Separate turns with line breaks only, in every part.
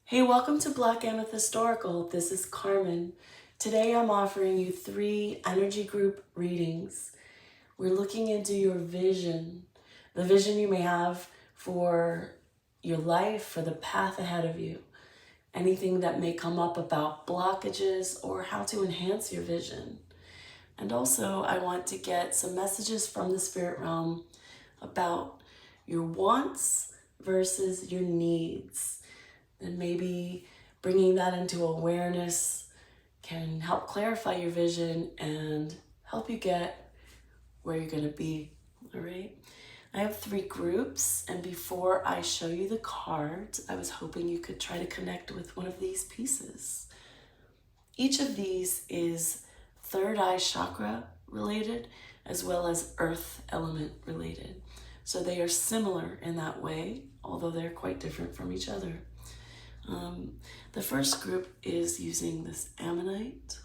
Hey, welcome to Black Amethyst Oracle. This is Carmen. Today I'm offering you 3 energy group readings. We're looking into your vision, the vision you may have for your life, for the path ahead of you, anything that may come up about blockages or how to enhance your vision. And also, I want to get some messages from the spirit realm about your wants versus your needs. And maybe bringing that into awareness can help clarify your vision and help you get where you're going to be. All right. I have 3 groups, and before I show you the cards, I was hoping you could try to connect with one of these pieces. Each of these is third eye chakra related as well as earth element related. So they are similar in that way, although they're quite different from each other. The first group is using this ammonite.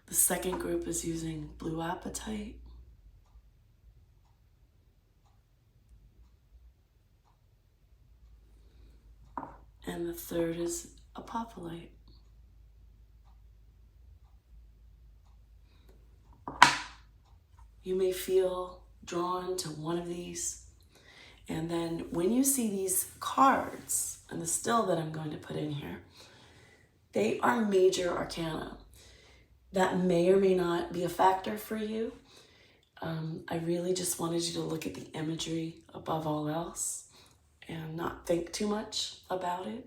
The second group is using blue apatite. And the third is apophylite. You may feel drawn to one of these. And then when you see these cards and the still that I'm going to put in here, they are major arcana. That may or may not be a factor for you. I really just wanted you to look at the imagery above all else and not think too much about it.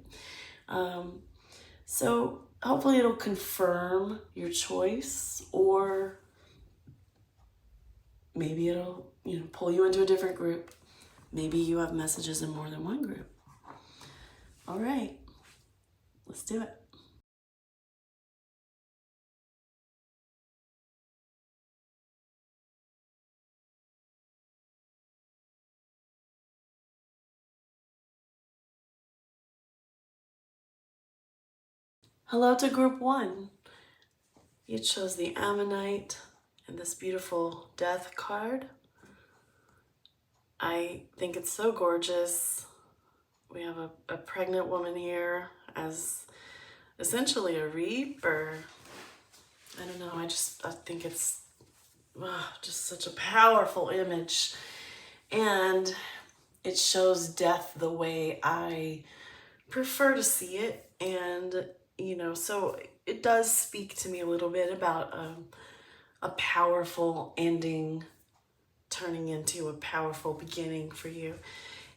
So hopefully it'll confirm your choice, or maybe it'll pull you into a different group. Maybe you have messages in more than one group. All right, let's do it. Hello to group 1. You chose the ammonite and this beautiful death card. I think it's so gorgeous. We have a pregnant woman here as essentially a reaper. I don't know, I think it's just such a powerful image. And it shows death the way I prefer to see it. And, so it does speak to me a little bit about a powerful ending turning into a powerful beginning for you.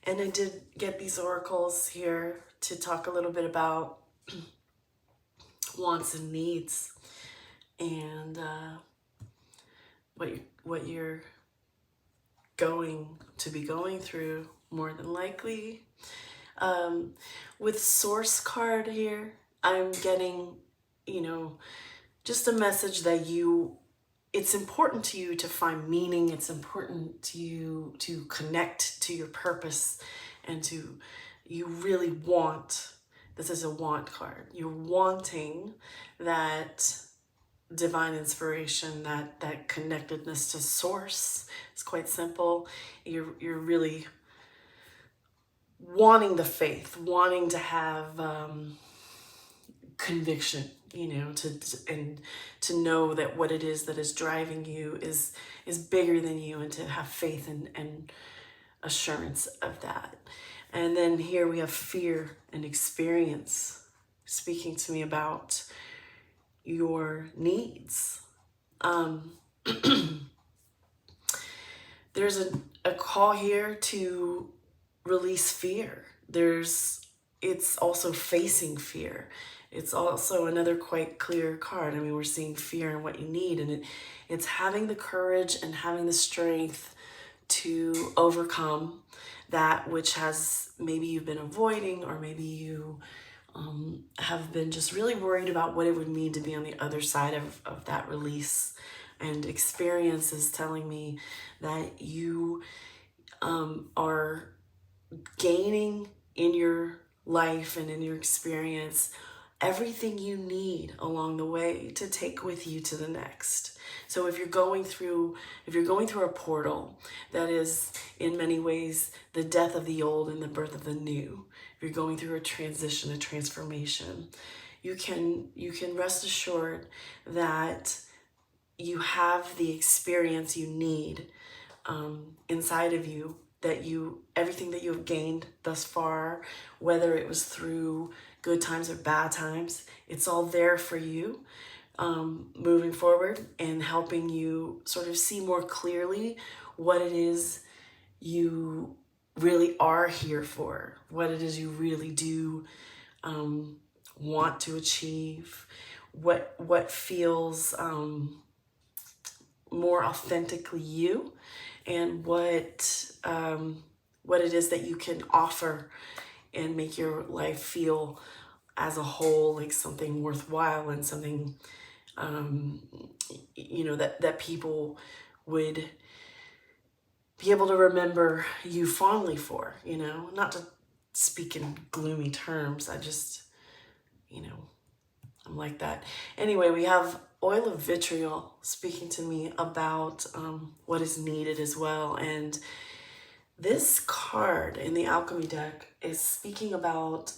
And I did get these oracles here to talk a little bit about wants and needs, and what you're going to be going through more than likely. With source card here, I'm getting, just a message that it's important to you to find meaning. It's important to you to connect to your purpose, and you really want, this is a want card. You're wanting that divine inspiration, that connectedness to source. It's quite simple. You're really wanting the faith, wanting to have conviction, to know that what it is that is driving you is bigger than you, and to have faith and assurance of that. And then here we have fear and experience speaking to me about your needs. There's a call here to release fear. It's also facing fear. It's also another quite clear card. I mean, we're seeing fear and what you need, and it's having the courage and having the strength to overcome that which maybe you've been avoiding, or maybe you have been just really worried about what it would mean to be on the other side of that release. And experience is telling me that you are gaining in your life and in your experience everything you need along the way to take with you to the next. So if you're going through a portal that is in many ways the death of the old and the birth of the new, if you're going through a transition, a transformation, you can rest assured that you have the experience you need inside of you, that everything that you have gained thus far, whether it was through good times or bad times, it's all there for you moving forward and helping you sort of see more clearly what it is you really are here for, what it is you really do want to achieve, what feels more authentically you, and what it is that you can offer and make your life feel as a whole like something worthwhile and something that people would be able to remember you fondly for, not to speak in gloomy terms. I'm like that. Anyway, we have oil of vitriol speaking to me about what is needed as well. And this card in the alchemy deck is speaking about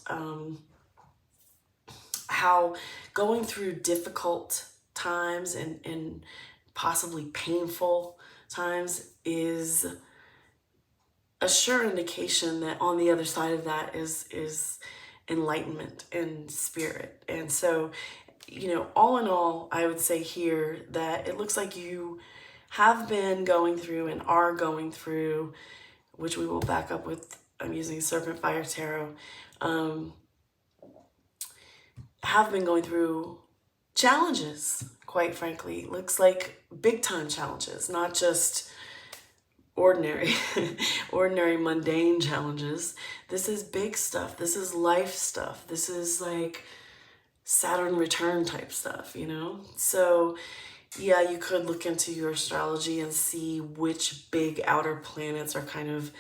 how going through difficult times and possibly painful times is a sure indication that on the other side of that is enlightenment and spirit. And so, all in all, I would say here that it looks like you have been going through and are going through, which we will back up with, I'm using SERPENTFIRE Tarot, have been going through challenges, quite frankly. Looks like big time challenges, not just ordinary mundane challenges. This is big stuff. This is life stuff. This is like Saturn return type stuff, So yeah, you could look into your astrology and see which big outer planets are kind of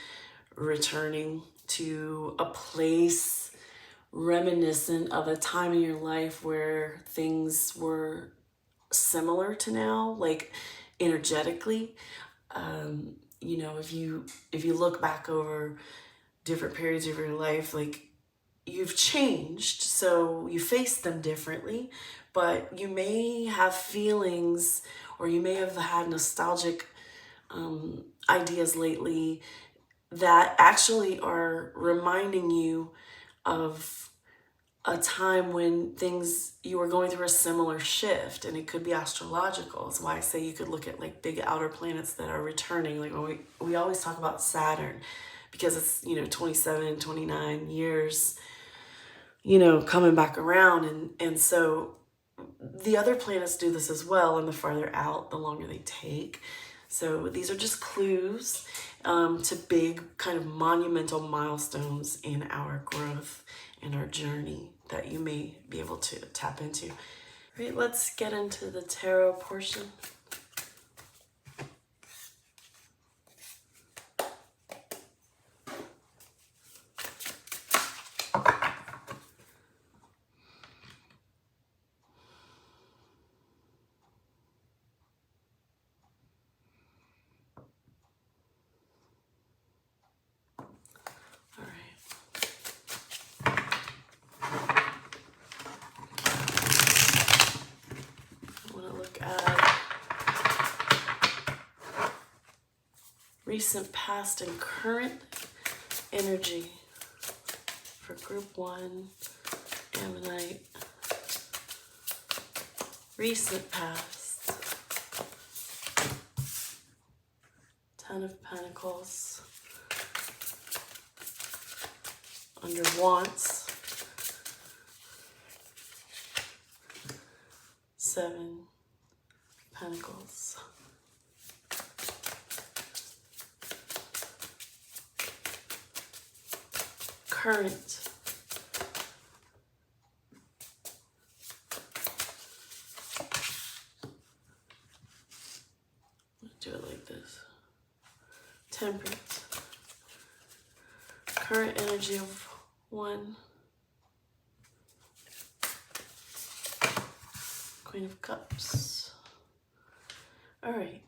returning to a place reminiscent of a time in your life where things were similar to now, like energetically. If you look back over different periods of your life, like you've changed, so you face them differently, but you may have feelings or you may have had nostalgic ideas lately that actually are reminding you of a time when you were going through a similar shift, and it could be astrological. That's why I say you could look at like big outer planets that are returning. Like when we always talk about Saturn because it's, 27, 29 years, coming back around. And so the other planets do this as well. And the farther out, the longer they take. So these are just clues to big kind of monumental milestones in our growth and our journey that you may be able to tap into. All right, let's get into the tarot portion. Recent, past, and current energy for group 1, ammonite. Recent past, 10 of Pentacles. Under wants, 7 Pentacles. Current, do it like this. Temperance. Current energy of 1, Queen of Cups. All right.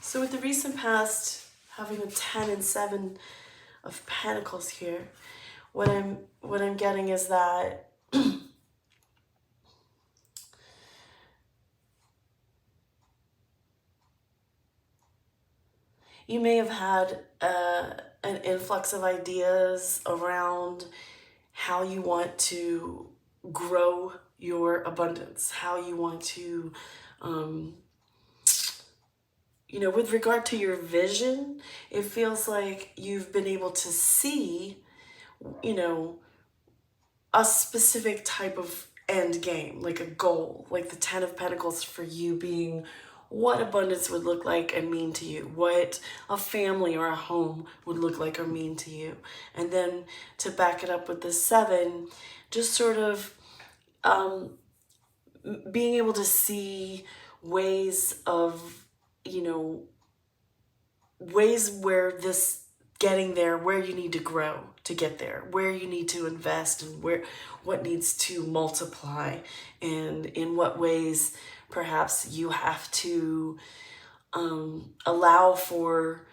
So with the recent past, having a 10 and 7 of Pentacles here, what I'm getting is that you may have had an influx of ideas around how you want to grow your abundance, how you want to, with regard to your vision, it feels like you've been able to see, a specific type of end game, like a goal, like the 10 of Pentacles for you being what abundance would look like and mean to you, what a family or a home would look like or mean to you. And then to back it up with the 7, just sort of being able to see ways of, ways where this getting there, where you need to grow to get there, where you need to invest, and what needs to multiply, and in what ways perhaps you have to allow for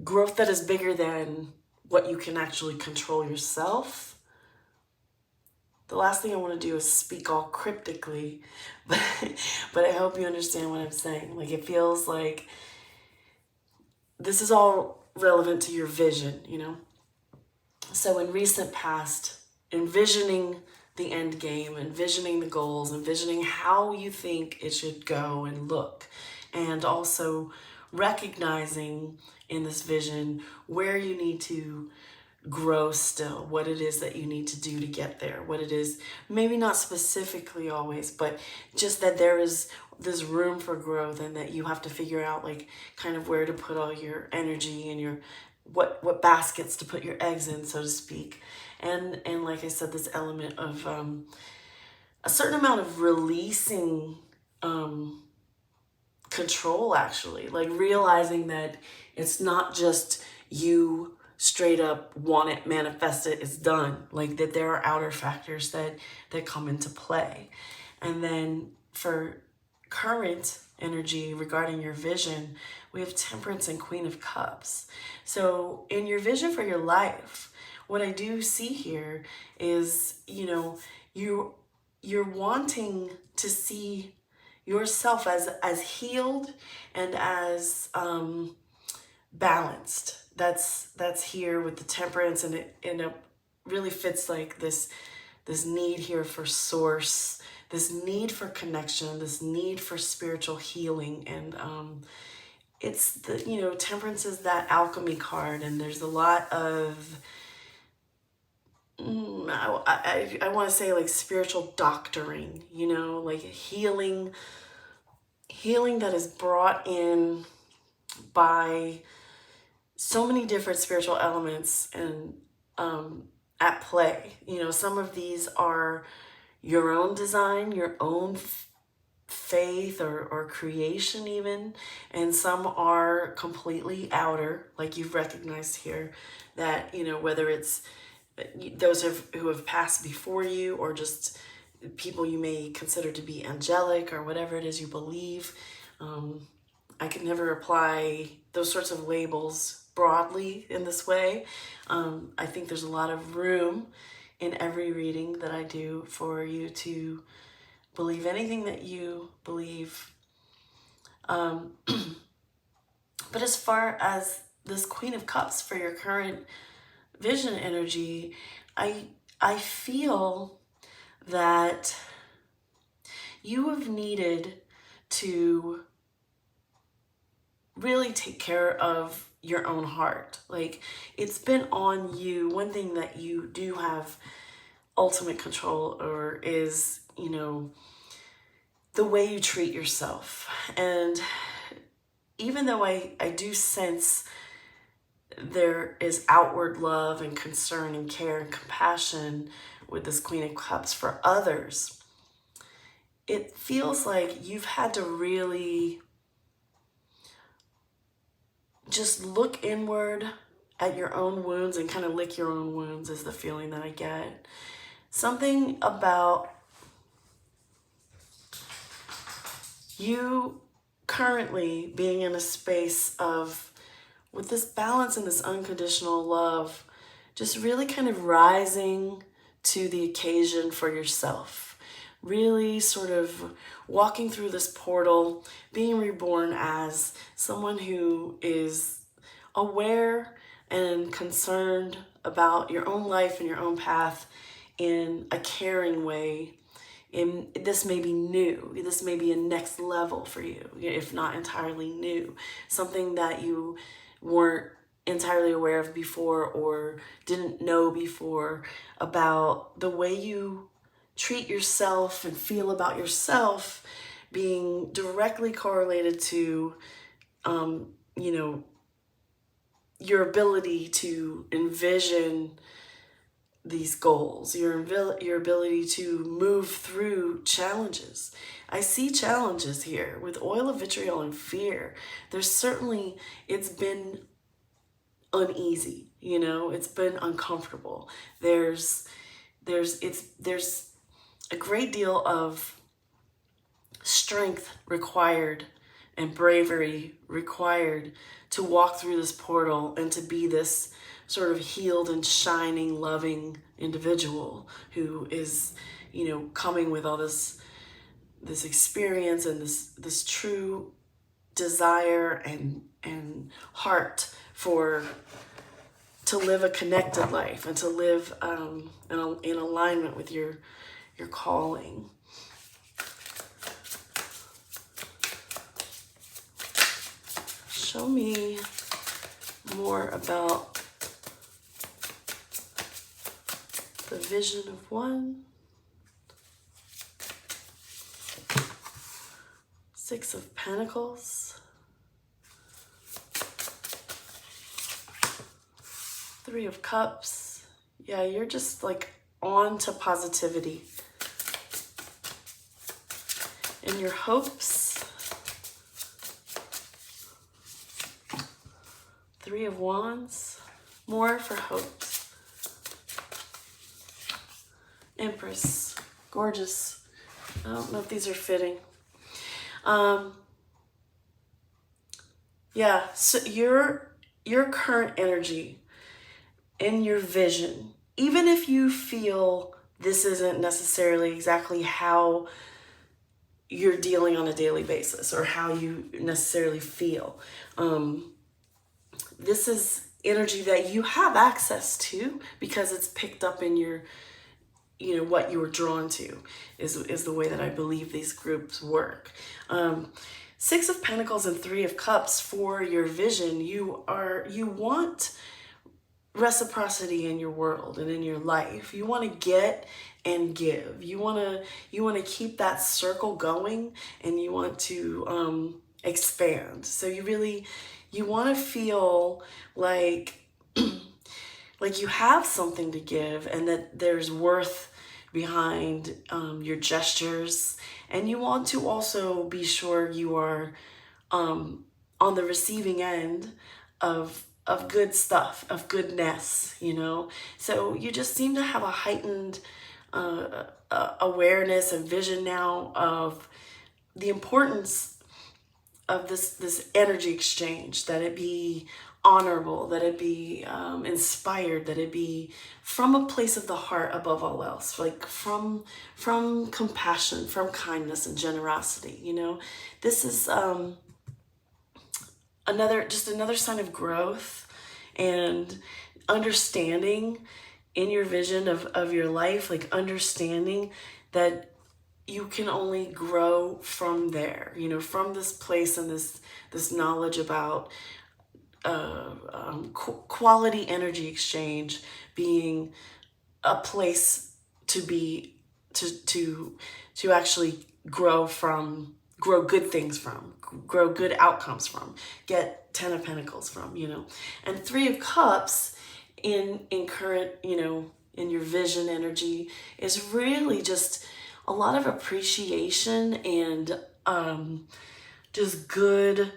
growth that is bigger than what you can actually control yourself. The last thing I want to do is speak all cryptically, but I hope you understand what I'm saying. Like, it feels like this is all relevant to your vision, So in recent past, envisioning the end game, envisioning the goals, envisioning how you think it should go and look, and also recognizing in this vision where you need to grow still, what it is that you need to do to get there, what it is, maybe not specifically always, but just that there is this room for growth, and that you have to figure out like kind of where to put all your energy and your what baskets to put your eggs in, so to speak. And like I said, this element of a certain amount of releasing control, actually, like realizing that it's not just you straight up want it, manifest it, it's done. Like that there are outer factors that come into play. And then for current energy regarding your vision, we have Temperance and Queen of Cups. So in your vision for your life, what I do see here is, you're wanting to see yourself as healed and as balanced. That's here with the Temperance, and it really fits like this need here for source, this need for connection, this need for spiritual healing. And it's the, Temperance is that alchemy card, and there's a lot of I want to say like spiritual doctoring, like healing that is brought in by so many different spiritual elements and at play. Some of these are your own design, your own faith or creation even, and some are completely outer, like you've recognized here, that, whether it's those who have passed before you, or just people you may consider to be angelic, or whatever it is you believe. I could never apply those sorts of labels broadly in this way. I think there's a lot of room in every reading that I do for you to believe anything that you believe. But as far as this Queen of Cups for your current vision energy, I feel that you have needed to really take care of your own heart. Like, it's been on you. One thing that you do have ultimate control over is, the way you treat yourself. And even though I do sense there is outward love and concern and care and compassion with this Queen of Cups for others, it feels like you've had to really just look inward at your own wounds and kind of lick your own wounds is the feeling that I get. Something about you currently being in a space of, with this balance and this unconditional love, just really kind of rising to the occasion for yourself. Really sort of walking through this portal, being reborn as someone who is aware and concerned about your own life and your own path in a caring way. And this may be new. This may be a next level for you, if not entirely new. Something that you weren't entirely aware of before or didn't know before about the way you treat yourself and feel about yourself being directly correlated to, your ability to envision these goals, your ability to move through challenges. I see challenges here with oil of vitriol and fear. There's certainly, it's been uneasy, it's been uncomfortable. There's a great deal of strength required and bravery required to walk through this portal and to be this sort of healed and shining, loving individual who is, coming with all this experience and this true desire and heart to live a connected life and to live in alignment with your calling. Show me more about the vision of one. 6 of Pentacles. 3 of Cups. Yeah, you're just like on to positivity. And your hopes. 3 of Wands. More for hopes. Empress. Gorgeous. I don't know if these are fitting. Yeah, so your current energy in your vision, even if you feel this isn't necessarily exactly how you're dealing on a daily basis or how you necessarily feel, this is energy that you have access to because it's picked up in your, what you were drawn to is the way that I believe these groups work. 6 of Pentacles and 3 of Cups for your vision. You want reciprocity in your world and in your life. You want to get and give. You want to keep that circle going, and you want to expand. So you want to feel like like you have something to give and that there's worth behind your gestures, and you want to also be sure you are on the receiving end of good stuff, of goodness, So you just seem to have a heightened awareness and vision now of the importance of this energy exchange, that it be honorable, that it be inspired, that it be from a place of the heart above all else, like from compassion, from kindness and generosity. This is another sign of growth and understanding in your vision of your life, like understanding that you can only grow from there, from this place and this knowledge about quality energy exchange being a place to actually grow good things from, grow good outcomes from, get 10 of Pentacles from, and 3 of Cups in current, in your vision energy is really just a lot of appreciation and just good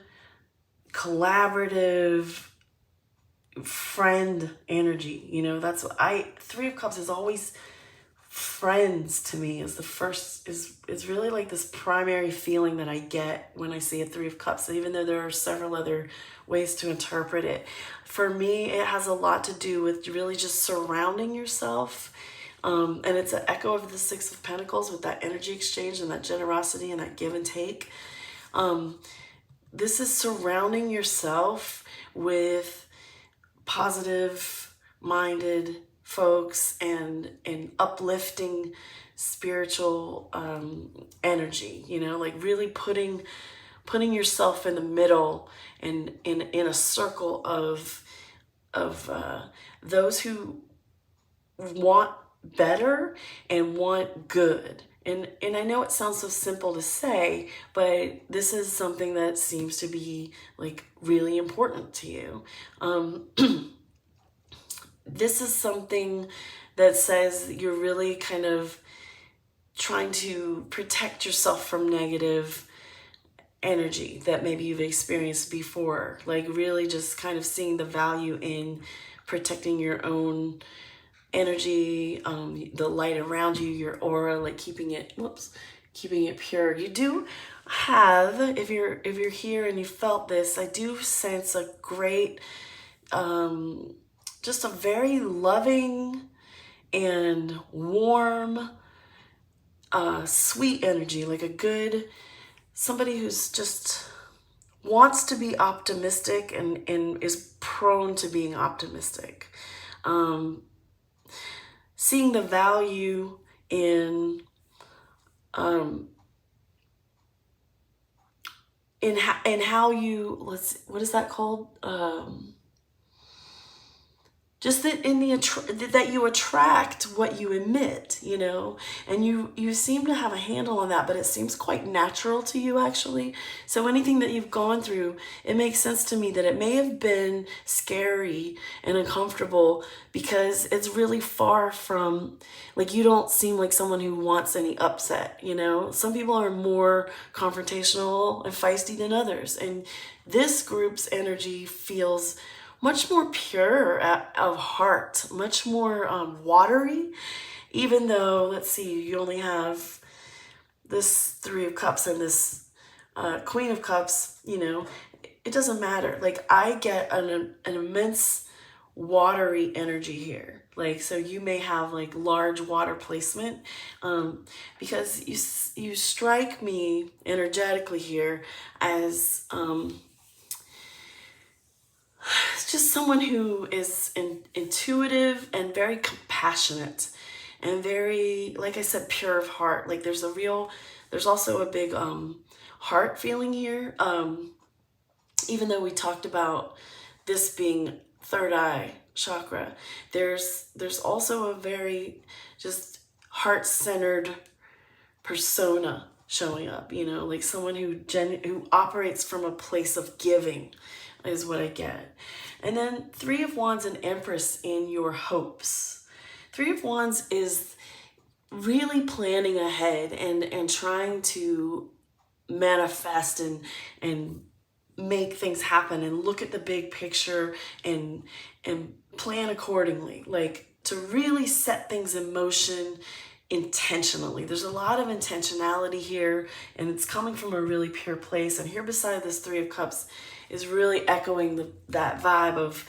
collaborative friend energy. You know, that's what Three of Cups is always friends to me, is the first, is really like this primary feeling that I get when I see a Three of Cups, even though there are several other ways to interpret it. For me, it has a lot to do with really just surrounding yourself. And it's an echo of the Six of Pentacles with that energy exchange and that generosity and that give and take. This is surrounding yourself with positive-minded folks and uplifting spiritual energy, you know, like really putting yourself in the middle and in a circle of those who want better and want good. And I know it sounds so simple to say, but this is something that seems to be like really important to you. This is something that says you're really kind of trying to protect yourself from negative energy that maybe you've experienced before. Like really just kind of seeing the value in protecting your own energy, the light around you, your aura, like keeping it pure. You do have, if you're here and you felt this, I do sense a great, just a very loving and warm, sweet energy, like a good, somebody who's just wants to be optimistic and is prone to being optimistic. Seeing the value in how you, what is that called? Just that that you attract what you emit, you know, and you seem to have a handle on that, but it seems quite natural to you, actually. So anything that you've gone through, it makes sense to me that it may have been scary and uncomfortable because it's really far from, like, you don't seem like someone who wants any upset, you know. Some people are more confrontational and feisty than others, and this group's energy feels much more pure of heart, much more watery, even though, let's see, you only have this Three of Cups and this Queen of Cups, you know, it doesn't matter. Like, I get an immense watery energy here. Like, so you may have like large water placement, because you strike me energetically here as just someone who is intuitive and very compassionate and very, like I said, pure of heart. Like there's also a big heart feeling here. Even though we talked about this being third eye chakra, there's also a very just heart-centered persona showing up, you know, like someone who operates from a place of giving is what I get. And then Three of Wands and Empress in your hopes. Three of Wands is really planning ahead and trying to manifest and make things happen and look at the big picture and plan accordingly, like to really set things in motion intentionally. There's a lot of intentionality here, and it's coming from a really pure place. And here beside this Three of Cups is really echoing that vibe of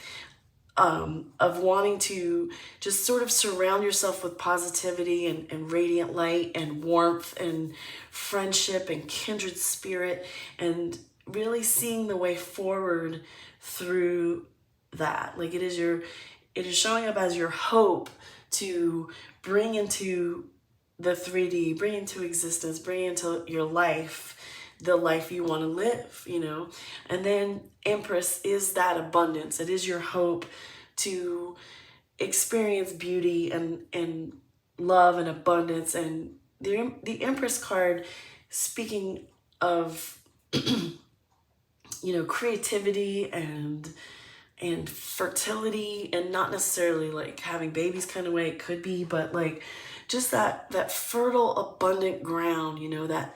wanting to just sort of surround yourself with positivity and radiant light and warmth and friendship and kindred spirit, and really seeing the way forward through that. Like it is showing up as your hope to bring into the 3D, bring into existence, bring into your life the life you want to live, you know. And then Empress is that abundance. It is your hope to experience beauty and love and abundance. And the Empress card, speaking of you know, creativity and fertility, and not necessarily like having babies kind of way, it could be, but like just that fertile, abundant ground, you know, that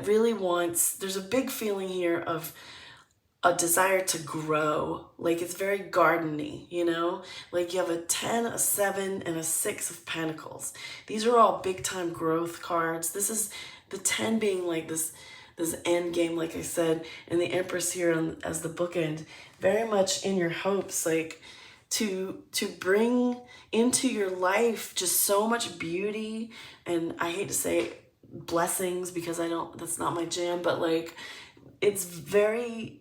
really wants, there's a big feeling here of a desire to grow. Like it's very gardeny, you know? Like you have a 10, a 7, and a 6 of Pentacles. These are all big time growth cards. This is the 10 being like this end game, like I said, and the Empress here as the bookend, very much in your hopes, like to bring into your life just so much beauty, and I hate to say blessings because that's not my jam, but like it's very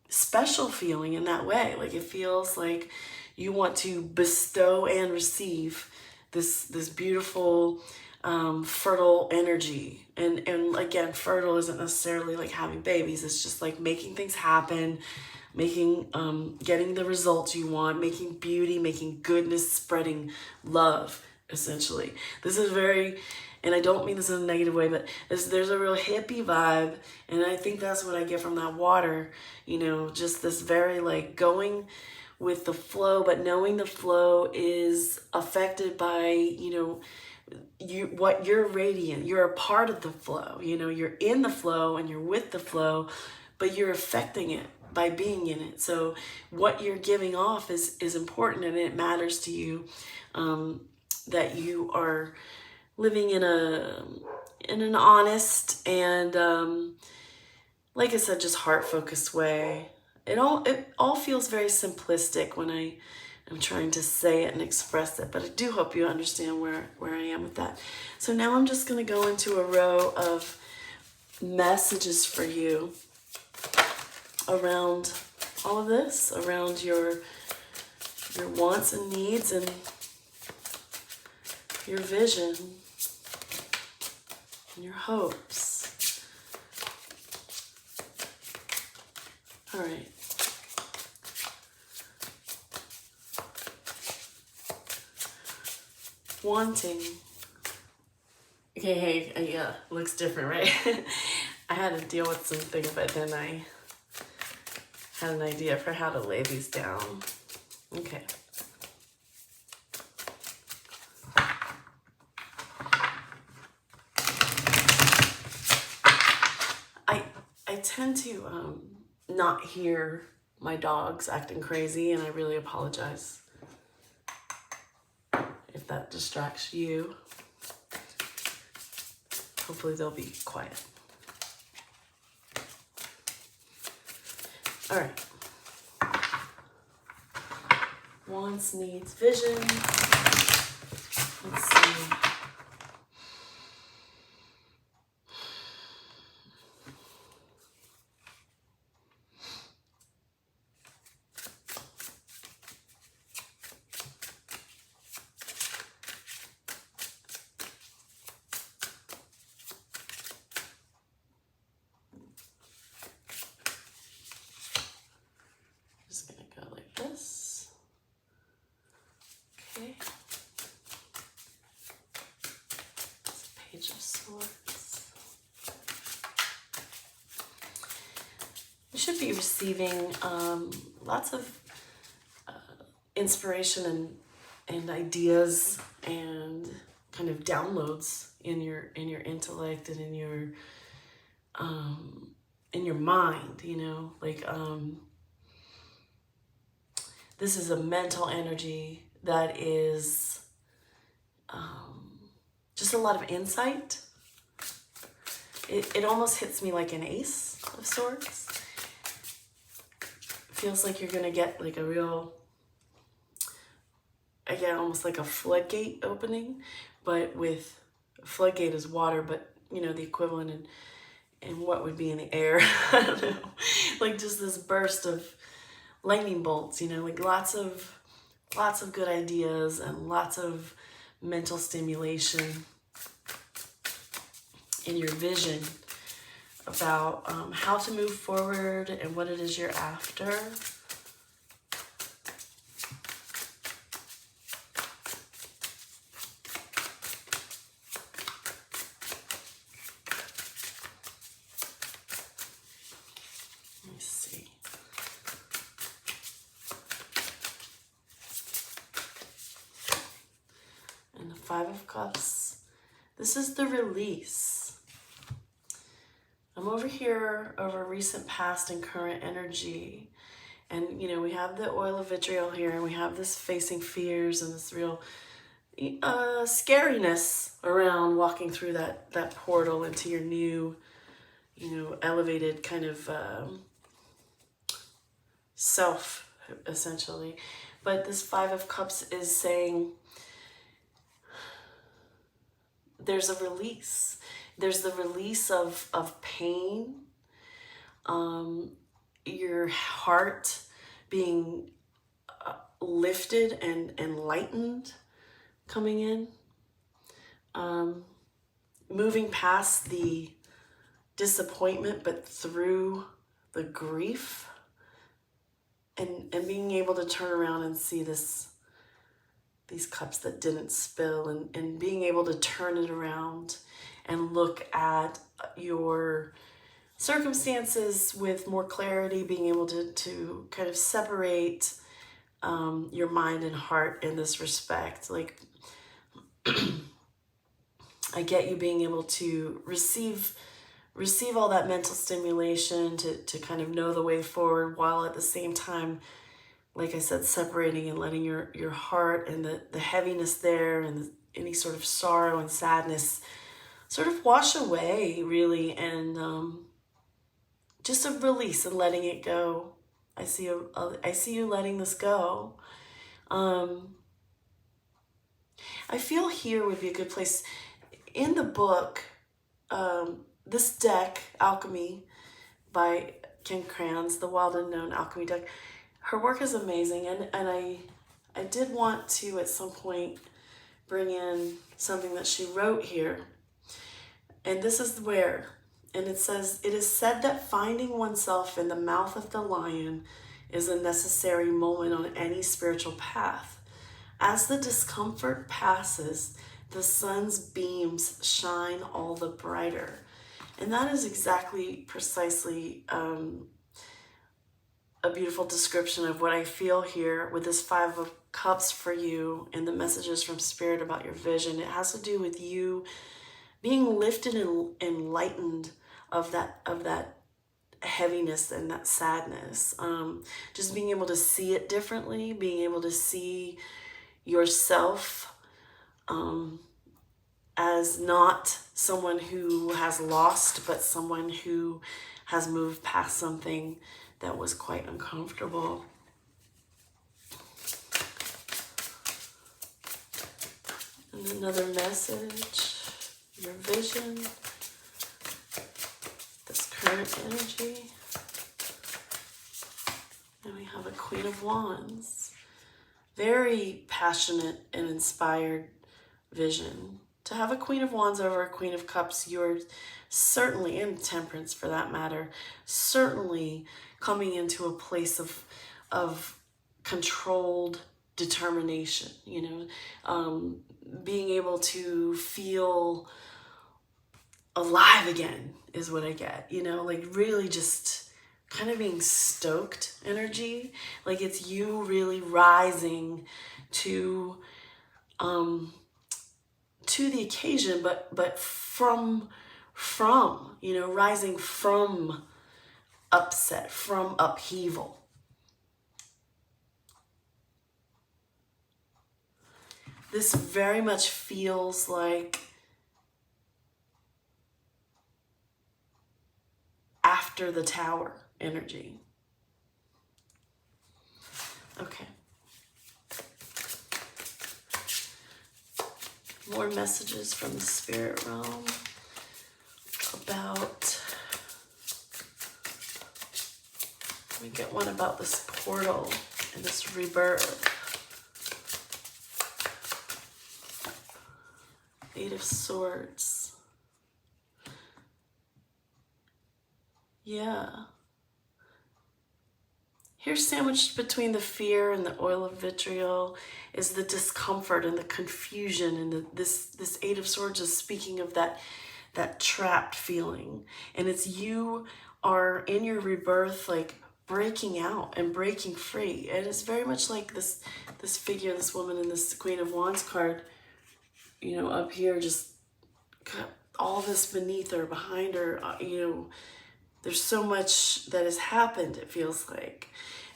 special feeling in that way. Like it feels like you want to bestow and receive this beautiful fertile energy. And again, fertile isn't necessarily like having babies. It's just like making things happen, making getting the results you want, making beauty, making goodness, spreading love, essentially. This is very, and I don't mean this in a negative way, but there's a real hippie vibe, and I think that's what I get from that water, you know, just this very like going with the flow, but knowing the flow is affected by, you know, what you're radiant, you're a part of the flow, you know, you're in the flow and you're with the flow, but you're affecting it by being in it. So what you're giving off is important, and it matters to you that you are living in an honest and like I said, just heart-focused way. It all feels very simplistic when I'm trying to say it and express it, but I do hope you understand where I am with that. So now I'm just going to go into a row of messages for you around all of this, around your wants and needs and your vision and your hopes. All right. Wanting. Okay, hey, yeah, looks different, right? I had to deal with something, but then I had an idea for how to lay these down. Okay. I tend to not hear my dogs acting crazy, and I really apologize if that distracts you. Hopefully they'll be quiet. All right. Wants, needs, vision. Let's see. Just gonna go like this. Okay. It's a Page of Swords. You should be receiving lots of inspiration and ideas and kind of downloads in your intellect and in your mind, you know, like this is a mental energy that is just a lot of insight. It almost hits me like an Ace of Swords. Feels like you're gonna get like a real, again, almost like a floodgate opening, but with floodgate is water, but you know, the equivalent in what would be in the air. I don't know, like just this burst of lightning bolts, you know, like lots of good ideas and lots of mental stimulation in your vision about how to move forward and what it is you're after. Let me see. And the Five of Cups. This is the release. I'm over here over recent, past, and current energy. And, you know, we have the oil of vitriol here, and we have this facing fears and this real scariness around walking through that portal into your new, you know, elevated kind of self, essentially. But this Five of Cups is saying there's a release. There's the release of pain, your heart being lifted and enlightened coming in, moving past the disappointment but through the grief, and being able to turn around and see these cups that didn't spill, and being able to turn it around and look at your circumstances with more clarity, being able to kind of separate your mind and heart in this respect. Like, I get you being able to receive all that mental stimulation to kind of know the way forward, while at the same time, like I said, separating and letting your heart and the heaviness there and any sort of sorrow and sadness sort of wash away, really, and just a release and letting it go. I see you letting this go. I feel here would be a good place. In the book, this deck, Alchemy, by Ken Kranz, the Wild Unknown Alchemy deck, her work is amazing, and I did want to at some point bring in something that she wrote here. And this is where, and it says, "It is said that finding oneself in the mouth of the lion is a necessary moment on any spiritual path. As the discomfort passes, the sun's beams shine all the brighter." And that is exactly, precisely a beautiful description of what I feel here with this Five of Cups for you and the messages from Spirit about your vision. It has to do with you being lifted and enlightened of that heaviness and that sadness. Just being able to see it differently, being able to see yourself as not someone who has lost, but someone who has moved past something that was quite uncomfortable. And another message, your vision, this current energy. And we have a Queen of Wands. Very passionate and inspired vision. To have a Queen of Wands over a Queen of Cups, you're certainly, in Temperance for that matter, certainly coming into a place of controlled determination, you know, being able to feel alive again is what I get, you know, like really just kind of being stoked energy. Like it's you really rising to the occasion, but from, you know, rising from upset, from upheaval. This very much feels like after the Tower energy. Okay. More messages from the spirit realm about, we get one about this portal and this rebirth. Eight of Swords. Yeah. Here, sandwiched between the fear and the oil of vitriol, is the discomfort and the confusion, and this Eight of Swords is speaking of that trapped feeling. And it's you are in your rebirth, like breaking out and breaking free. And it's very much like this figure, this woman in this Queen of Wands card, you know, up here, just all this beneath her, behind her, you know, there's so much that has happened, it feels like.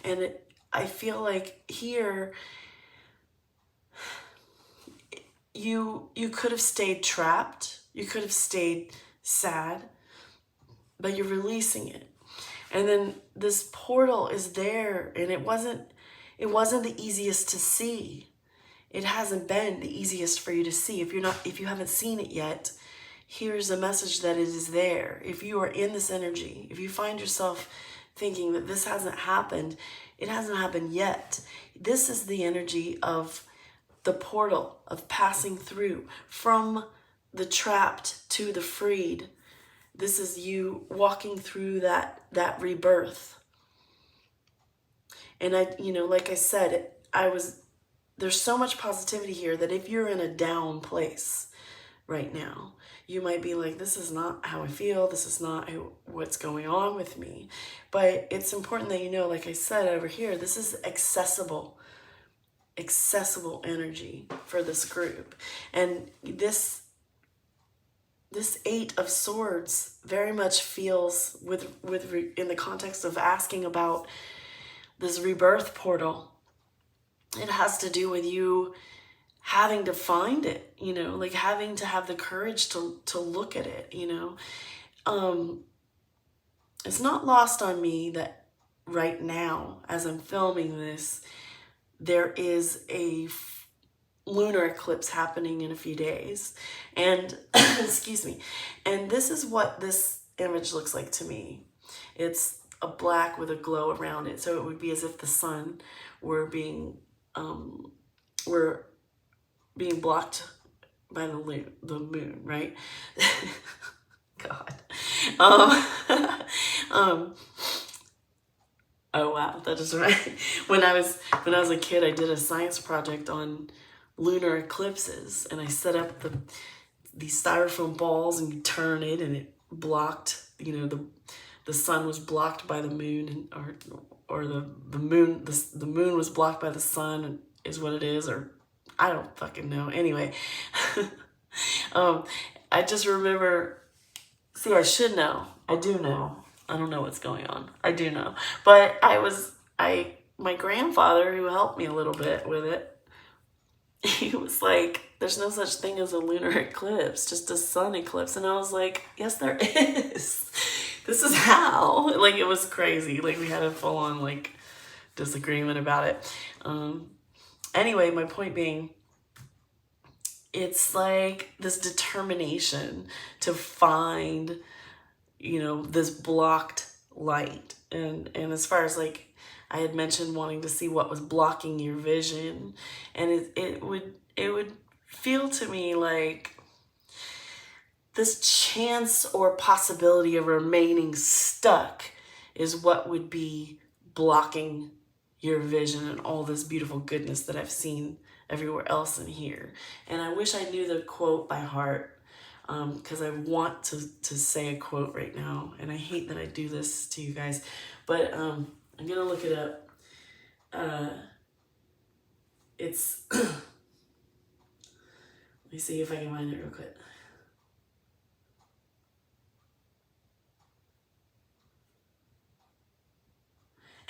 And I feel like here, you could have stayed trapped, you could have stayed sad, but you're releasing it. And then this portal is there, and it wasn't the easiest to see. It hasn't been the easiest for you to see. If you haven't seen it yet, here's a message that it is there. If you are in this energy, if you find yourself thinking that this hasn't happened, it hasn't happened yet. This is the energy of the portal, of passing through from the trapped to the freed. This is you walking through that rebirth. And you know, like I said, there's so much positivity here that if you're in a down place right now, you might be like, this is not how I feel. This is not what's going on with me. But it's important that you know, like I said over here, this is accessible energy for this group. And this Eight of Swords very much feels in the context of asking about this rebirth portal. It has to do with you having to find it, you know, like having to have the courage to look at it, you know. It's not lost on me that right now, as I'm filming this, there is a lunar eclipse happening in a few days. And, excuse me, and this is what this image looks like to me. It's a black with a glow around it. So it would be as if the sun were being blocked by the moon, right? God. Oh wow, that is right. When I was a kid, I did a science project on lunar eclipses, and I set up these styrofoam balls, and you turn it, and it blocked. You know, the sun was blocked by the moon, or the moon was blocked by the sun, is what it is, or I don't fucking know. Anyway, I just remember. See, I should know. I do know. I don't know what's going on. I do know. But my grandfather, who helped me a little bit with it, he was like, there's no such thing as a lunar eclipse, just a sun eclipse. And I was like, yes, there is. This is how. Like, it was crazy. Like, we had a full-on, like, disagreement about it. Anyway, my point being, it's like this determination to find, you know, this blocked light. And as far as, like, I had mentioned wanting to see what was blocking your vision, and it would feel to me like this chance or possibility of remaining stuck is what would be blocking your vision and all this beautiful goodness that I've seen everywhere else in here. And I wish I knew the quote by heart, because I want to say a quote right now, and I hate that I do this to you guys, but I'm gonna look it up. It's let me see if I can find it real quick.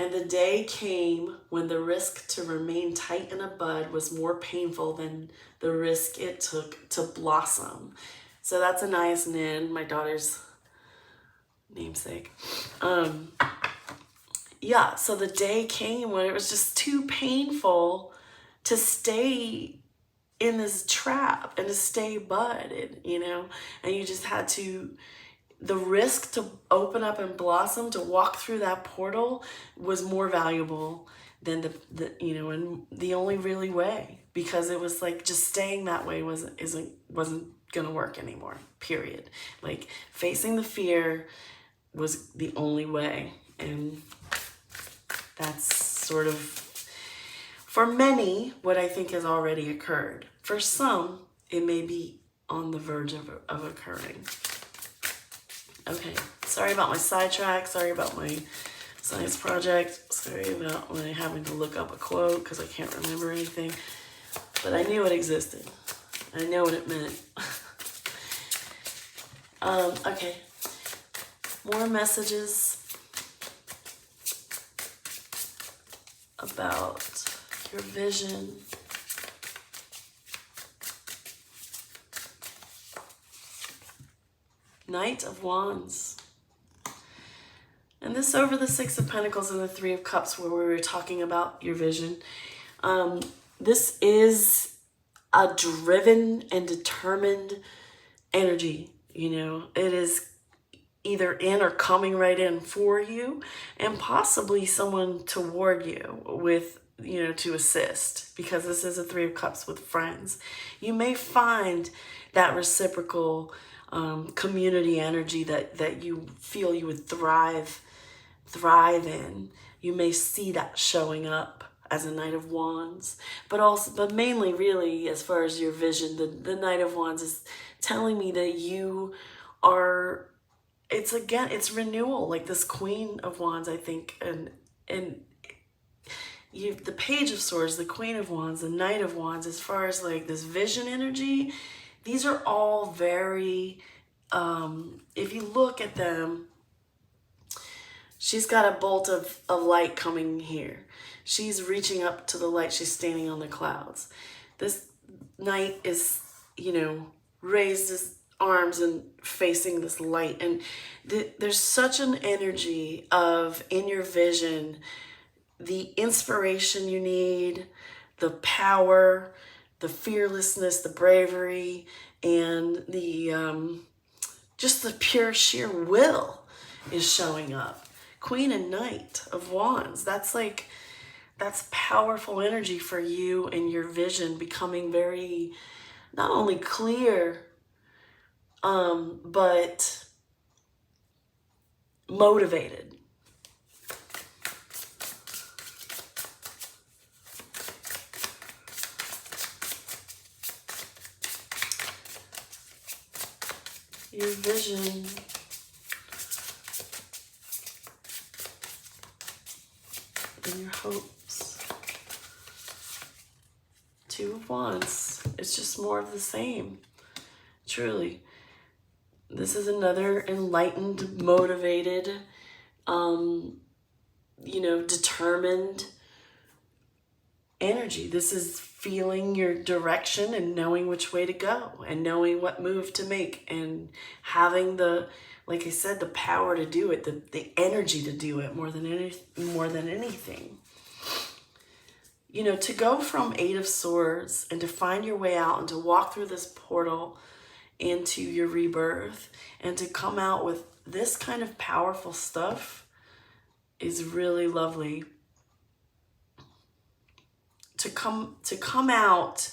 And the day came when the risk to remain tight in a bud was more painful than the risk it took to blossom. So that's Anais Nin, my daughter's namesake. Yeah, so the day came when it was just too painful to stay in this trap and to stay budded, you know, and you just had to, the risk to open up and blossom, to walk through that portal was more valuable than the you know, and the only really way, because it was like just staying that way wasn't gonna work anymore, period. Like, facing the fear was the only way. And that's sort of, for many, what I think has already occurred. For some, it may be on the verge of occurring. Okay, sorry about my sidetrack, sorry about my science project, sorry about my having to look up a quote because I can't remember anything, but I knew it existed. I know what it meant. Okay, more messages about your vision. Knight of Wands. And this over the Six of Pentacles and the Three of Cups where we were talking about your vision. This is a driven and determined energy. You know, it is either in or coming right in for you, and possibly someone toward you with, you know, to assist, because this is a Three of Cups with friends. You may find that reciprocal community energy that you feel you would thrive in. You may see that showing up as a Knight of Wands, but mainly really as far as your vision, the Knight of Wands is telling me that you are, it's renewal, like this Queen of Wands, I think, and you, the Page of Swords, the Queen of Wands, the Knight of Wands, as far as like this vision energy, these are all very, if you look at them, she's got a bolt of light coming here. She's reaching up to the light. She's standing on the clouds. This knight is, you know, raised his arms and facing this light. And there's such an energy of, in your vision, the inspiration you need, the power, the fearlessness, the bravery, and the just the pure sheer will is showing up. Queen and Knight of Wands, that's powerful energy for you and your vision becoming very, not only clear, but motivated. Your vision and your hopes. Two of Wands. It's just more of the same. Truly. This is another enlightened, motivated, you know, determined energy. This is feeling your direction and knowing which way to go and knowing what move to make and having the, like I said, the power to do it, the energy to do it more than anything. You know, to go from Eight of Swords and to find your way out and to walk through this portal into your rebirth and to come out with this kind of powerful stuff is really lovely. To come out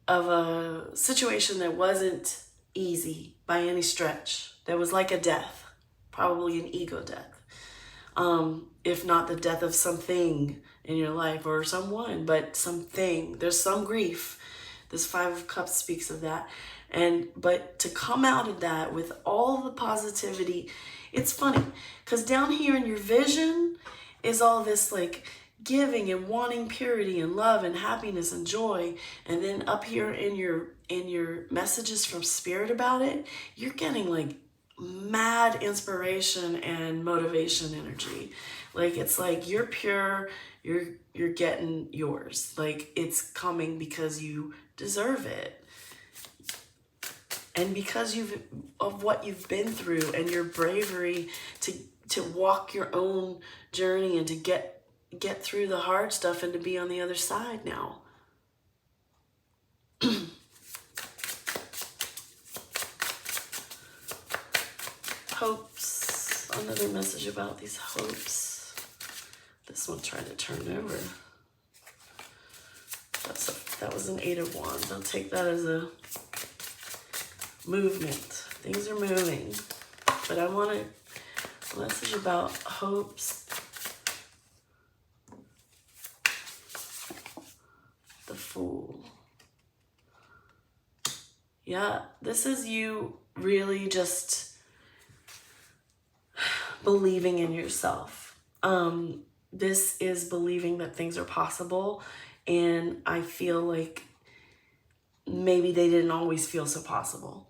of a situation that wasn't easy by any stretch, that was like a death, probably an ego death, if not the death of something in your life or someone, but something. There's some grief. This Five of Cups speaks of that. But to come out of that with all the positivity, it's funny because down here in your vision is all this like giving and wanting purity and love and happiness and joy, and then up here in your messages from Spirit about it, you're getting like mad inspiration and motivation energy. Like it's like you're pure, you're getting yours. Like it's coming because you deserve it. And because of what you've been through and your bravery to walk your own journey and to get through the hard stuff and to be on the other side now. Hopes. Another message about these hopes. This one tried to turn over. That was an Eight of Wands. I'll take that as a movement. Things are moving. But I want a message about hopes. The Fool. Yeah, this is you really just believing in yourself. This is believing that things are possible, and I feel like maybe they didn't always feel so possible.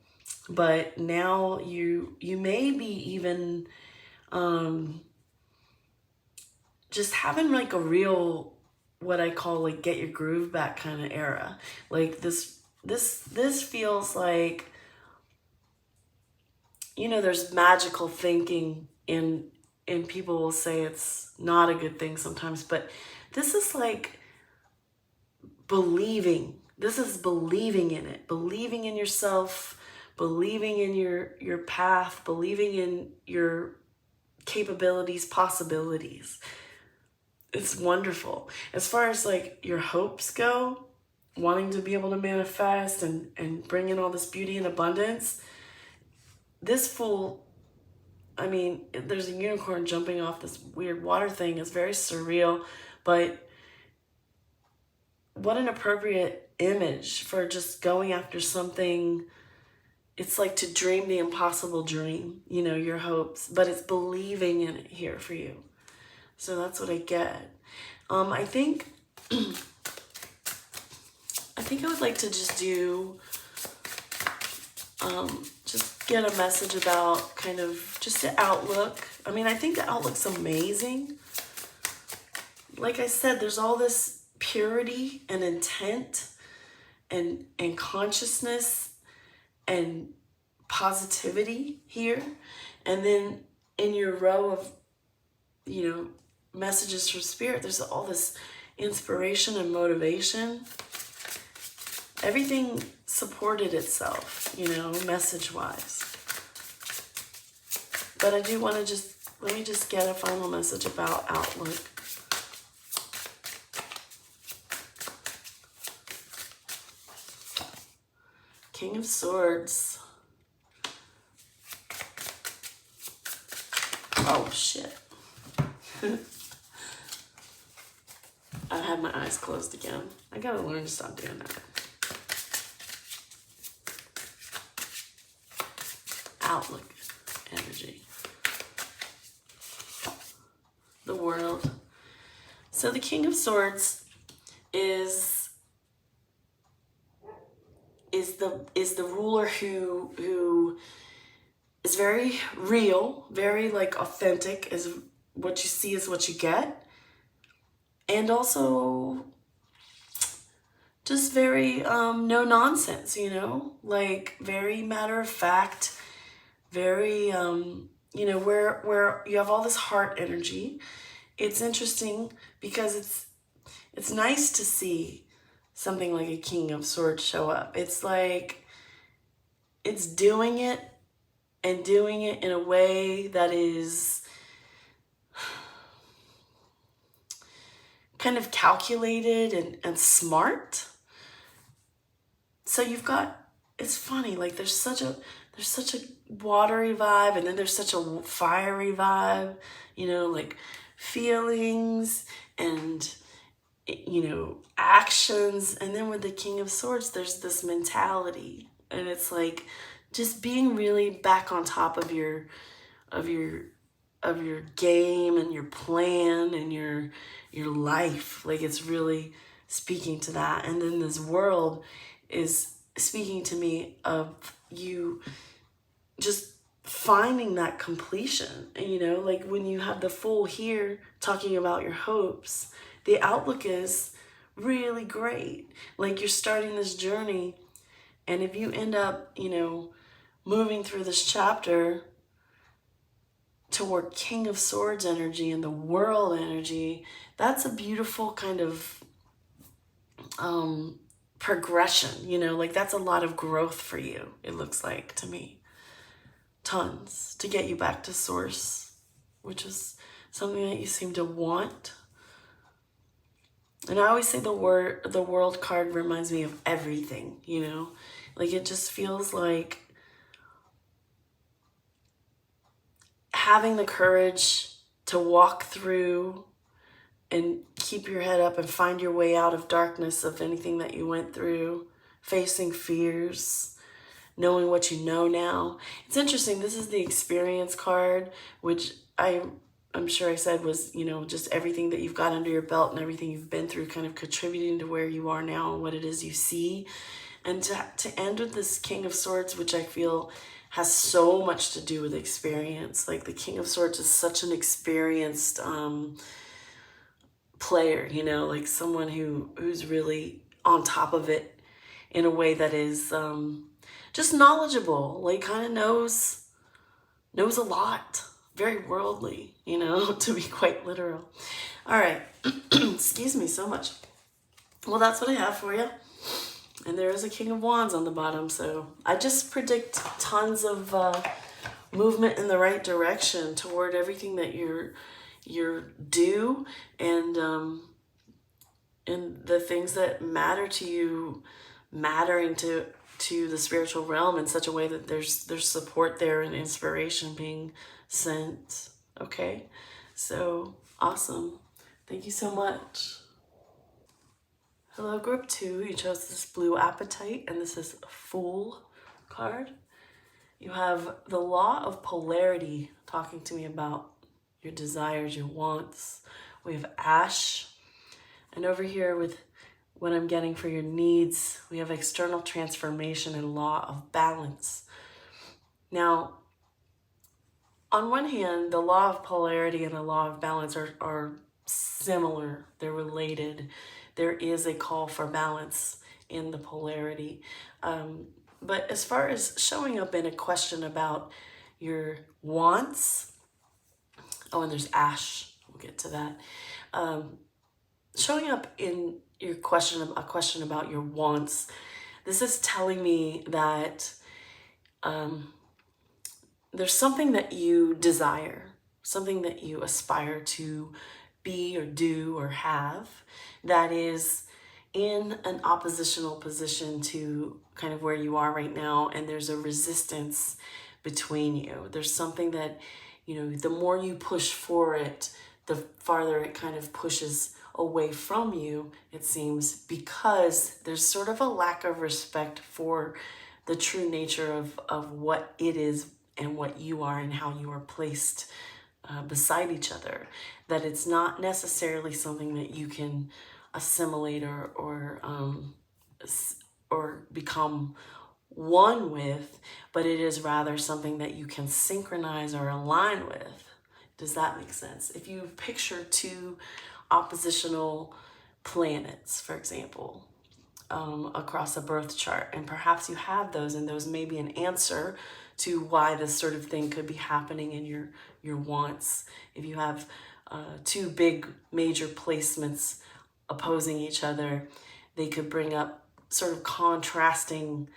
But now you may be even just having like a real, what I call like get your groove back kind of era. Like this feels like, you know, there's magical thinking and people will say it's not a good thing sometimes, but this is like believing. This is believing in it, believing in yourself, believing in your path, believing in your capabilities, possibilities. It's wonderful. As far as like your hopes go, wanting to be able to manifest and bring in all this beauty and abundance, this fool, I mean, there's a unicorn jumping off this weird water thing. It's very surreal, but what an appropriate image for just going after something. It's like to dream the impossible dream, you know, your hopes, but it's believing in it here for you. So that's what I get. I think I would like to just do, just get a message about kind of just the outlook. I mean, I think the outlook's amazing. Like I said, there's all this purity and intent and consciousness and positivity here. And then in your row of, you know, messages from spirit, there's all this inspiration and motivation. Everything supported itself, you know, message wise. But I do want to let me just get a final message about outlook. King of Swords. Oh shit. I had my eyes closed again. I gotta learn to stop doing that. Outlook energy. The world. So the King of Swords is the ruler who is very real, very like authentic, is what you see is what you get. And also just very no nonsense, you know, like very matter of fact, very you know, where you have all this heart energy. It's interesting because it's nice to see something like a King of Swords show up. It's like it's doing it and doing it in a way that is kind of calculated and smart. So you've got, it's funny, like there's such a watery vibe, and then there's such a fiery vibe, you know, like feelings and, you know, actions. And then with the King of Swords, there's this mentality, and it's like just being really back on top of your game and your plan and your life. Like it's really speaking to that. And then this world is speaking to me of you just finding that completion. And, you know, like when you have the Fool here talking about your hopes, the outlook is really great. Like you're starting this journey, and if you end up, you know, moving through this chapter toward King of Swords energy and the world energy, that's a beautiful kind of progression, you know, like that's a lot of growth for you, it looks like to me. Tons to get you back to source, which is something that you seem to want. And I always say the world card reminds me of everything, you know, like it just feels like having the courage to walk through and keep your head up and find your way out of darkness of anything that you went through, facing fears, knowing what you know now. It's interesting, this is the experience card, which I'm sure I said was, you know, just everything that you've got under your belt and everything you've been through kind of contributing to where you are now and what it is you see. And to end with this King of Swords, which I feel has so much to do with experience. Like the King of Swords is such an experienced player, you know, like someone who's really on top of it in a way that is just knowledgeable, like kind of knows a lot, very worldly, you know, to be quite literal. All right, excuse me so much. Well, that's what I have for you. And there is a King of Wands on the bottom, so I just predict tons of movement in the right direction toward everything that you're due, and the things that matter to you mattering to the spiritual realm in such a way that there's support there and inspiration being sent. Okay, so awesome. Thank you so much. Hello, group 2. You chose this blue apatite, and this is a Fool card. You have the law of polarity talking to me about your desires, your wants. We have ash. And over here with what I'm getting for your needs, we have external transformation and law of balance. Now, on one hand, the law of polarity and the law of balance are similar. They're related. There is a call for balance in the polarity. But as far as showing up in a question about your wants, oh, and there's ash, we'll get to that. Showing up in your question, a question about your wants, this is telling me that there's something that you desire, something that you aspire to be or do or have that is in an oppositional position to kind of where you are right now, and there's a resistance between you. There's something that, you know, the more you push for it, the farther it kind of pushes away from you, it seems, because there's sort of a lack of respect for the true nature of what it is and what you are and how you are placed beside each other. That it's not necessarily something that you can assimilate or become one with, but it is rather something that you can synchronize or align with. Does that make sense? If you picture two oppositional planets, for example, across a birth chart, and perhaps you have those, and those may be an answer to why this sort of thing could be happening in your wants. If you have two big major placements opposing each other, they could bring up sort of contrasting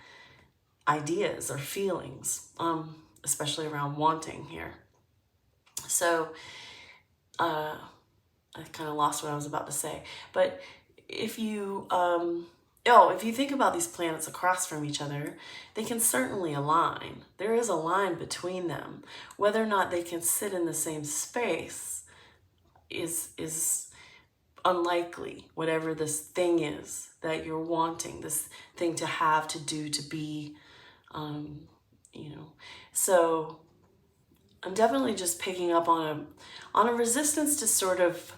ideas or feelings, especially around wanting here. So I kind of lost what I was about to say, but if you if you think about these planets across from each other, they can certainly align. There is a line between them. Whether or not they can sit in the same space is unlikely. Whatever this thing is that you're wanting, this thing to have, to do, to be, So I'm definitely just picking up on a resistance to sort of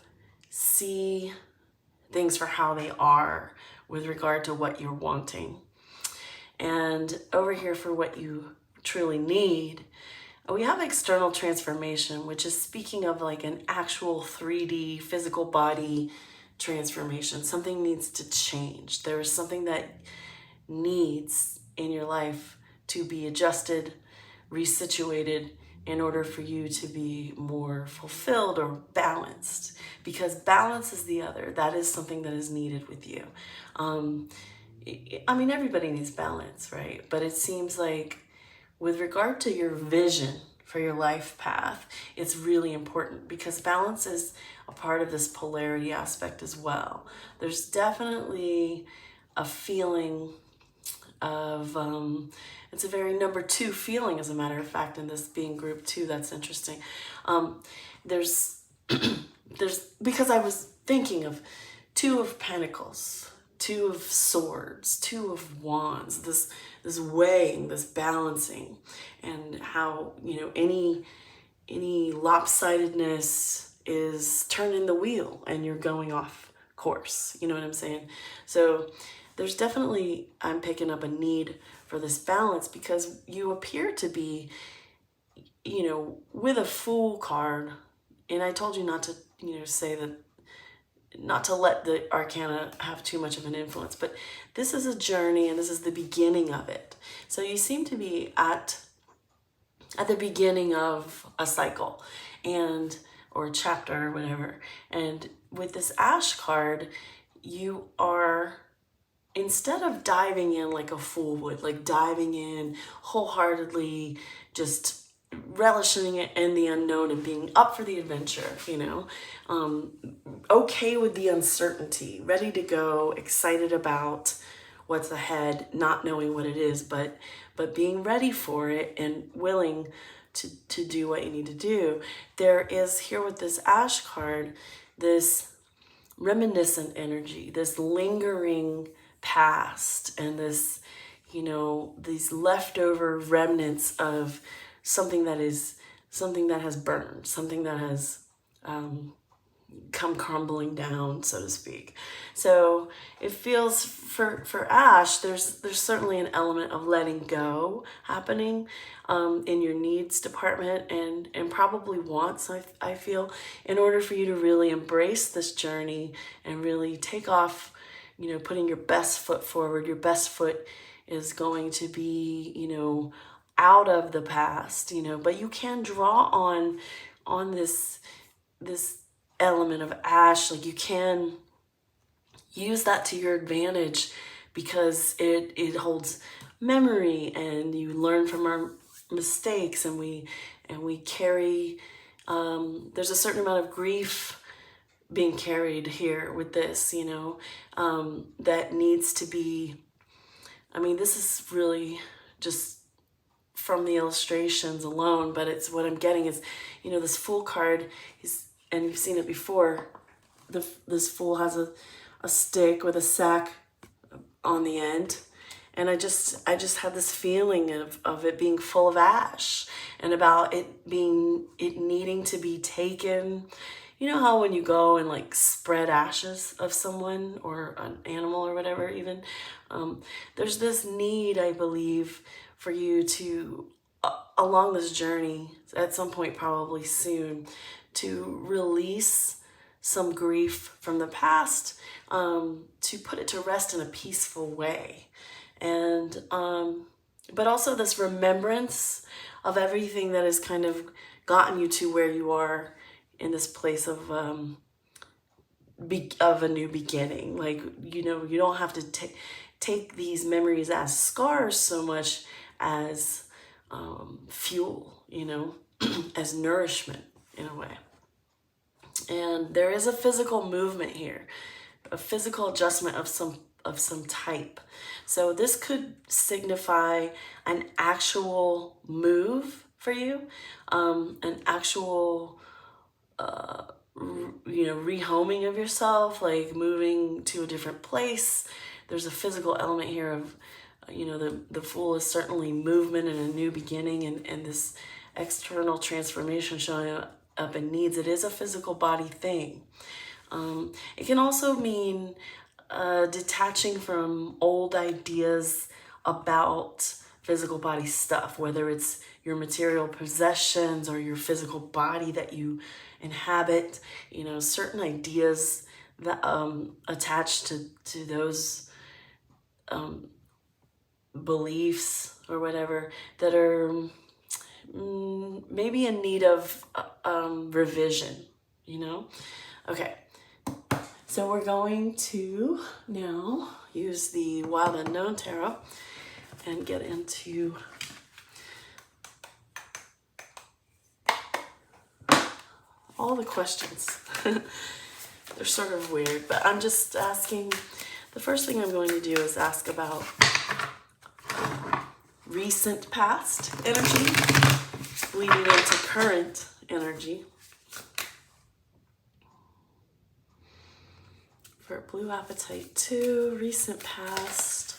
see things for how they are with regard to what you're wanting. And over here for what you truly need, we have external transformation, which is speaking of like an actual 3D physical body transformation. Something needs to change. There is something that needs in your life to be adjusted, resituated, in order for you to be more fulfilled or balanced, because balance is the other. That is something that is needed with you. I mean, everybody needs balance, right? But it seems like with regard to your vision for your life path, it's really important, because balance is a part of this polarity aspect as well. There's definitely a feeling of, it's a very number 2 feeling, as a matter of fact, in this being group 2. That's interesting. There's because I was thinking of 2 of Pentacles, 2 of Swords, 2 of Wands, this weighing, this balancing, and how, any lopsidedness is turning the wheel and you're going off course. You know what I'm saying? So there's definitely, I'm picking up a need for this balance, because you appear to be, you know, with a Fool card. And I told you not to, you know, say that, not to let the arcana have too much of an influence, but this is a journey and this is the beginning of it. So you seem to be at the beginning of a cycle, and or a chapter or whatever. And with this Ash card, you are, instead of diving in like a fool would, like diving in wholeheartedly, just relishing it in the unknown and being up for the adventure, you know, okay with the uncertainty, ready to go, excited about what's ahead, not knowing what it is, but being ready for it and willing to do what you need to do. There is here with this Ash card, this reminiscent energy, this lingering past, and this, you know, these leftover remnants of something that has burned, something that has come crumbling down, so to speak. So it feels for Ash, there's certainly an element of letting go happening in your needs department, and probably wants, I feel, in order for you to really embrace this journey and really take off, you know, putting your best foot forward. Your best foot is going to be, you know, out of the past, you know, but you can draw on this element of Ash. Like, you can use that to your advantage, because it holds memory, and you learn from our mistakes, and we carry, there's a certain amount of grief being carried here with this, you know, that needs to be, I mean, this is really just from the illustrations alone, but it's what I'm getting is, you know, this Fool card is, and you've seen it before, this Fool has a stick with a sack on the end, and I just had this feeling of it being full of ash, and about it needing to be taken. You know how when you go and like spread ashes of someone or an animal or whatever, even, there's this need, I believe, for you to, along this journey, at some point probably soon, to release some grief from the past, to put it to rest in a peaceful way. And but also this remembrance of everything that has kind of gotten you to where you are in this place of a new beginning. Like, you know, you don't have to take these memories as scars so much as fuel, you know, as nourishment in a way. And there is a physical movement here, a physical adjustment of some type. So this could signify an actual move for you, an actual, you know, rehoming of yourself, like moving to a different place. There's a physical element here of, you know, the Fool is certainly movement and a new beginning, and this external transformation showing up in needs. It is a physical body thing. It can also mean detaching from old ideas about physical body stuff, whether it's your material possessions or your physical body that you inhabit. You know, certain ideas that attached to those beliefs or whatever that are maybe in need of revision, you know? Okay, so we're going to now use the Wild Unknown Tarot and get into all the questions. They're sort of weird, but I'm just asking, the first thing I'm going to do is ask about recent past energy leading into current energy. For blue apatite 2, recent past.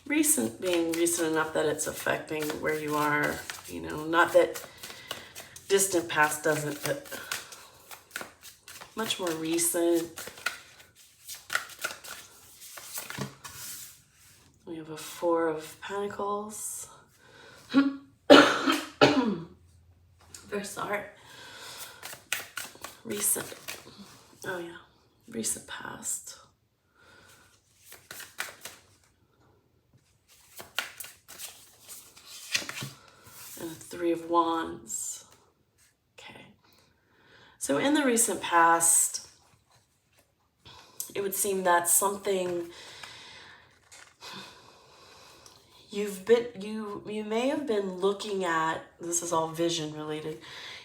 Recent being recent enough that it's affecting where you are, you know, not that distant past doesn't, but much more recent. have a Four of Pentacles. Very sorry. Recent. Oh yeah. Recent past. And a Three of Wands. Okay. So in the recent past, it would seem that something you may have been looking at, this is all vision related,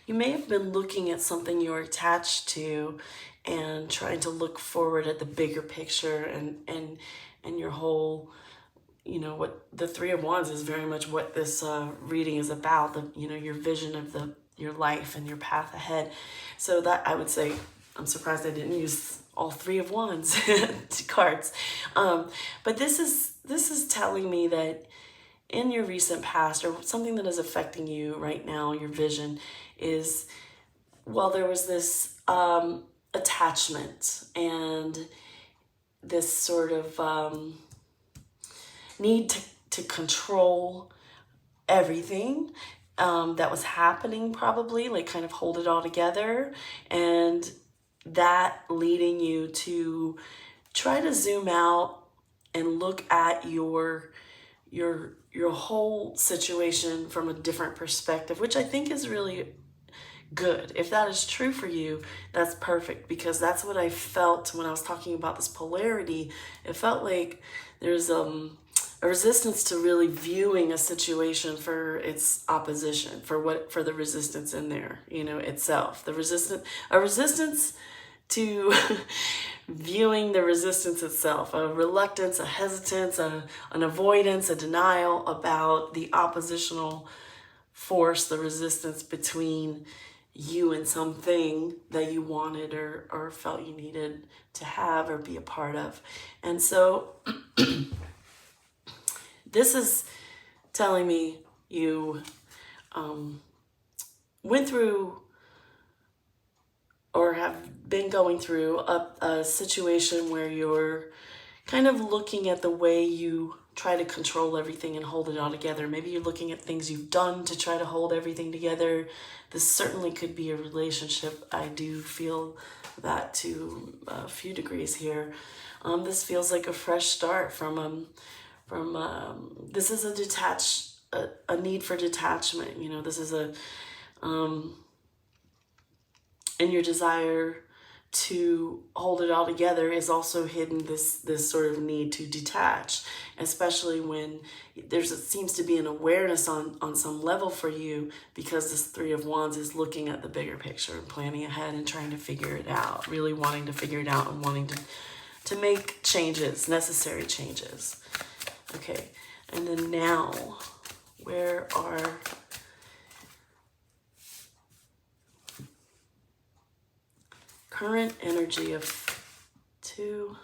you may have been looking at something you're attached to and trying to look forward at the bigger picture and your whole, you know, what the Three of Wands is very much what this reading is about, your vision of your life and your path ahead. So that, I would say, I'm surprised I didn't use all Three of Wands cards. But this is telling me that in your recent past, or something that is affecting you right now, your vision is, well, there was this attachment and this sort of need to control everything that was happening, probably, like kind of hold it all together, and that leading you to try to zoom out and look at your whole situation from a different perspective, which I think is really good. If that is true for you, that's perfect, because that's what I felt when I was talking about this polarity. It felt like there's a resistance to really viewing a situation for its opposition, for the resistance in there, itself. A resistance to viewing the resistance itself, a reluctance, a hesitance, an avoidance, a denial about the oppositional force, the resistance between you and something that you wanted or felt you needed to have or be a part of. And so this is telling me you went through or have been going through a situation where you're kind of looking at the way you try to control everything and hold it all together. Maybe you're looking at things you've done to try to hold everything together. This certainly could be a relationship. I do feel that to a few degrees here. This feels like a fresh start from this is a need for detachment. This is and your desire to hold it all together is also hidden this sort of need to detach, especially when seems to be an awareness on some level for you, because this Three of Wands is looking at the bigger picture and planning ahead and trying to figure it out, really wanting to figure it out and wanting to make changes, necessary changes. Okay, and then now, where are current energy of two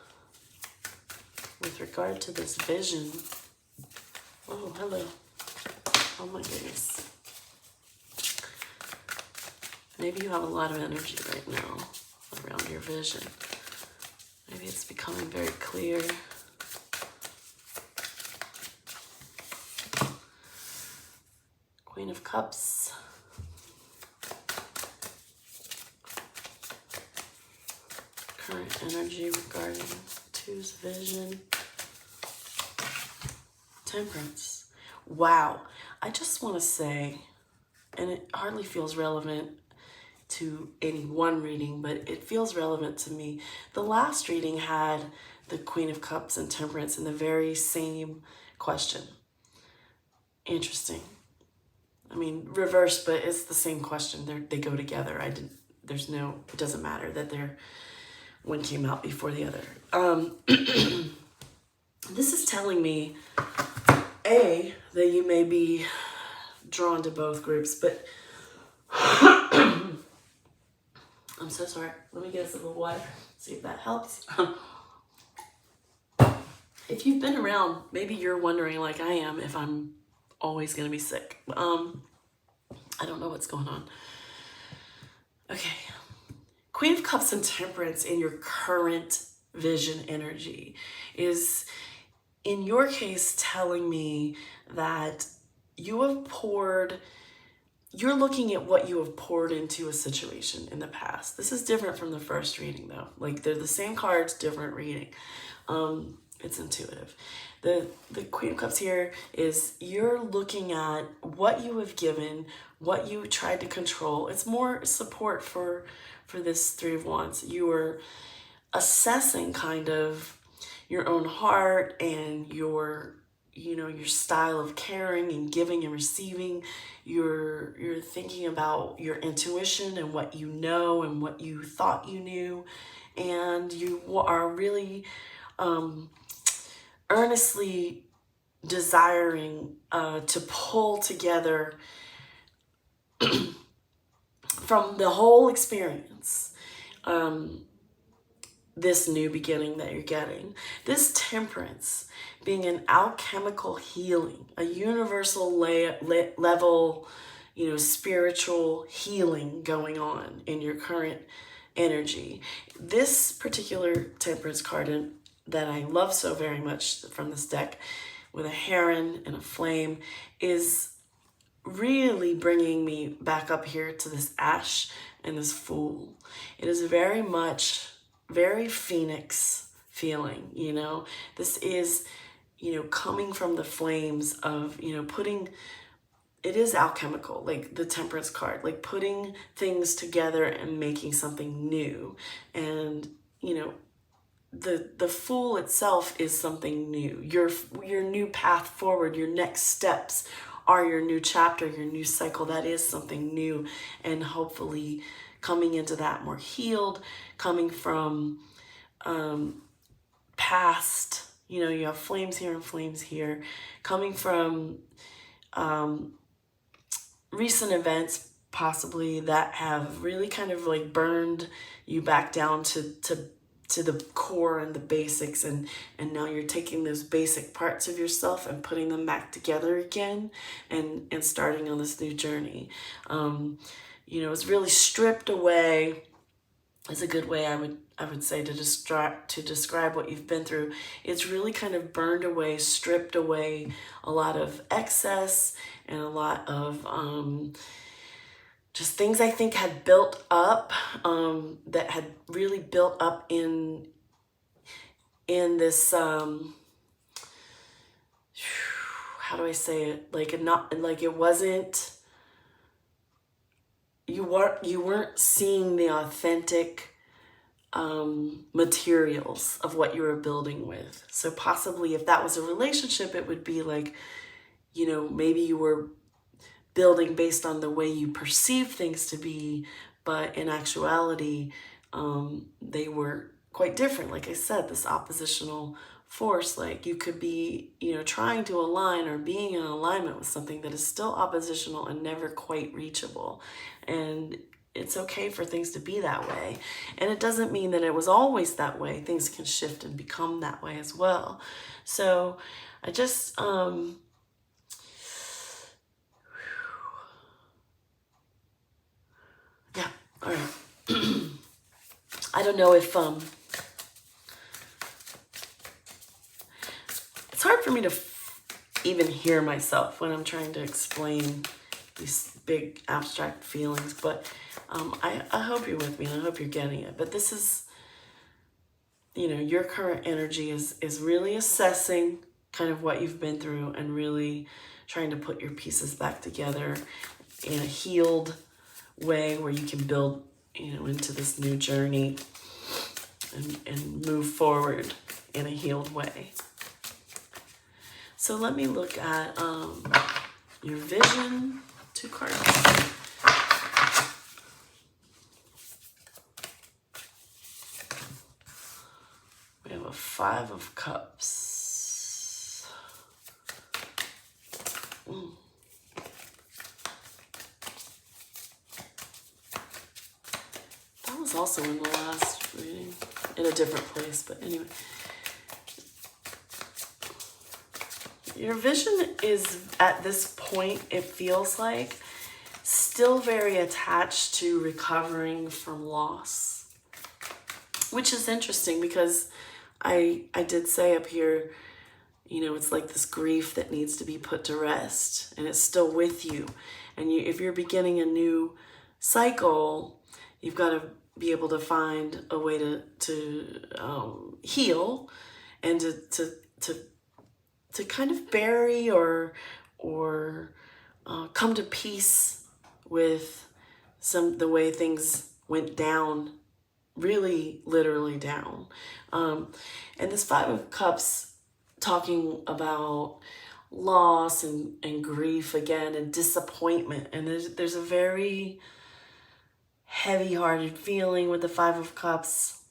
with regard to this vision? Oh, hello. Oh my goodness. Maybe you have a lot of energy right now around your vision. Maybe it's becoming very clear. Queen of Cups. Current energy regarding two's vision. Temperance. Wow. I just want to say, and it hardly feels relevant to any one reading, but it feels relevant to me. The last reading had the Queen of Cups and Temperance in the very same question. Interesting. I mean, reverse, but it's the same question. They go together. It doesn't matter that one came out before the other. This is telling me, A, that you may be drawn to both groups, but I'm so sorry. Let me get a sip of water, see if that helps. If you've been around, maybe you're wondering, like I am, if I'm always going to be sick. I don't know what's going on. Okay. Queen of Cups and Temperance in your current vision energy is in your case, telling me that you're looking at what you have poured into a situation in the past. This is different from the first reading though. Like they're the same cards, different reading. It's intuitive. The Queen of Cups here is you're looking at what you have given, what you tried to control. It's more support for this Three of Wands. You are assessing kind of your own heart and your style of caring and giving and receiving. You're thinking about your intuition and what you know and what you thought you knew, and you are really earnestly desiring to pull together from the whole experience this new beginning that you're getting. This Temperance being an alchemical healing, a universal level, spiritual healing going on in your current energy. This particular Temperance card that I love so very much from this deck, with a heron and a flame, is really bringing me back up here to this Ash and this Fool. It is very much very Phoenix feeling, This is, coming from the flames of, it is alchemical, like the Temperance card, like putting things together and making something new. And, the Fool itself is something new. Your new path forward, your next steps are your new chapter, your new cycle. That is something new, and hopefully coming into that more healed, coming from past, you have flames here and flames here, coming from recent events possibly that have really kind of like burned you back down to the core and the basics, and now you're taking those basic parts of yourself and putting them back together again and starting on this new journey. It's really stripped away is a good way I would say to describe what you've been through. It's really kind of burned away, stripped away a lot of excess and a lot of just things I think had built up, that had really built up in this how do I say it? It wasn't, you weren't seeing the authentic materials of what you were building with. So possibly if that was a relationship, it would be like, maybe you were building based on the way you perceive things to be, but in actuality, they were quite different. Like I said, this oppositional force, like you could be, trying to align or being in alignment with something that is still oppositional and never quite reachable. And it's okay for things to be that way. And it doesn't mean that it was always that way. Things can shift and become that way as well. So I just, yeah, all right. I don't know if, it's hard for me to even hear myself when I'm trying to explain these big abstract feelings, but I hope you're with me and I hope you're getting it. But this is, your current energy is really assessing kind of what you've been through and really trying to put your pieces back together in a healed way where you can build, into this new journey and move forward in a healed way. So let me look at your vision, 2 cards. We have a 5 of Cups. That was also in the last reading, in a different place, but anyway. Your vision is, at this point, it feels like, still very attached to recovering from loss. Which is interesting because I did say up here, You know, it's like this grief that needs to be put to rest, and it's still with you. And if you're beginning a new cycle, you've got to be able to find a way to heal and to kind of bury or come to peace with the way things went down, really literally down. And this Five of Cups, talking about loss and grief again and disappointment, and there's a very heavy-hearted feeling with the Five of Cups.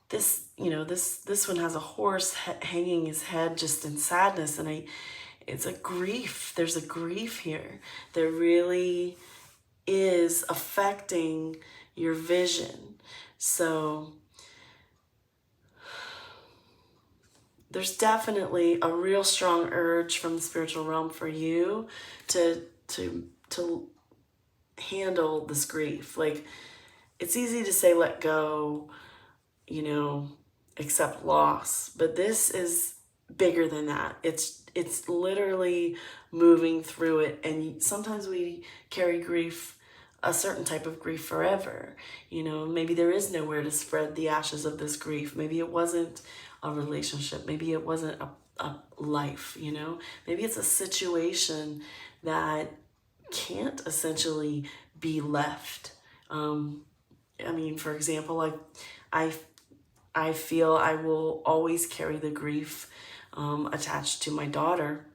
This, you know, this one has a horse hanging his head just in sadness, and it's a grief. There's a grief here that really is affecting your vision. So there's definitely a real strong urge from the spiritual realm for you to handle this grief. Like, it's easy to say let go, you know, accept loss, but this is bigger than that. It's literally moving through it, and sometimes we carry grief, a certain type of grief, forever. You know, maybe there is nowhere to spread the ashes of this grief. Maybe it wasn't a relationship. Maybe it wasn't a life, you know. Maybe it's a situation that can't essentially be left. I mean, for example, like I feel I will always carry the grief attached to my daughter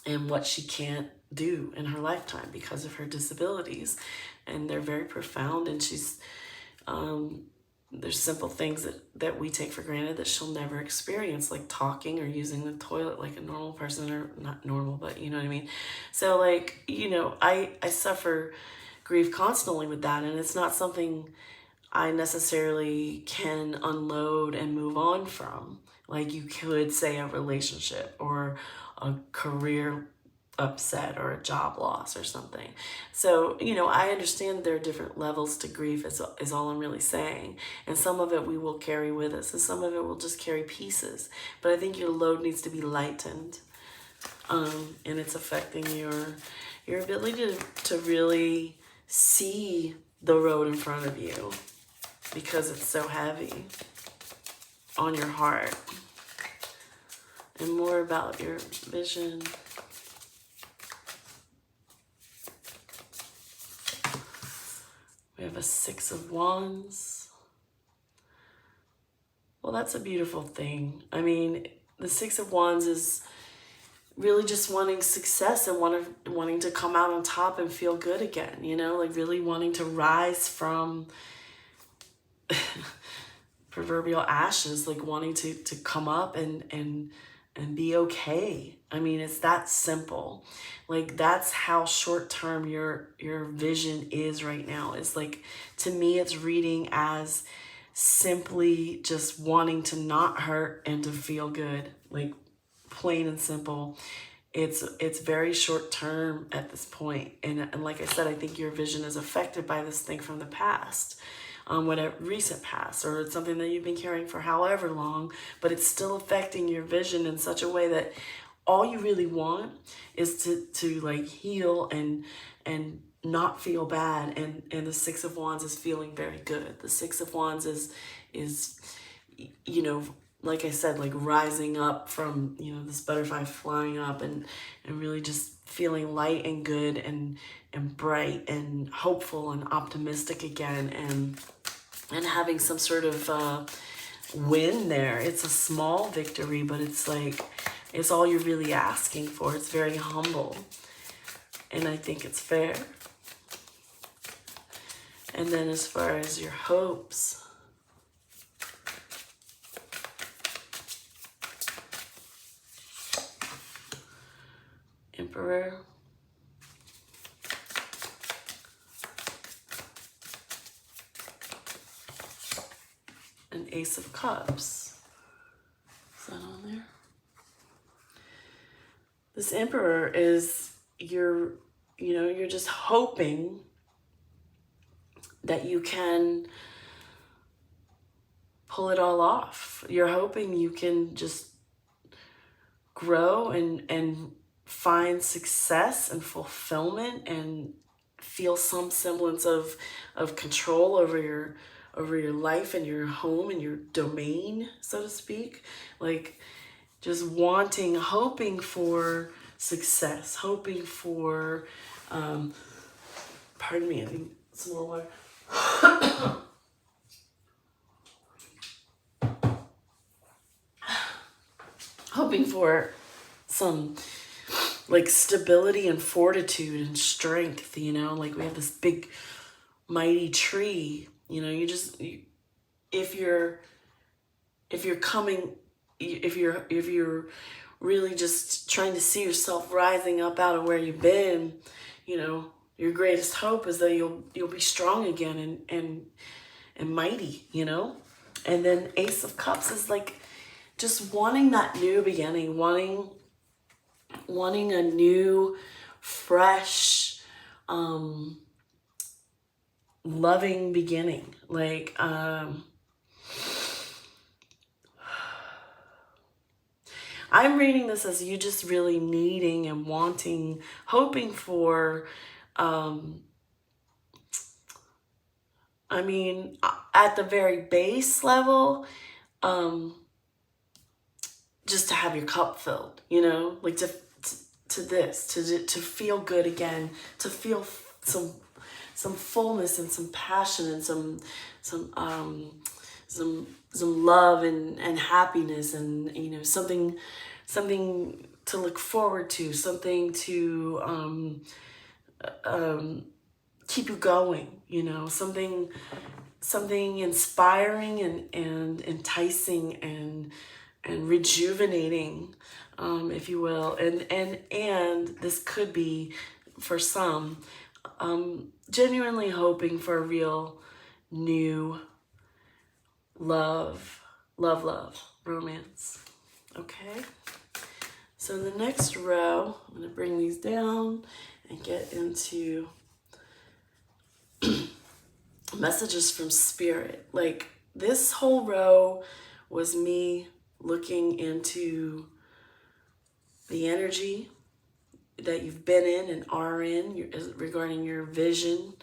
and what she can't do in her lifetime because of her disabilities. And they're very profound, and she's there's simple things that we take for granted that she'll never experience, like talking or using the toilet like a normal person, or not normal, but you know what I mean. So, like, you know, I suffer grief constantly with that, and it's not something I necessarily can unload and move on from, like you could say a relationship or a career upset or a job loss or something. So, you know, I understand there are different levels to grief, is all I'm really saying. And some of it we will carry with us, and some of it will just carry pieces. But I think your load needs to be lightened. And it's affecting your ability to really see the road in front of you, because it's so heavy on your heart. And more about your vision. We have a Six of Wands. Well, that's a beautiful thing. I mean, the Six of Wands is really just wanting success and wanting to come out on top and feel good again, you know, like really wanting to rise from proverbial ashes, like wanting to come up and be okay. I mean, it's that simple. Like, that's how short-term your vision is right now. It's like, to me, it's reading as simply just wanting to not hurt and to feel good, like plain and simple. It's very short-term at this point. And like I said, I think your vision is affected by this thing from the past. Whatever, recent past, or it's something that you've been carrying for however long, but it's still affecting your vision in such a way that all you really want is to like heal and not feel bad. And the Six of Wands is feeling very good. The Six of Wands is you know, like I said, like rising up from, you know, this butterfly flying up and really just feeling light and good and bright and hopeful and optimistic again, and having some sort of win there. It's a small victory, but it's like, it's all you're really asking for. It's very humble, and I think it's fair. And then as far as your hopes, Emperor, and Ace of Cups. Is that on there? This Emperor is you're just hoping that you can pull it all off. You're hoping you can just grow and find success and fulfillment and feel some semblance of control over your life and your home and your domain, so to speak. Like just wanting, hoping for success, hoping for, pardon me, I need some more water. Hoping for some like stability and fortitude and strength, you know, like we have this big mighty tree, you know, if you're really just trying to see yourself rising up out of where you've been, you know, your greatest hope is that you'll be strong again and mighty, you know. And then Ace of Cups is like just wanting that new beginning, wanting a new, fresh, loving beginning. Like, I'm reading this as you just really needing and wanting, hoping for, I mean, at the very base level, just to have your cup filled, you know, like to feel good again, to feel some fullness and some passion and some love and happiness, and you know, something to look forward to, something to keep you going, you know, something inspiring and enticing and rejuvenating, if you will. And this could be for some, genuinely hoping for a real new love, romance. Okay. So the next row, I'm going to bring these down and get into messages from Spirit. Like this whole row was me looking into the energy that you've been in and are in regarding your vision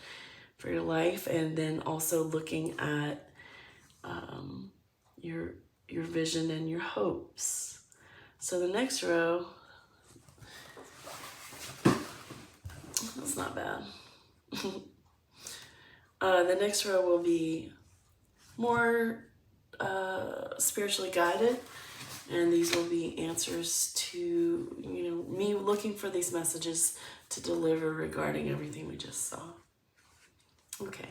for your life, and then also looking at your vision and your hopes. So the next row, that's not bad. The next row will be more spiritually guided, and these will be answers to, you know, me looking for these messages to deliver regarding everything we just saw. Okay.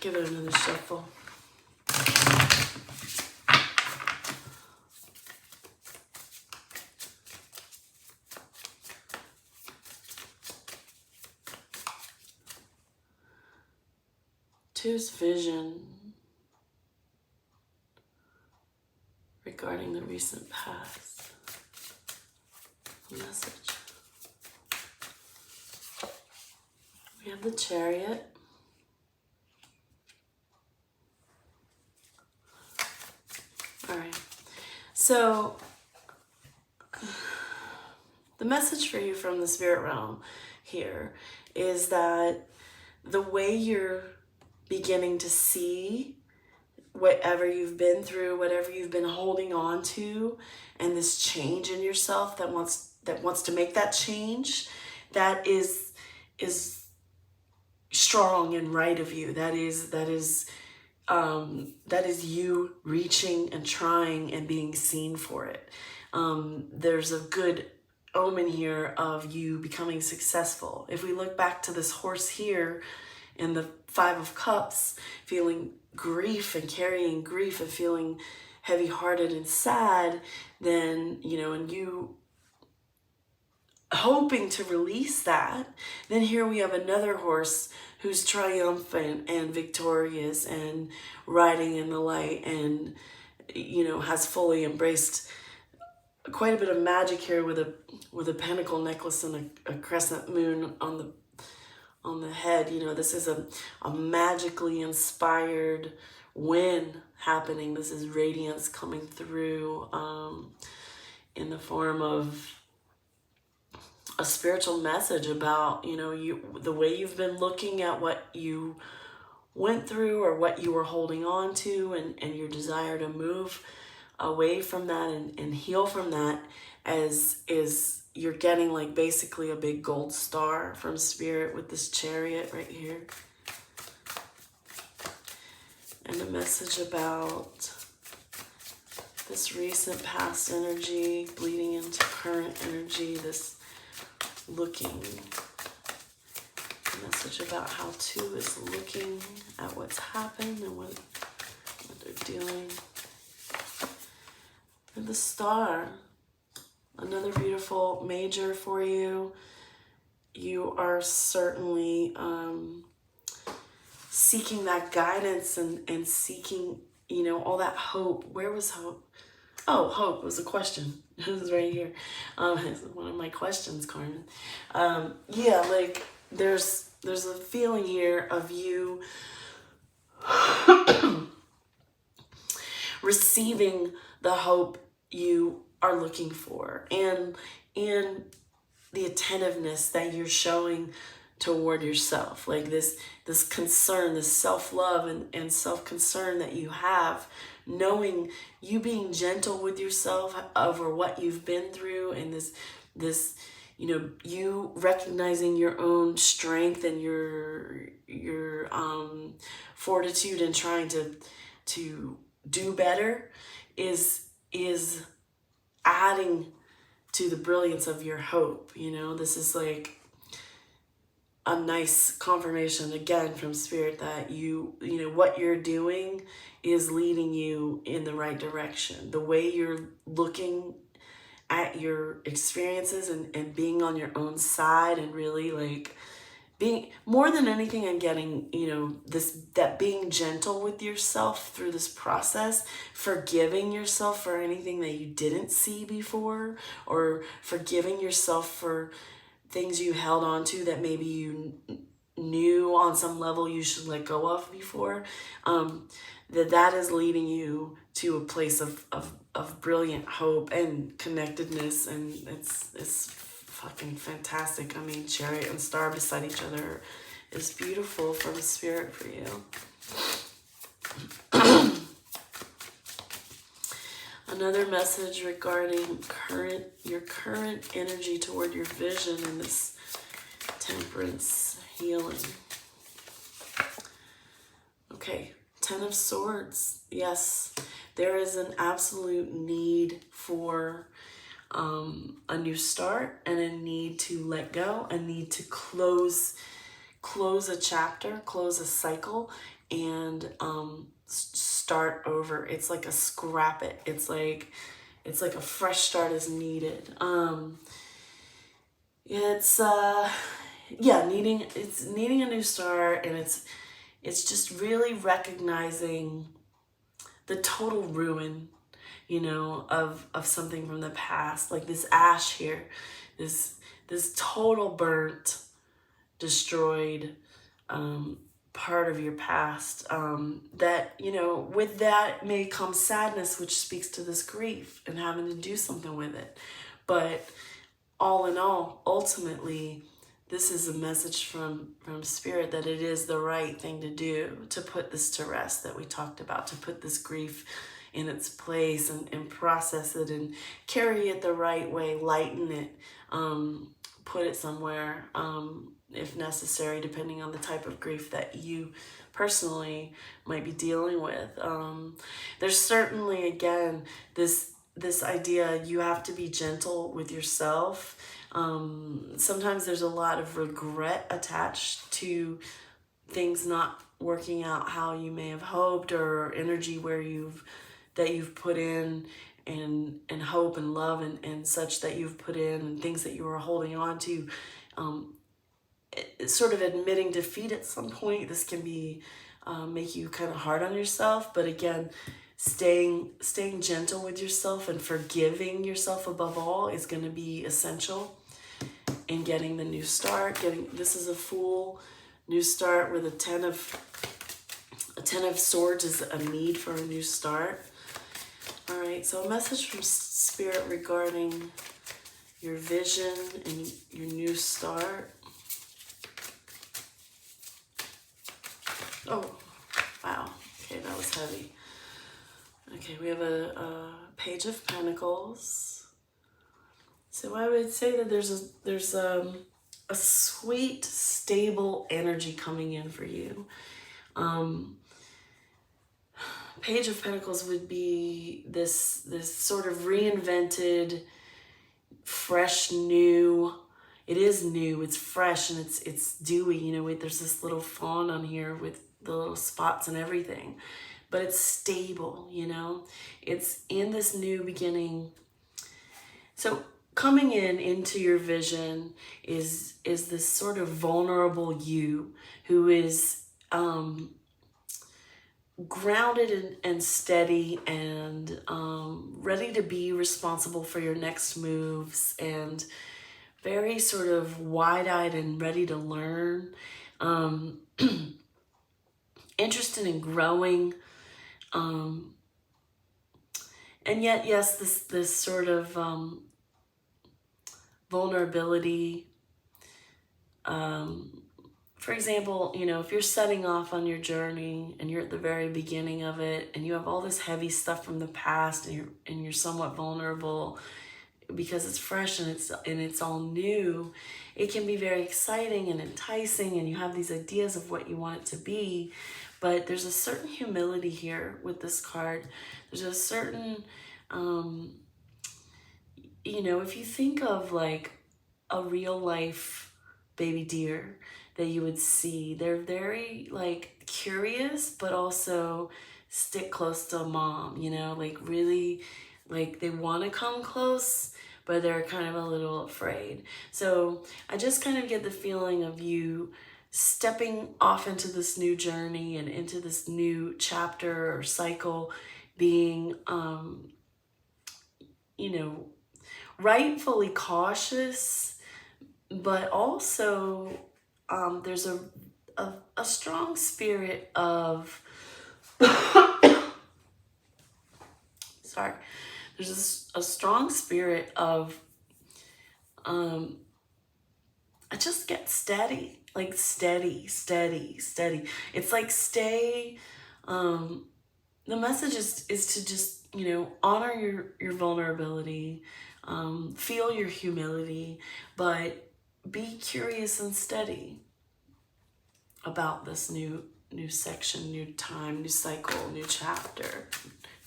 Give it another shuffle. Two's vision regarding the recent past. A message. We have the Chariot. All right. So the message for you from the spirit realm here is that the way you're beginning to see whatever you've been through, whatever you've been holding on to, and this change in yourself that wants to make that change, that is strong and right of you. That is you reaching and trying and being seen for it. There's a good omen here of you becoming successful. If we look back to this horse here in the Five of Cups, feeling grief and carrying grief and feeling heavy-hearted and sad, then, you know, and you hoping to release that, then here we have another horse who's triumphant and victorious and riding in the light and, you know, has fully embraced quite a bit of magic here with a pentacle necklace and a crescent moon on on the head. You know, this is a magically inspired win happening. This is radiance coming through in the form of a spiritual message about, you know, the way you've been looking at what you went through or what you were holding on to, and your desire to move away from that and heal from that, as is you're getting like basically a big gold star from Spirit with this Chariot right here. And a message about this recent past energy bleeding into current energy, this looking, a message about how two is looking at what's happened and what they're doing. And the Star, another beautiful major for you. You are certainly seeking that guidance and seeking, you know, all that hope. Where was hope? Oh, hope was a question. It was right here. It's one of my questions, Carmen. Yeah, like there's a feeling here of you receiving the hope you are looking for, and the attentiveness that you're showing toward yourself, like this concern, this self-love and self-concern that you have, knowing you being gentle with yourself over what you've been through, and this you know, you recognizing your own strength and your fortitude and trying to do better is adding to the brilliance of your hope. You know, this is like a nice confirmation again from Spirit that you know what you're doing is leading you in the right direction. The way you're looking at your experiences and being on your own side, and really like being more than anything, and getting, you know, that being gentle with yourself through this process, forgiving yourself for anything that you didn't see before, or forgiving yourself for things you held on to that maybe you knew on some level you should let go of before, that is leading you to a place of brilliant hope and connectedness, and it's fucking fantastic. I mean, Chariot and Star beside each other is beautiful from Spirit for you. Another message regarding your current energy toward your vision in this Temperance healing. Okay, Ten of Swords. Yes, there is an absolute need for a new start, and a need to let go, a need to close a chapter, close a cycle, and start over. It's like a scrap it. It's like a fresh start is needed. It's needing a new start, and it's just really recognizing the total ruin, you know, of something from the past, like this ash here, this total burnt, destroyed part of your past, that, you know, with that may come sadness, which speaks to this grief and having to do something with it. But all in all, ultimately, this is a message from Spirit that it is the right thing to do, to put this to rest that we talked about, to put this grief in its place and process it and carry it the right way, lighten it, put it somewhere, if necessary, depending on the type of grief that you personally might be dealing with. There's certainly, again, this idea you have to be gentle with yourself. Sometimes there's a lot of regret attached to things not working out how you may have hoped, or energy where you've put in, and hope and love and such that you've put in, and things that you were holding on to. Sort of admitting defeat at some point. This can be make you kind of hard on yourself, but again, staying gentle with yourself and forgiving yourself above all is going to be essential in getting the new start. This is a Fool New start with a Ten of Swords is a need for a new start. All right, so a message from Spirit regarding your vision and your new start. Oh, wow. Okay, that was heavy. Okay, we have a Page of Pentacles. So I would say that there's a sweet, stable energy coming in for you. Page of Pentacles would be this sort of reinvented, fresh, new. It is new, it's fresh, and it's dewy. You know, there's this little fawn on here with the little spots and everything. But it's stable, you know. It's in this new beginning. So coming into your vision is this sort of vulnerable you who is grounded and steady and ready to be responsible for your next moves, and very sort of wide-eyed and ready to learn, interested in growing, and yet, yes, this sort of vulnerability. For example, you know, if you're setting off on your journey and you're at the very beginning of it and you have all this heavy stuff from the past and you're somewhat vulnerable because it's fresh and it's all new, it can be very exciting and enticing, and you have these ideas of what you want it to be. But there's a certain humility here with this card. There's a certain, you know, if you think of like a real life baby deer that you would see, they're very like curious, but also stick close to mom, you know, like really, like they want to come close, but they're kind of a little afraid. So I just kind of get the feeling of you stepping off into this new journey and into this new chapter or cycle, being, you know, rightfully cautious, but also there's a strong spirit of, sorry, there's a strong spirit of, I just get steady, like steady. It's like stay, the message is to just, you know, honor your vulnerability, feel your humility, but be curious and steady about this new section, new time, new cycle, new chapter,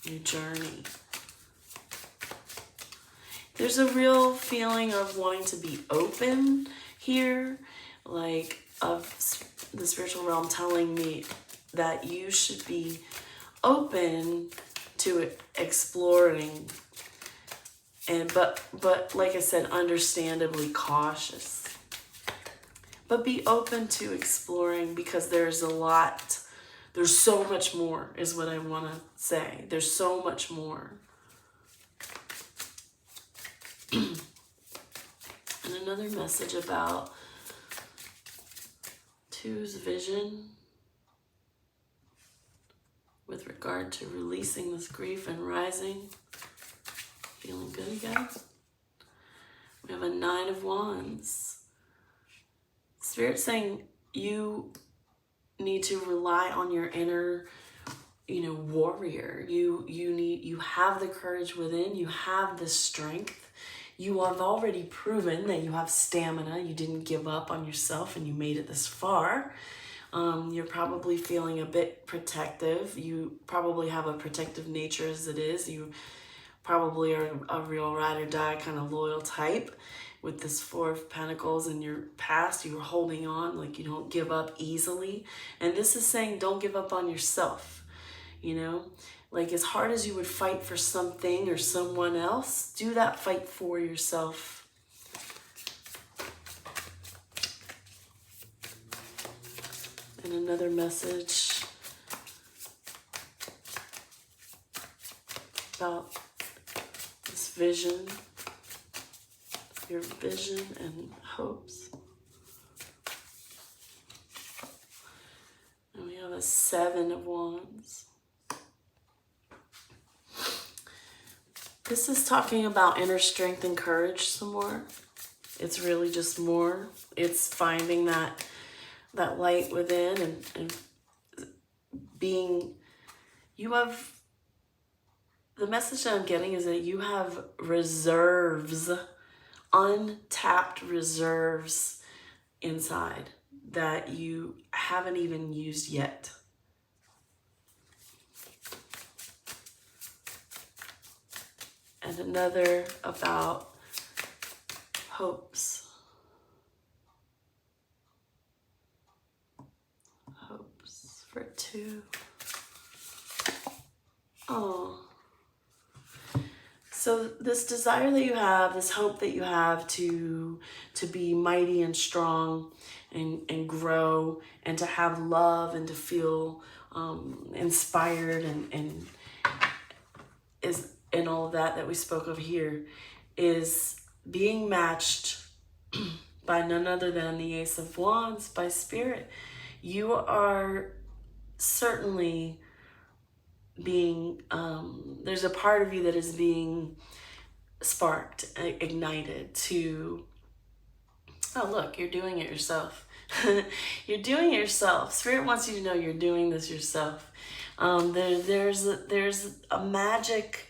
new journey. There's a real feeling of wanting to be open here, like of the spiritual realm telling me that you should be open to exploring, and but like I said, understandably cautious. But be open to exploring, because there's so much more is what I want to say. There's so much more. And another message about Two's vision with regard to releasing this grief and rising. Feeling good, guys? We have a 9 of Wands. Spirit saying you need to rely on your inner, you know, warrior. You have the courage within. You have the strength. You have already proven that you have stamina. You didn't give up on yourself and you made it this far. You're probably feeling a bit protective. You probably have a protective nature as it is. You probably are a real ride or die kind of loyal type. With this 4 of Pentacles in your past, you were holding on, like you don't give up easily. And this is saying don't give up on yourself, you know? Like as hard as you would fight for something or someone else, do that fight for yourself. And another message about this vision. Your vision and hopes. a 7 of Wands. This is talking about inner strength and courage some more. It's really just more. It's finding that light within and being, you have, the message that I'm getting is that you have reserves, untapped reserves inside that you haven't even used yet. And another about hopes. Hopes for 2. Oh. So this desire that you have, this hope that you have to be mighty and strong and grow and to have love and to feel inspired and all of that we spoke of here is being matched by none other than the Ace of Wands, by Spirit. You are certainly being, there's a part of you that is being sparked, ignited to, oh look, you're doing it yourself. You're doing it yourself. Spirit wants you to know you're doing this yourself. There's a magic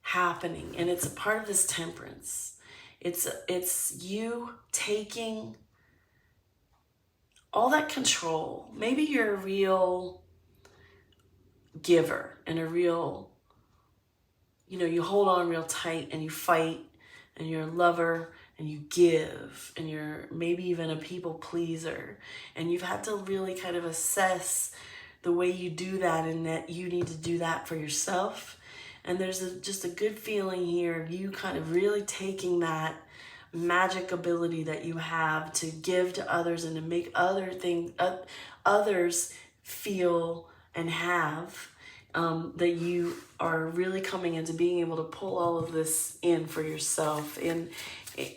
happening, and it's a part of this temperance. It's you taking all that control. Maybe you're a real giver and a real, you hold on real tight and you fight and you're a lover and you give and you're maybe even a people pleaser, and you've had to really kind of assess the way you do that and that you need to do that for yourself. And there's just a good feeling here of you kind of really taking that magic ability that you have to give to others and to make others feel and have, that you are really coming into being able to pull all of this in for yourself, and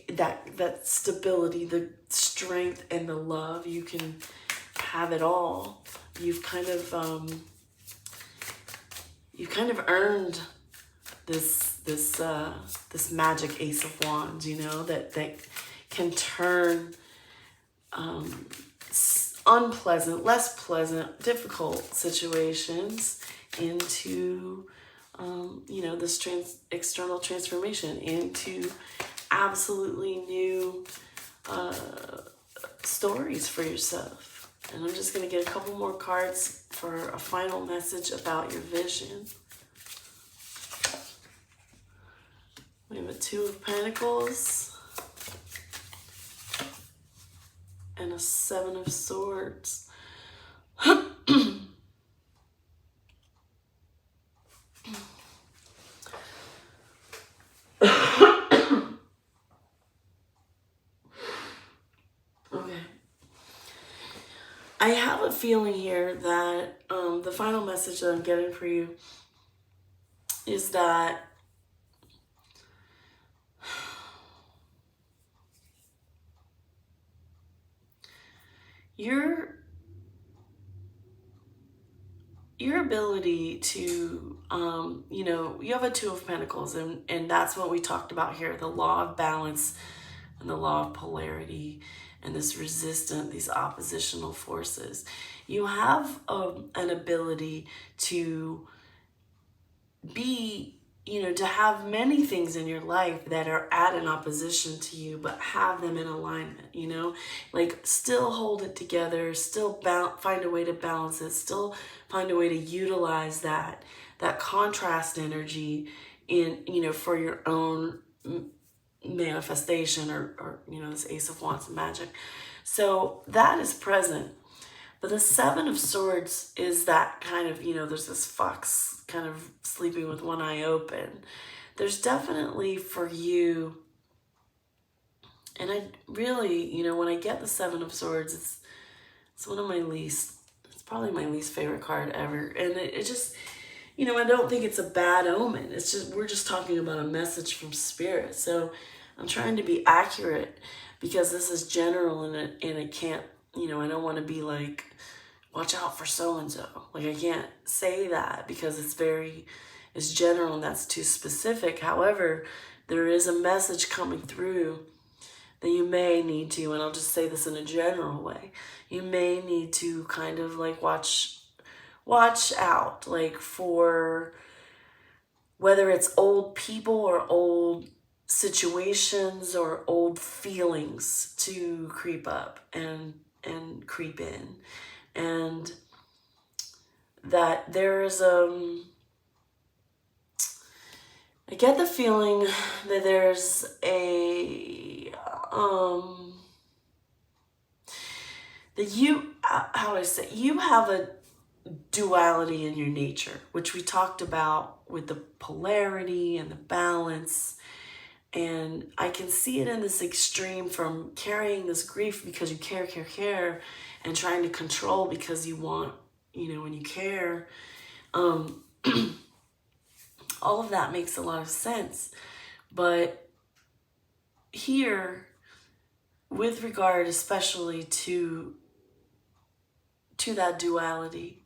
that stability, the strength, and the love. You can have it all. You've kind of earned this magic Ace of Wands, that can turn unpleasant, less pleasant, difficult situations into this external transformation, into absolutely new stories for yourself. And I'm just going to get a couple more cards for a final message about your vision. We have a 2 of Pentacles and a 7 of Swords. Okay. I have a feeling here that the final message that I'm getting for you is that your ability to, you have a 2 of Pentacles, and that's what we talked about here, the law of balance and the law of polarity and this resistance, these oppositional forces. You have an ability to be, to have many things in your life that are at an opposition to you, but have them in alignment, like still hold it together, still find a way to balance it, still find a way to utilize that contrast energy in, for your own manifestation or this Ace of Wands magic. So that is present. But the 7 of Swords is that kind of, there's this fox kind of sleeping with one eye open. There's definitely for you, and I really, when I get the 7 of Swords, it's one of my it's probably my least favorite card ever. And it just, I don't think it's a bad omen. It's just, we're just talking about a message from Spirit. So I'm trying to be accurate because this is general and it can't, I don't want to be like, watch out for so-and-so. Like, I can't say that because it's general and that's too specific. However, there is a message coming through that you may need to, and I'll just say this in a general way, you may need to kind of like watch out, like, for whether it's old people or old situations or old feelings to creep up and creep in. And that there is I get the feeling that there's that you, how do I say, you have a duality in your nature, which we talked about with the polarity and the balance. And I can see it in this extreme from carrying this grief because you care, and trying to control because you want, when you care. All of that makes a lot of sense. But here, with regard especially to that duality,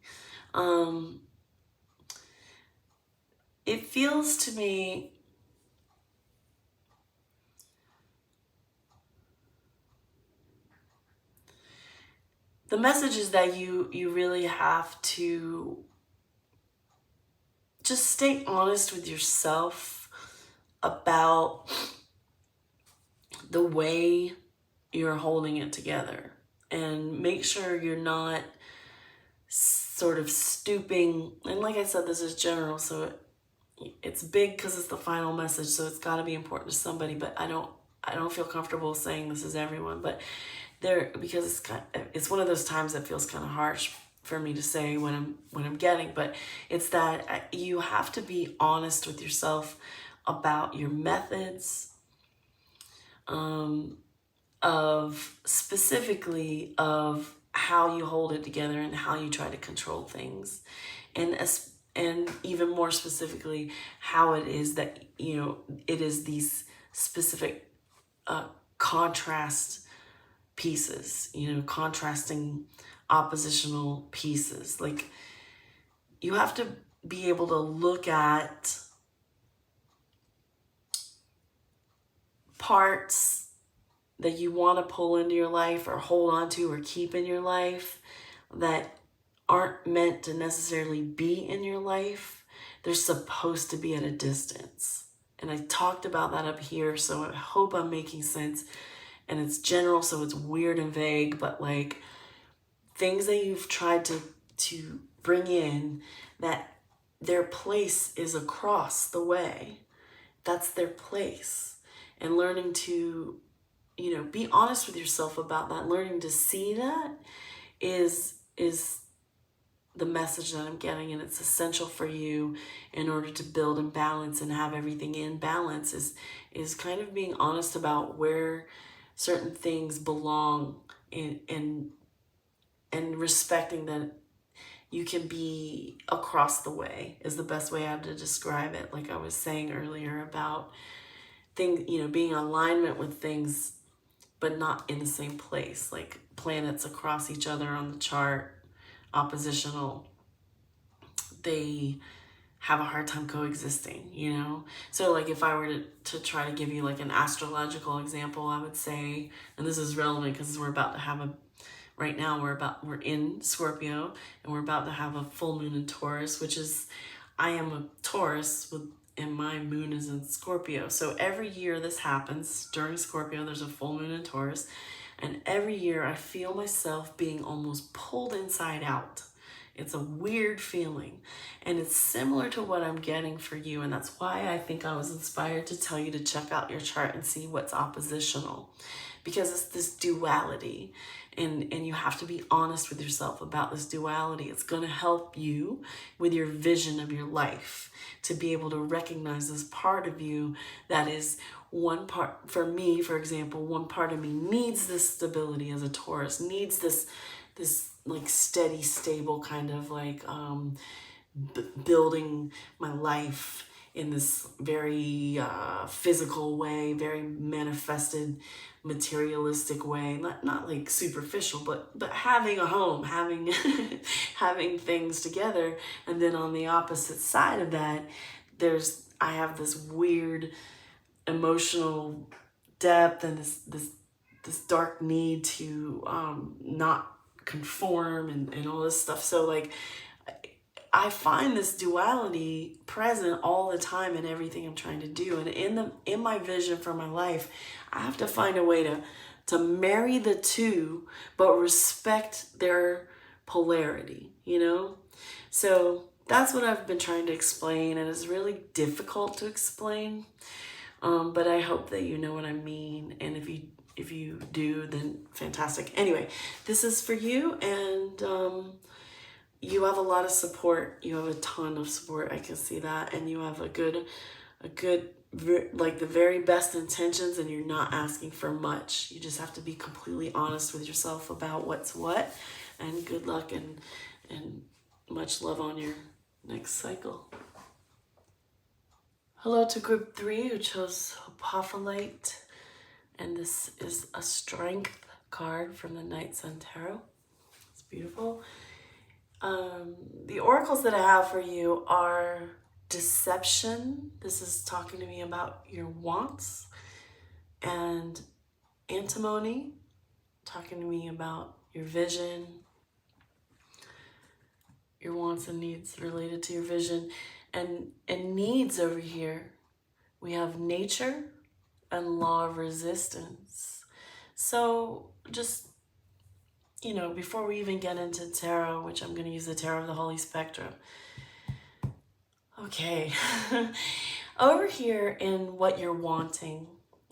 it feels to me the message is that you really have to just stay honest with yourself about the way you're holding it together, and make sure you're not sort of stooping. And like I said, this is general, so it's big because it's the final message, so it's got to be important to somebody, but I don't feel comfortable saying this is everyone. But because it's one of those times that feels kind of harsh for me to say when I'm getting, but it's that you have to be honest with yourself about your methods, of specifically of how you hold it together and how you try to control things, and even more specifically how it is that it is these specific contrast pieces, contrasting oppositional pieces. Like, you have to be able to look at parts that you want to pull into your life or hold on to or keep in your life that aren't meant to necessarily be in your life. They're supposed to be at a distance. And I talked about that up here, so I hope I'm making sense. And it's general, so it's weird and vague, but like things that you've tried to bring in that their place is across the way. That's their place. And learning to, be honest with yourself about that, learning to see that is the message that I'm getting, and it's essential for you in order to build and balance and have everything in balance, is kind of being honest about where certain things belong, and respecting that you can be across the way is the best way I have to describe it. Like I was saying earlier about things, being in alignment with things, but not in the same place, like planets across each other on the chart, oppositional, they have a hard time coexisting, So like if I were to try to give you like an astrological example, I would say, and this is relevant because right now we're in Scorpio and we're about to have a full moon in Taurus, which is, I am a Taurus and my moon is in Scorpio. So every year this happens during Scorpio, there's a full moon in Taurus. And every year I feel myself being almost pulled inside out. It's a weird feeling. And it's similar to what I'm getting for you. And that's why I think I was inspired to tell you to check out your chart and see what's oppositional. Because it's this duality. And you have to be honest with yourself about this duality. It's going to help you with your vision of your life to be able to recognize this part of you that is one part. For me, for example, one part of me needs this stability as a Taurus, needs this like steady, stable kind of like building my life in this very physical way, very manifested, materialistic way. Not like superficial, but having a home, having having things together. And then on the opposite side of that, I have this weird emotional depth and this dark need to not conform and all this stuff. So like I find this duality present all the time in everything I'm trying to do. And in my vision for my life, I have to find a way to marry the two, but respect their polarity, you know? So that's what I've been trying to explain, and it's really difficult to explain. But I hope that you know what I mean. And if you do, then fantastic. Anyway, this is for you, and you have a lot of support. You have a ton of support. I can see that. And you have a good, like the very best intentions, and you're not asking for much. You just have to be completely honest with yourself about what's what, and good luck and much love on your next cycle. Hello to group 3 who chose apophylite, and this is a strength card from the Night Sun Tarot. It's beautiful. The oracles that I have for you are deception. This is talking to me about your wants, and antimony, talking to me about your vision, your wants and needs related to your vision. And needs over here, we have nature and law of resistance. So just, you know, before we even get into tarot, which I'm going to use the Tarot of the Holy Spectrum. Okay. Over here in what you're wanting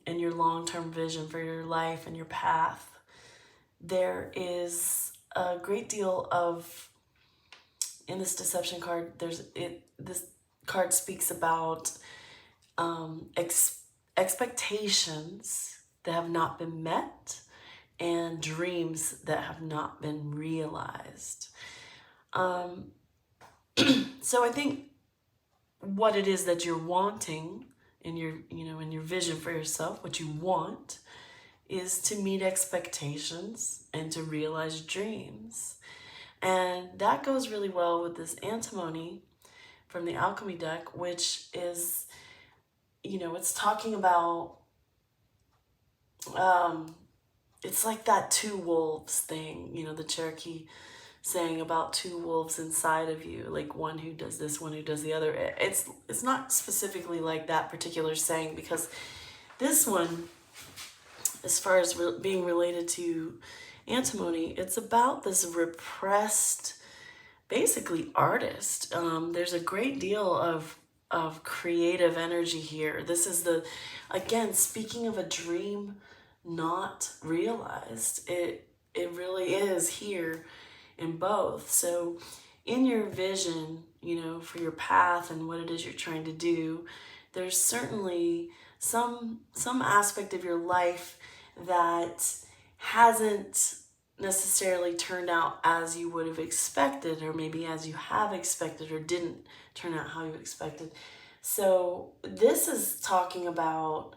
and your long-term vision for your life and your path, there is a great deal of, in this deception card, this card speaks about expectations that have not been met and dreams that have not been realized. So I think what it is that you're wanting in your, in your vision for yourself, what you want is to meet expectations and to realize dreams. And that goes really well with this antimony from the Alchemy deck, which is, it's talking about, it's like that two wolves thing, the Cherokee saying about two wolves inside of you, like one who does this, one who does the other. It's not specifically like that particular saying, because this one, as far as being related to antimony, it's about this repressed, basically, artist. There's a great deal of creative energy here. This is again, speaking of a dream not realized, it really is here in both. So in your vision, for your path and what it is you're trying to do, there's certainly some aspect of your life that hasn't necessarily turned out as you would have expected, or maybe as you have expected, or didn't turn out how you expected. So this is talking about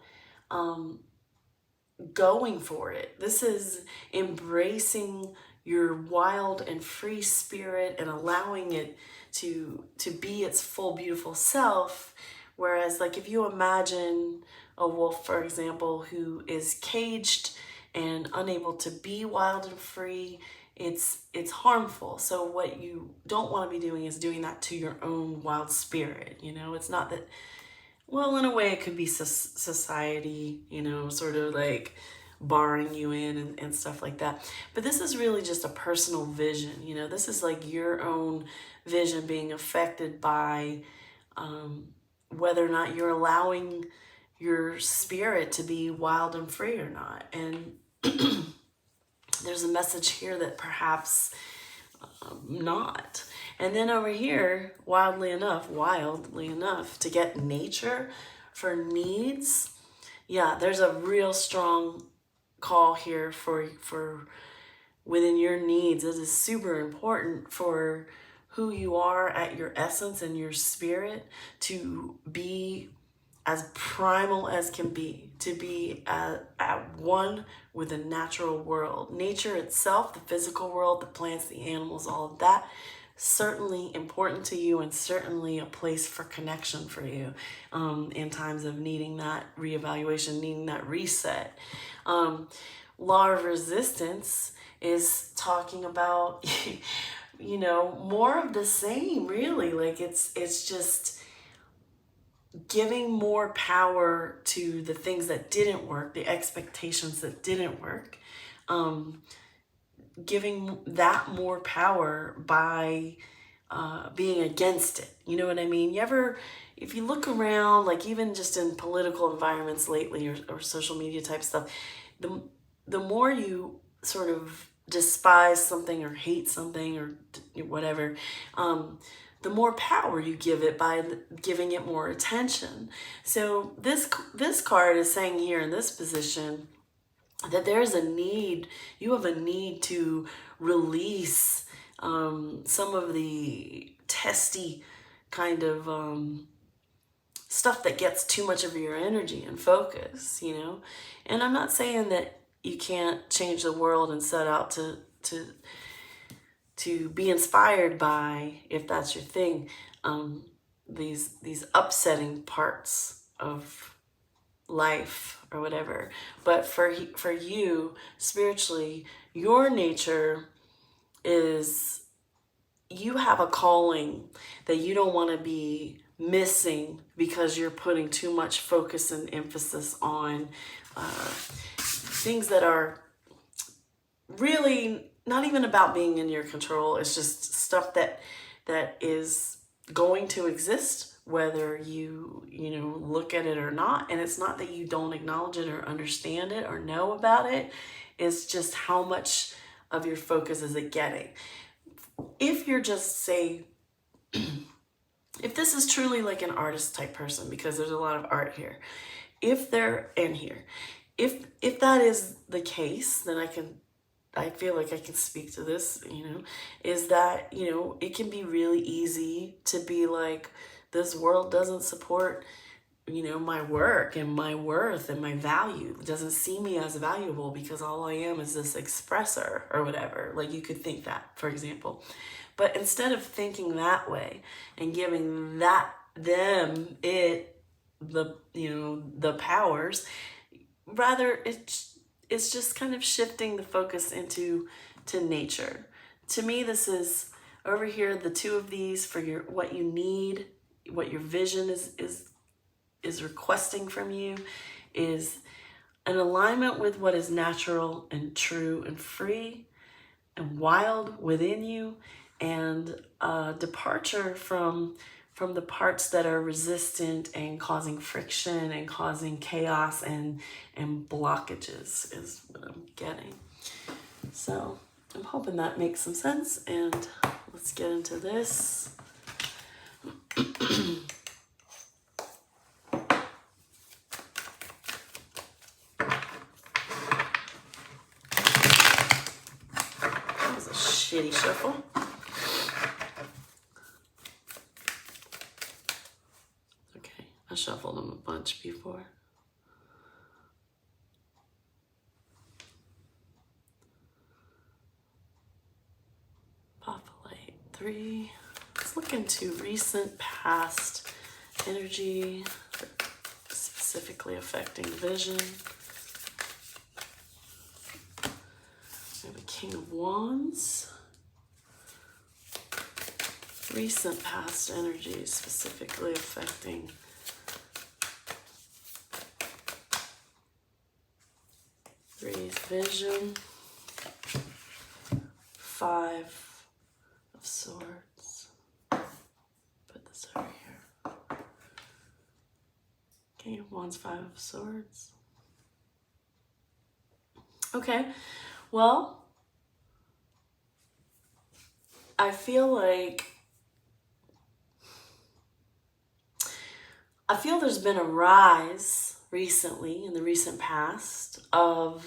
going for it. This is embracing your wild and free spirit and allowing it to be its full, beautiful self. Whereas, like, if you imagine a wolf, for example, who is caged and unable to be wild and free, it's harmful. So what you don't want to be doing is doing that to your own wild spirit. It's not that, well, in a way it could be society, sort of like barring you in and stuff like that. But this is really just a personal vision. This is like your own vision being affected by whether or not you're allowing your spirit to be wild and free or not. And there's a message here that perhaps not. And then over here, wildly enough, to get nature for needs. Yeah, there's a real strong call here for within your needs. It is super important for who you are at your essence and your spirit, to be as primal as can be, to be at one with the natural world. Nature itself, the physical world, the plants, the animals, all of that, certainly important to you, and certainly a place for connection for you in times of needing that reevaluation, needing that reset. Law of resistance is talking about, you know, more of the same, really. Like it's just giving more power to the things that didn't work, the expectations that didn't work, giving that more power by being against it. You know what I mean? If you look around, like even just in political environments lately, or social media type stuff, the more you sort of despise something or hate something or whatever, the more power you give it by giving it more attention. So this card is saying here in this position that there's a need, you have a need to release some of the testy kind of stuff that gets too much of your energy and focus, you know? And I'm not saying that you can't change the world and set out to be inspired by, if that's your thing, these upsetting parts of life or whatever. But for you, spiritually, your nature is, you have a calling that you don't want to be missing because you're putting too much focus and emphasis on things that are really not even about being in your control. It's just stuff that is going to exist whether you look at it or not. And it's not that you don't acknowledge it or understand it or know about it. It's just how much of your focus is it getting. If you're just, say, if this is truly like an artist type person, because there's a lot of art here, if they're in here, if that is the case, then I feel like I can speak to this, is that, it can be really easy to be like, this world doesn't support, my work and my worth and my value. It doesn't see me as valuable because all I am is this expressor or whatever. Like, you could think that, for example. But instead of thinking that way and giving the powers, rather it's just kind of shifting the focus to nature. To me, this is over here, the two of these for what you need, what your vision is requesting from you, is an alignment with what is natural and true and free and wild within you, and a departure from the parts that are resistant and causing friction and causing chaos and blockages is what I'm getting. So I'm hoping that makes some sense, and let's get into this. That was a shitty shuffle. I shuffled them a bunch before. Apophylite 3. Let's look into recent past energy, specifically affecting vision. We have a King of Wands. Recent past energy, specifically affecting vision. 5 of Swords. Put this over here. King of Wands, 5 of Swords. Okay, well, I feel there's been a rise recently, in the recent past, of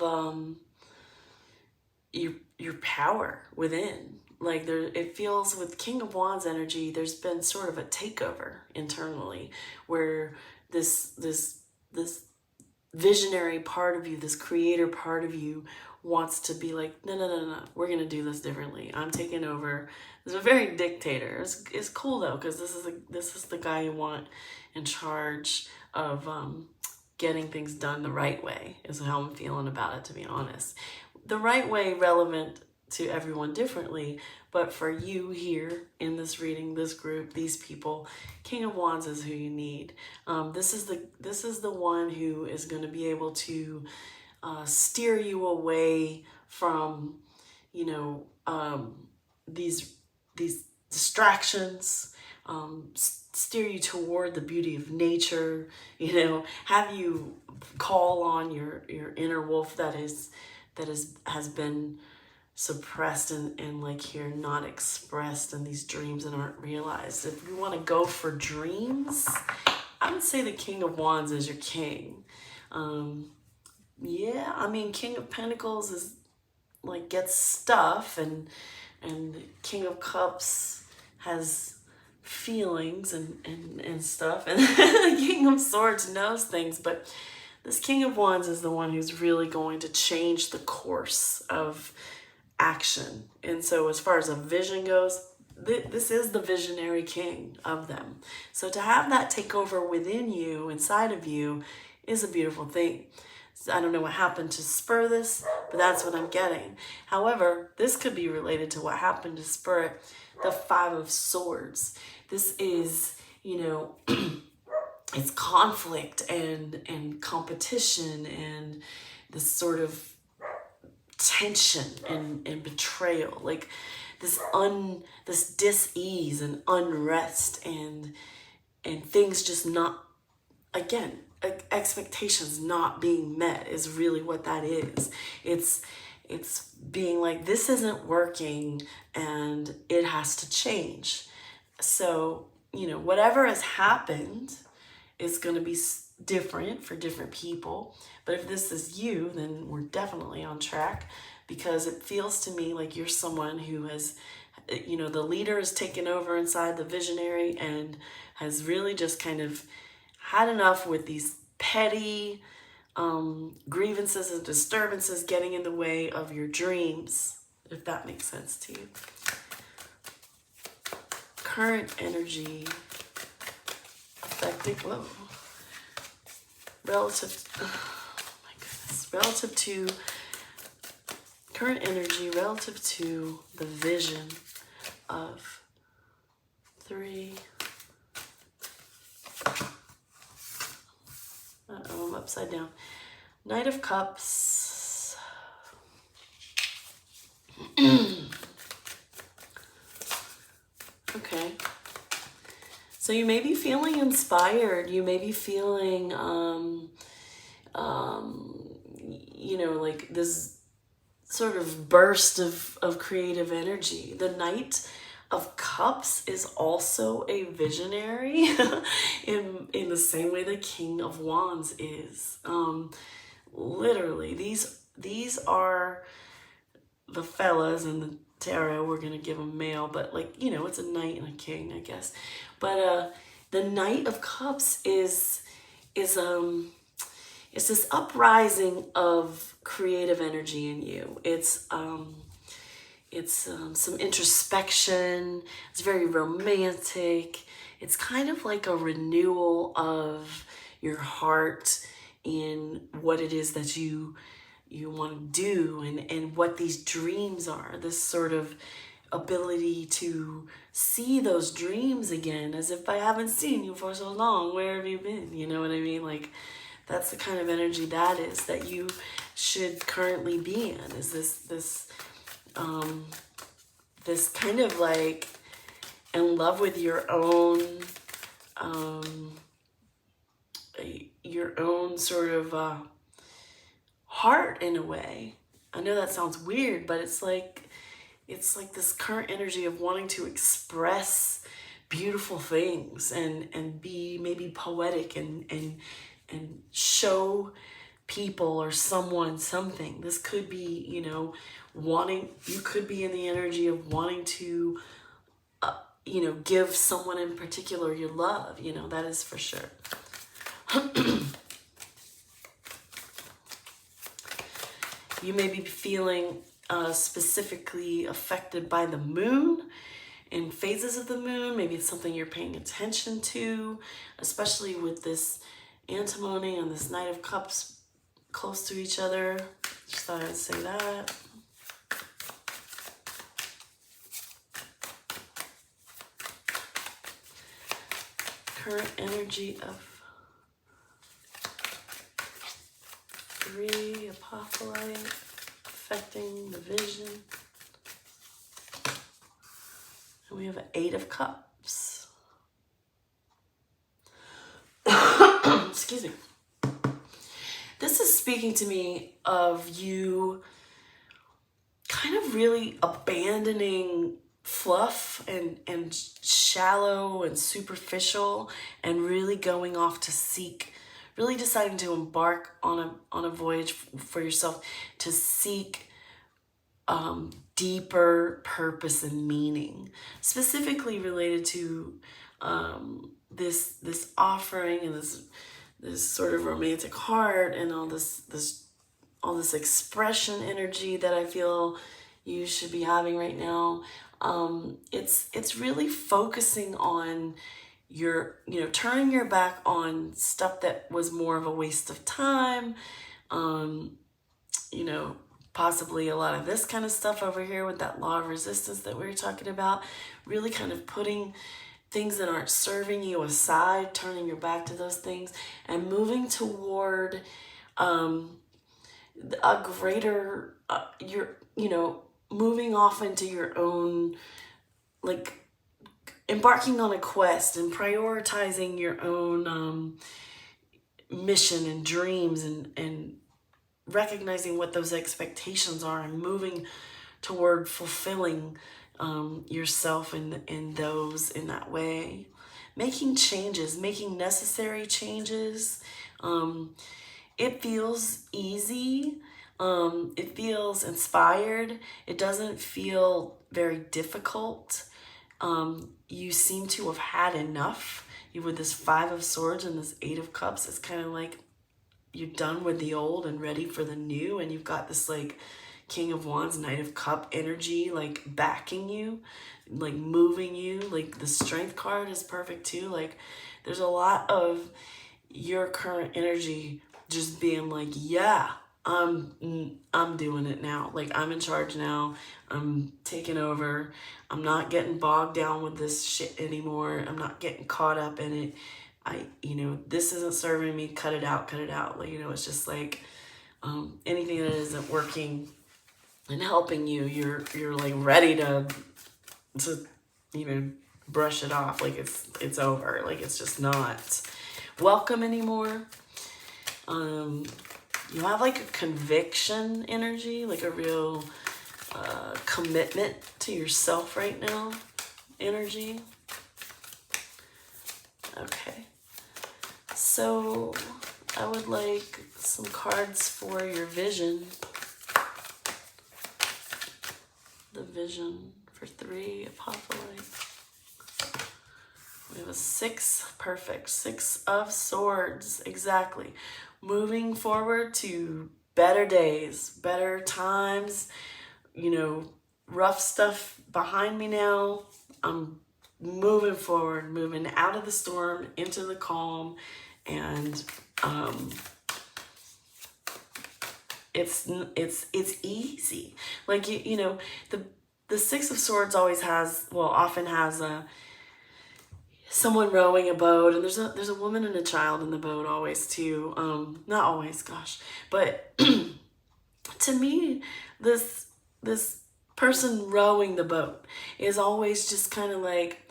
your power within. like it feels with King of Wands energy, there's been sort of a takeover internally where this visionary part of you, this creator part of you wants to be like, no, we're gonna do this differently. I'm taking over. It's a very dictator. It's cool though, because this is the guy you want in charge of getting things done the right way, is how I'm feeling about it, to be honest. The right way relevant to everyone differently, but for you here in this reading, this group, these people, King of Wands is who you need. This is the one who is going to be able to steer you away from, you know, these distractions, steer you toward the beauty of nature, you know, have you call on your inner wolf that has been suppressed and like here not expressed in these dreams and aren't realized. If you want to go for dreams, I would say the King of Wands is your king. Yeah, I mean, King of Pentacles is like gets stuff, and King of Cups has feelings and stuff, and the King of Swords knows things, but this King of Wands is the one who's really going to change the course of action. And so as far as a vision goes, this is the visionary king of them. So to have that take over within you, inside of you, is a beautiful thing. I don't know what happened to spur this, but that's what I'm getting. However, this could be related to what happened to spur it, the Five of Swords. This is, you know, it's conflict and competition and this sort of tension and betrayal, like this dis-ease and unrest and things just not, again, expectations not being met is really what that is. It's being like, this isn't working and it has to change. So, you know, whatever has happened is going to be different for different people. But if this is you, then we're definitely on track, because it feels to me like you're someone who has, you know, the leader has taken over inside the visionary and has really just kind of had enough with these petty grievances and disturbances getting in the way of your dreams, if that makes sense to you. Current energy affecting, whoa, relative to current energy, relative to the vision of 3. Uh-oh, I'm upside down. Knight of Cups. Okay. So you may be feeling inspired. You may be feeling, you know, like this sort of burst of creative energy. The Knight of Cups is also a visionary in the same way the King of Wands is. Literally, these are the fellas in the tarot. We're gonna give them male, but like, you know, it's a knight and a king, I guess. But the Knight of Cups is this uprising of creative energy in you. It's some introspection. It's very romantic. It's kind of like a renewal of your heart in what it is that you want to do and what these dreams are. This sort of ability to see those dreams again, as if I haven't seen you for so long. Where have you been? You know what I mean? Like, that's the kind of energy that is, that you should currently be in, is this kind of like in love with your own sort of heart in a way. I know that sounds weird, but it's like this current energy of wanting to express beautiful things and be maybe poetic and show people or someone, something. This could be, you know, you could be in the energy of wanting to, you know, give someone in particular your love, you know, that is for sure. You may be feeling specifically affected by the moon and phases of the moon. Maybe it's something you're paying attention to, especially with this antimony and this Knight of Cups close to each other. Just thought I'd say that. Current energy of 3 apophylite affecting the vision. And we have an 8 of Cups. Excuse me. This is speaking to me of you kind of really abandoning fluff and shallow and superficial, and really going off to seek, really deciding to embark on a voyage for yourself to seek deeper purpose and meaning, specifically related to this offering and this sort of romantic heart and all this expression energy that I feel you should be having right now. It's really focusing on turning your back on stuff that was more of a waste of time. Possibly a lot of this kind of stuff over here with that law of resistance that we were talking about, really kind of putting things that aren't serving you aside, turning your back to those things and moving toward a greater, moving off into your own, like embarking on a quest and prioritizing your own mission and dreams and recognizing what those expectations are and moving toward fulfilling yourself in that way. Making changes, making necessary changes. It feels easy. It feels inspired. It doesn't feel very difficult. You seem to have had enough. With this 5 of Swords and this 8 of Cups, it's kind of like you're done with the old and ready for the new, and you've got this like King of Wands, Knight of Cup energy like backing you, like moving you. Like the Strength card is perfect too. Like there's a lot of your current energy just being like, yeah, I'm doing it now. Like I'm in charge now. I'm taking over. I'm not getting bogged down with this shit anymore. I'm not getting caught up in it. This isn't serving me. Cut it out. Like, it's just like anything that isn't working and helping you, you're like ready to brush it off. Like it's over. Like it's just not welcome anymore. You have like a conviction energy, like a real commitment to yourself right now energy. Okay. So I would like some cards for your vision. The vision for 3 apophylite. We have a 6, perfect. 6 of Swords, exactly. Moving forward to better days, better times, rough stuff behind me now. I'm moving forward, moving out of the storm into the calm, and it's easy. Like the 6 of Swords often has someone rowing a boat, and there's a woman and a child in the boat always too. Not always, gosh, but to me, this person rowing the boat is always just kind of like,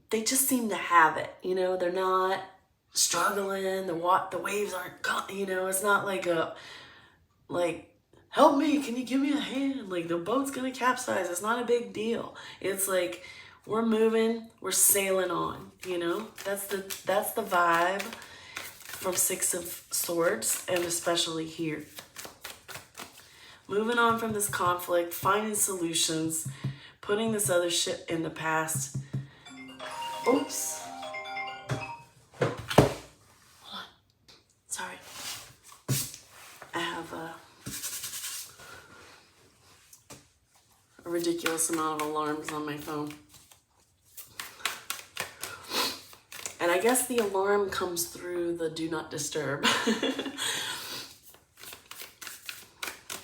they just seem to have it, they're not struggling, the waves aren't, it's not like, help me, can you give me a hand? Like the boat's gonna capsize, it's not a big deal. It's like, we're moving, we're sailing on, that's the vibe. from Six of Swords, and especially here. Moving on from this conflict, finding solutions, putting this other shit in the past. Oops. Hold on. Sorry. I have a ridiculous amount of alarms on my phone. And I guess the alarm comes through the do not disturb.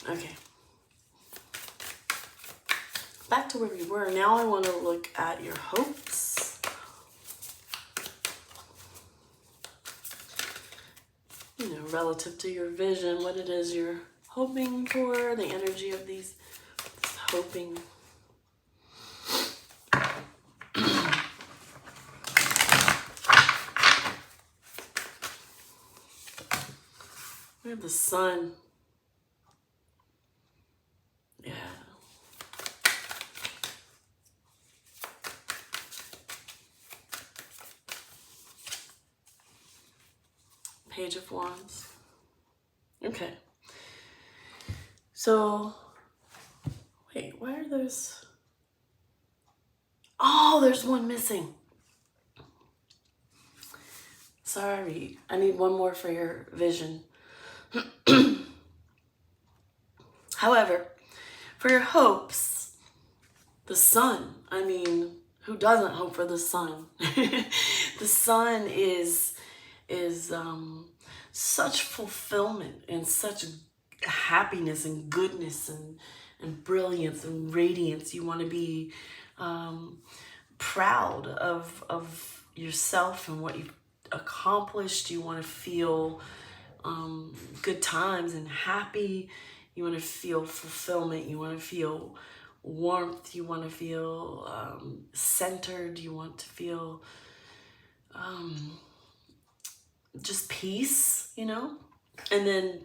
Okay. Back to where we were. Now I want to look at your hopes. You know, relative to your vision, what it is you're hoping for, the energy of these hoping. We have the sun. Yeah. Page of Wands. Okay. So, wait, why are those? Oh, there's one missing. Sorry, I need one more for your vision. However, for your hopes, the sun, I mean, who doesn't hope for the sun? The sun is such fulfillment and such happiness and goodness and brilliance and radiance. You want to be proud of yourself and what you've accomplished. You want to feel good times and happy. You want to feel fulfillment. You want to feel warmth. You want to feel centered. You want to feel just peace, you know? And then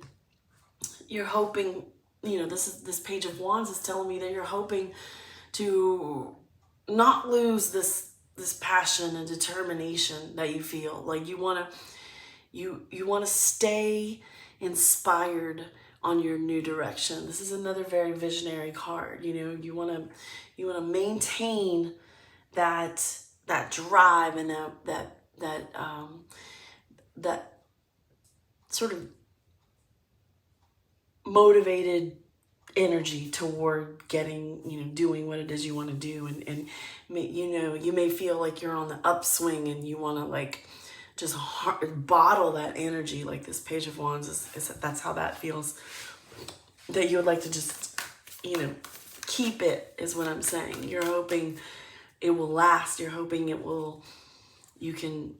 you're hoping, you know, this Page of Wands is telling me that you're hoping to not lose this passion and determination that you feel. Like you want to stay inspired on your new direction. This is another very visionary card. You know, you want to maintain that drive and that sort of motivated energy toward getting, you know, doing what it is you want to do. And you know, you may feel like you're on the upswing and you want to like just bottle that energy. Like this Page of Wands is that's how that feels, that you would like to just, you know, keep it, is what I'm saying. You're hoping it will last. You're hoping you can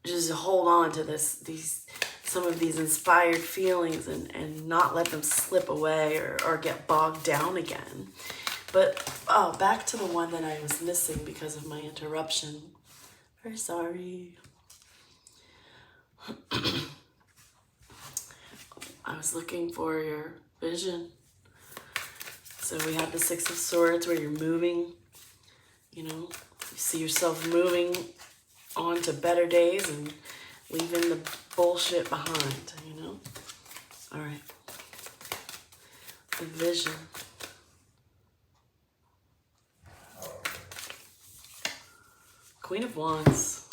just hold on to some of these inspired feelings and not let them slip away or get bogged down again. But back to the one that I was missing because of my interruption. Very sorry. I was looking for your vision. So we have the Six of Swords where you're moving, you know, you see yourself moving on to better days and leaving the bullshit behind, you know? All right. The vision. Queen of Wands.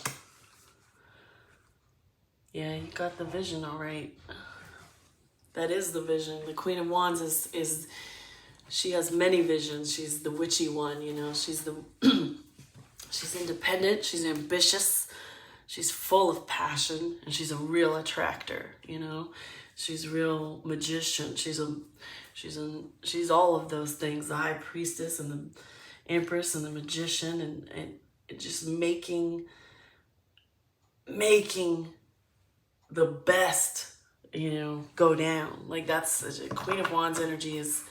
Yeah, you got the vision all right. That is the vision. The Queen of Wands is she has many visions. She's the witchy one, you know. She's she's independent, she's ambitious, she's full of passion, and she's a real attractor, you know. She's a real magician. She's all of those things, the High Priestess and the Empress and the Magician, and just making the best, you know, go down. Like that's Queen of Wands energy is,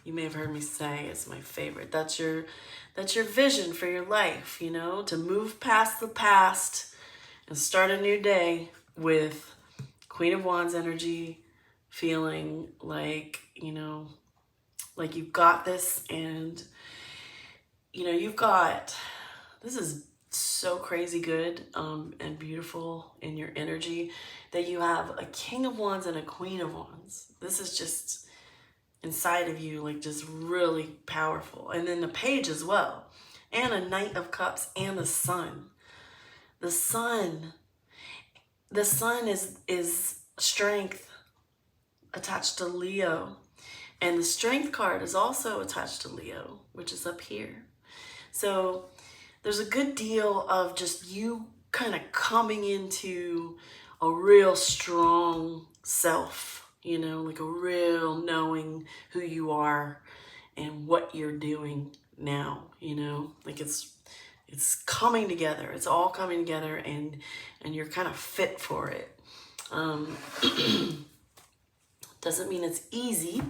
you may have heard me say, it's my favorite. That's your vision for your life, you know, to move past the past and start a new day with Queen of Wands energy, feeling like, you know, like you've got this, and, you know, this is so crazy good and beautiful in your energy that you have a King of Wands and a Queen of Wands. This is just inside of you, like just really powerful. And then the Page as well, and a Knight of Cups and the Sun. The Sun is strength attached to Leo. And the Strength card is also attached to Leo, which is up here. So there's a good deal of just you kind of coming into a real strong self, you know, like a real knowing who you are and what you're doing now, you know, like it's coming together. It's all coming together, and you're kind of fit for it. Doesn't mean it's easy,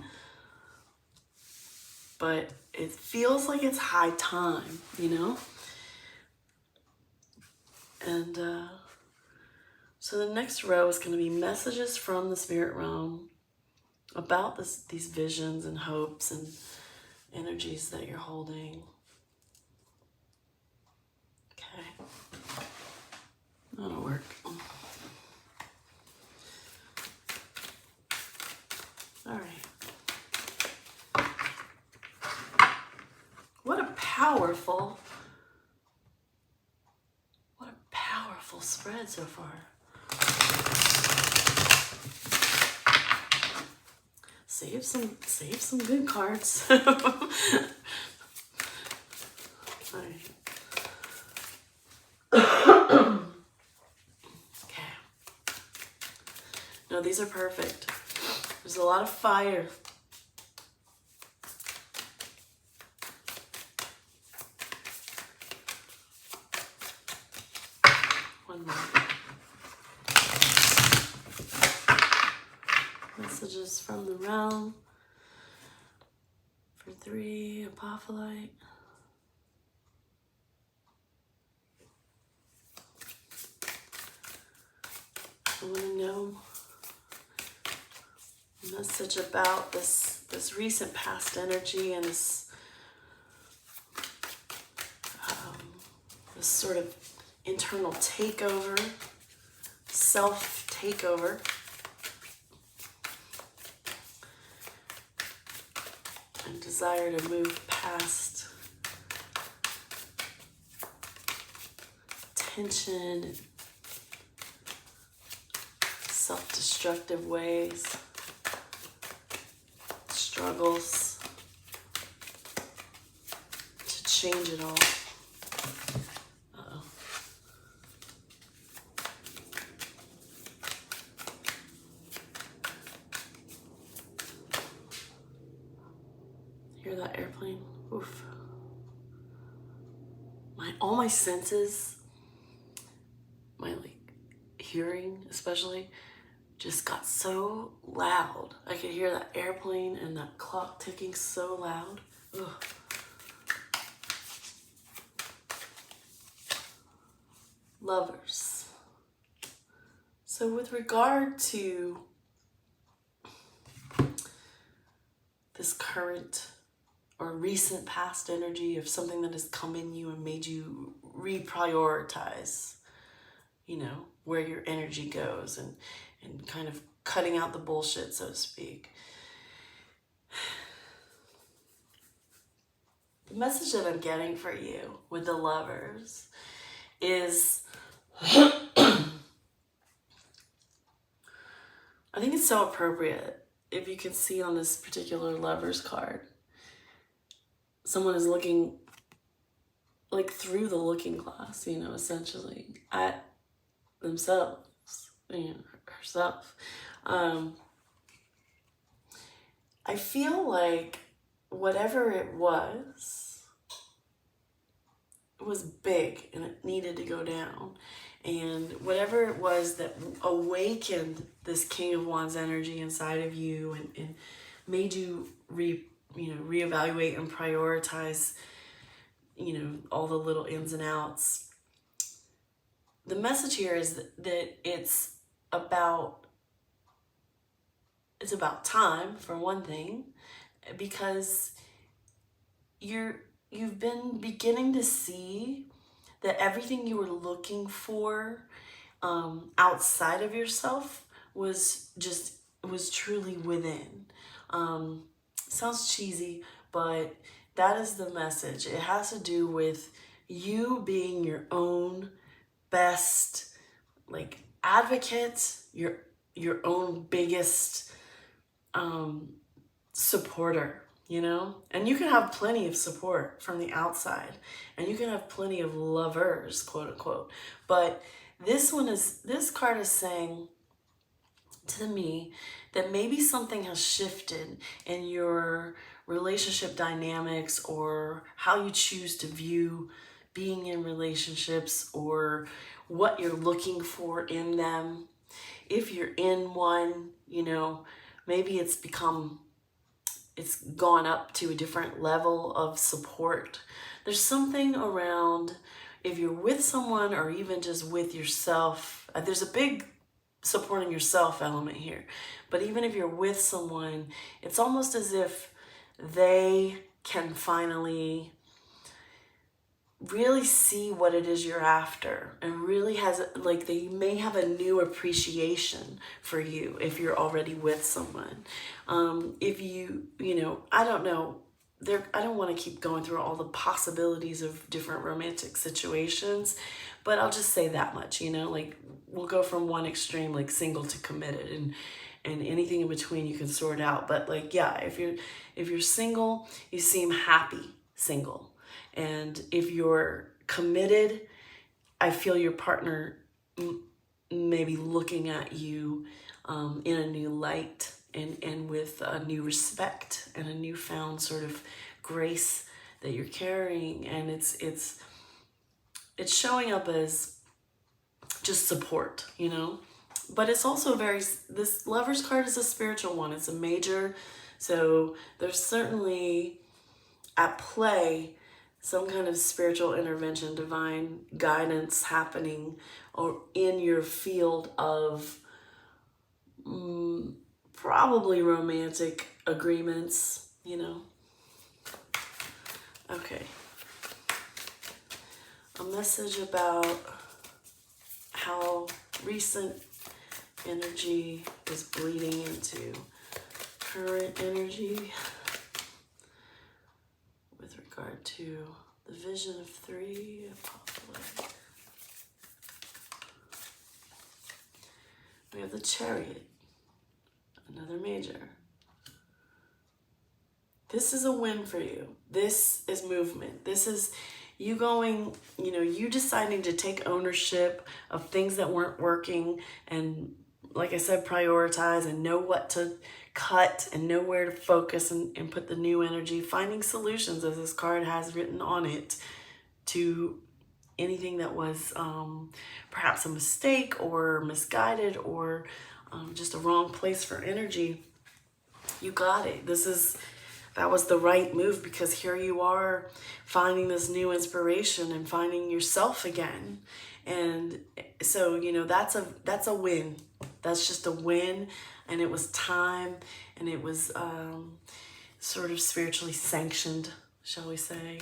but it feels like it's high time, you know? And so the next row is going to be messages from the spirit realm about these visions and hopes and energies that you're holding. Okay. That'll work. All right. What a powerful spread so far. Save some good cards. All right. Okay. No, these are perfect. There's a lot of fire. One more. Messages from the realm for 3, apophylite. I want to know a message about this recent past energy and this sort of internal takeover, self-takeover. And desire to move past tension and self-destructive ways, struggles to change it all. Hear that airplane? Oof. All my senses, my hearing especially, just got so loud. I could hear that airplane and that clock ticking so loud. Ugh. Lovers. So with regard to this current or recent past energy of something that has come in you and made you reprioritize, you know, where your energy goes and kind of cutting out the bullshit, so to speak. The message that I'm getting for you with the Lovers is I think it's so appropriate. If you can see on this particular Lovers card, someone is looking like through the looking glass, you know, essentially at themselves, you know, herself. I feel like whatever it was big and it needed to go down. And whatever it was that awakened this King of Wands energy inside of you and made you reevaluate and prioritize, you know, all the little ins and outs. The message here is that it's about time, for one thing, because you've been beginning to see that everything you were looking for outside of yourself was truly within. Sounds cheesy, but that is the message. It has to do with you being your own best, like, advocate, your own biggest supporter, you know? And you can have plenty of support from the outside, and you can have plenty of lovers, quote unquote. But this card is saying to me that maybe something has shifted in your relationship dynamics, or how you choose to view being in relationships, or what you're looking for in them. If you're in one, you know, maybe it's gone up to a different level of support. There's something around, if you're with someone or even just with yourself, there's a big supporting yourself element here. But even if you're with someone, it's almost as if they can finally really see what it is you're after, and really like, they may have a new appreciation for you if you're already with someone. If you know, I don't know, I don't want to keep going through all the possibilities of different romantic situations, but I'll just say that much, you know, like, we'll go from one extreme, like single, to committed, and anything in between you can sort out. But like, yeah, if you're single, you seem happy single. And if you're committed, I feel your partner maybe looking at you in a new light, and with a new respect and a newfound sort of grace that you're carrying. And it's showing up as just support, you know. But it's also this Lover's card is a spiritual one. It's a major, so there's certainly at play some kind of spiritual intervention, divine guidance happening, or in your field of probably romantic agreements, you know. Okay. A message about how recent energy is bleeding into current energy with regard to the vision of 3, apophylite. We have the Chariot, another major. This is a win for you. This is movement. This is you going, you know, you deciding to take ownership of things that weren't working, and like I said, prioritize and know what to cut and know where to focus, and put the new energy, finding solutions, as this card has written on it, to anything that was perhaps a mistake or misguided, or just a wrong place for energy. You got it. That was the right move, because here you are finding this new inspiration and finding yourself again. And so, you know, that's a win. That's just a win. And it was time, and it was sort of spiritually sanctioned, shall we say.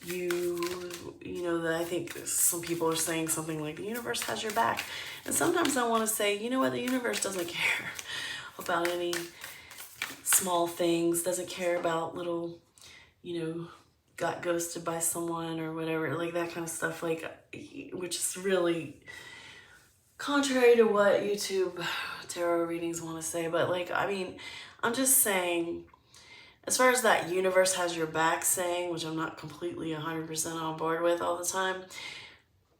You know, that I think some people are saying something like, the universe has your back. And sometimes I want to say, you know what, the universe doesn't care about any small things, doesn't care about little, you know, got ghosted by someone or whatever, like that kind of stuff, like, which is really contrary to what YouTube tarot readings want to say. But like, I mean, I'm just saying, as far as that universe has your back saying, which I'm not completely 100% on board with all the time,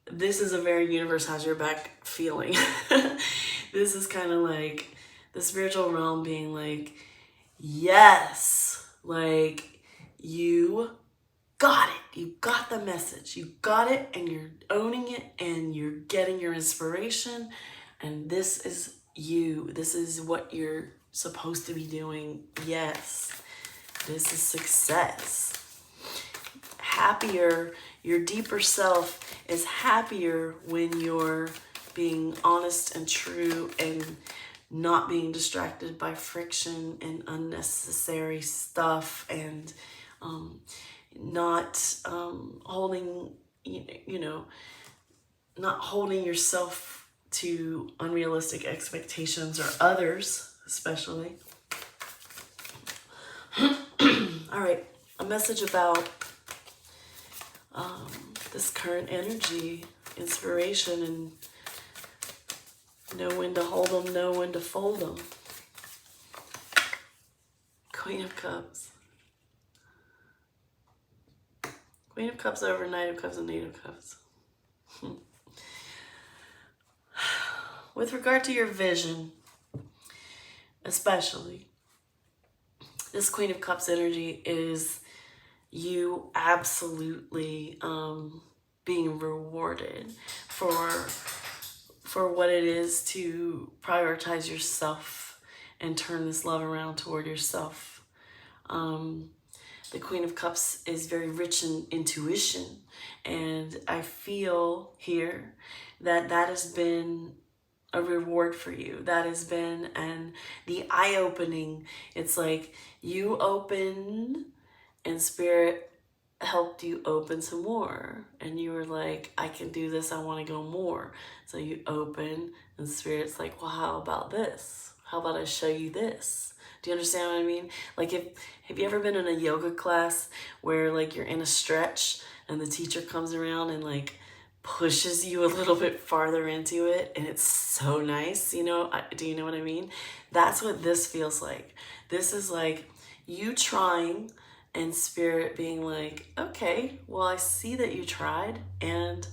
this is a very universe has your back feeling. This is kind of like the spiritual realm being like, yes, like, you got it. You got the message. You got it, and you're owning it, and you're getting your inspiration, and this is you. This is what you're supposed to be doing. Yes, this is success. Happier, your deeper self is happier when you're being honest and true, and not being distracted by friction and unnecessary stuff, and not holding you know, not holding yourself to unrealistic expectations, or others especially. All right, a message about this current energy, inspiration, and know when to hold them, know when to fold them. Queen of Cups. Queen of Cups over Knight of Cups and Eight of Cups. With regard to your vision, especially, this Queen of Cups energy is you absolutely being rewarded for what it is to prioritize yourself and turn this love around toward yourself. The Queen of Cups is very rich in intuition, and I feel here that that has been a reward for you. That has been, and the eye-opening, it's like you open and Spirit helped you open some more, and you were like, I can do this, I want to go more. So you open and Spirit's like, well, how about this? How about I show you this? Do you understand what I mean? Like, have you ever been in a yoga class where like you're in a stretch and the teacher comes around and like pushes you a little bit farther into it, and it's so nice, you know? Do you know what I mean? That's what this feels like. This is like you trying and Spirit being like, okay, well, I see that you tried, and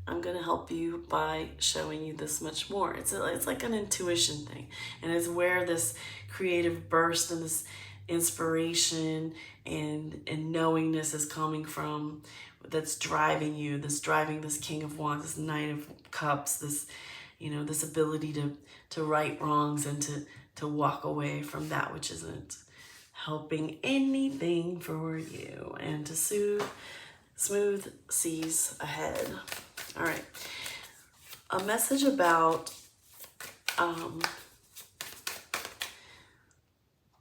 I'm going to help you by showing you this much more. It's like an intuition thing, and it's where this creative burst and this inspiration and knowingness is coming from, that's driving you, that's driving this King of Wands, this Knight of Cups, this, you know, this ability to right wrongs and to walk away from that which isn't helping anything for you, and to smooth seas ahead. All right, a message about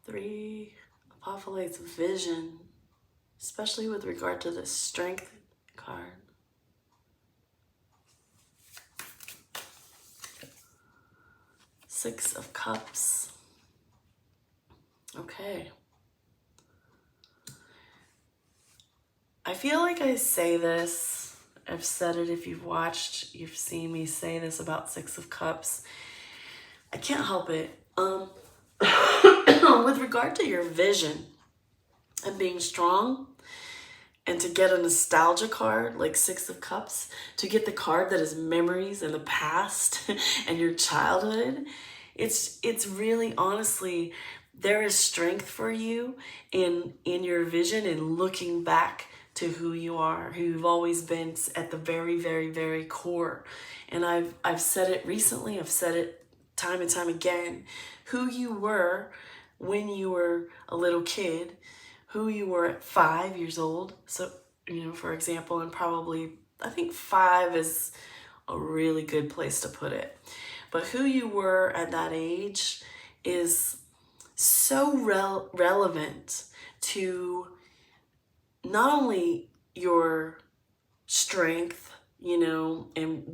3 apophylite's vision, especially with regard to the Strength card. Six of Cups. Okay. I feel like I say this, I've said it, if you've watched, you've seen me say this about Six of Cups. I can't help it. With regard to your vision and being strong, and to get a nostalgia card like Six of Cups, to get the card that is memories and the past and your childhood, it's really, honestly, there is strength for you in your vision and looking back to who you are, who you've always been at the very, very, very core. And I've said it recently, I've said it time and time again, who you were when you were a little kid, who you were at 5 years old. So, you know, for example, and probably, I think 5 is a really good place to put it. But who you were at that age is so relevant to not only your strength, you know, and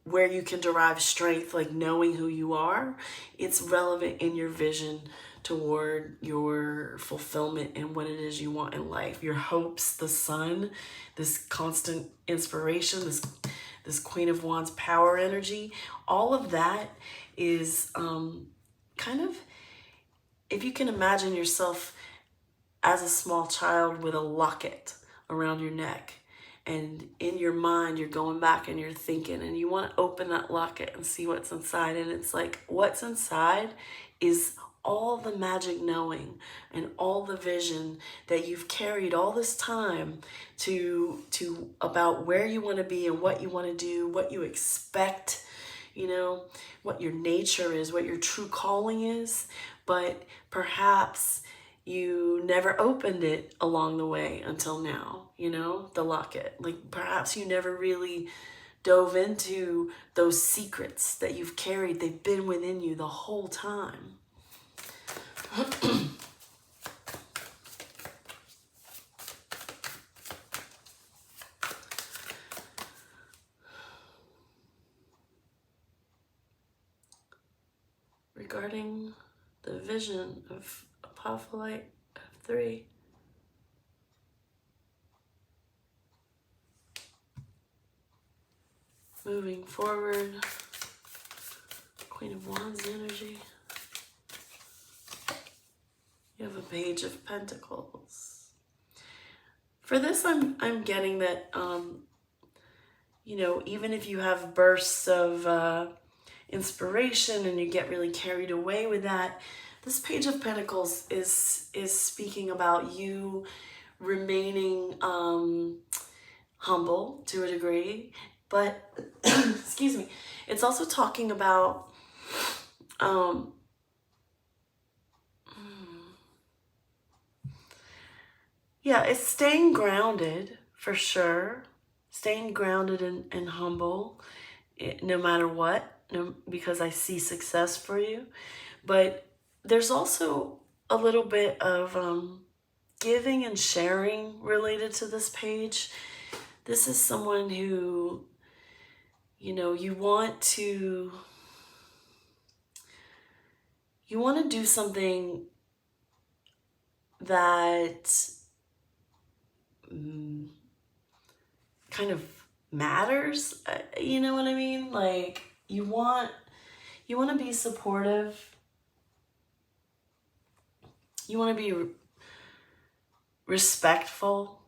where you can derive strength, like knowing who you are, it's relevant in your vision toward your fulfillment and what it is you want in life. Your hopes, the sun, this constant inspiration, this Queen of Wands power energy, all of that is kind of, if you can imagine yourself as a small child with a locket around your neck, and in your mind you're going back and you're thinking, and you want to open that locket and see what's inside, and it's like what's inside is all the magic knowing and all the vision that you've carried all this time to about where you want to be and what you want to do, what you expect, you know, what your nature is, what your true calling is. But perhaps you never opened it along the way until now, you know, the locket. Like perhaps you never really dove into those secrets that you've carried. They've been within you the whole time. regarding the vision of apophylite F3. Moving forward, Queen of Wands energy. You have a Page of Pentacles. For this, I'm getting that, you know, even if you have bursts of inspiration and you get really carried away with that, this Page of Pentacles is speaking about you remaining humble to a degree, but excuse me, it's also talking about yeah, it's staying grounded for sure, staying grounded and humble, no matter what, because I see success for you. But there's also a little bit of giving and sharing related to this page. This is someone who, you know, you want to do something that kind of matters, you know what I mean? Like, you want to be supportive. You want to be respectful.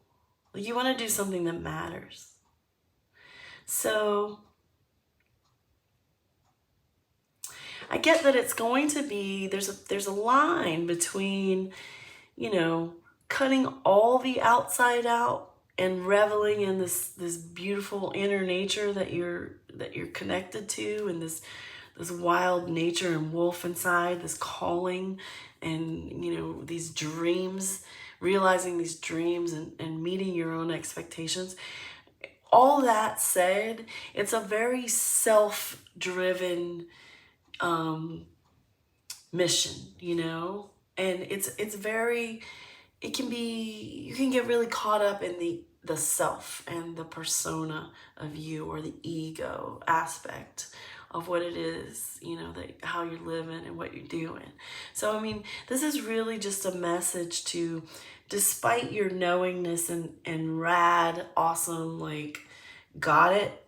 You want to do something that matters. So I get that it's going to be, there's a line between, you know, cutting all the outside out and reveling in this beautiful inner nature that you're connected to, and this wild nature and wolf inside, this calling, and, you know, these dreams, realizing these dreams and meeting your own expectations. All that said, it's a very self-driven mission, you know, and it's very, it can be, you can get really caught up in the self and the persona of you, or the ego aspect of what it is, you know, that how you're living and what you're doing. So, I mean, this is really just a message to, despite your knowingness and rad, awesome, like, got it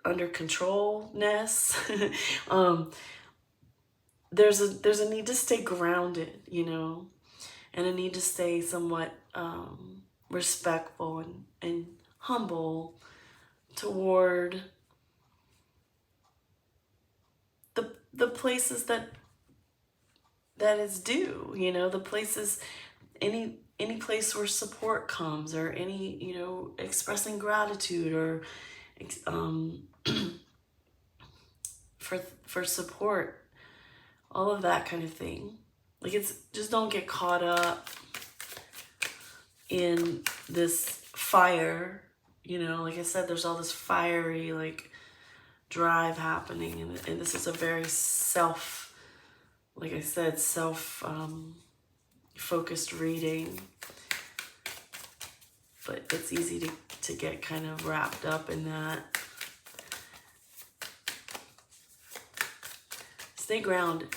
under controlness, there's a need to stay grounded, you know, and a need to stay somewhat respectful and humble toward the places that is due, you know, the places, any place where support comes, or any, you know, expressing gratitude, or for support, all of that kind of thing. Like, it's just, don't get caught up in this fire, you know, like I said, there's all this fiery, like, drive happening, and this is a very like I said, focused reading, but it's easy to get kind of wrapped up in that. Stay grounded.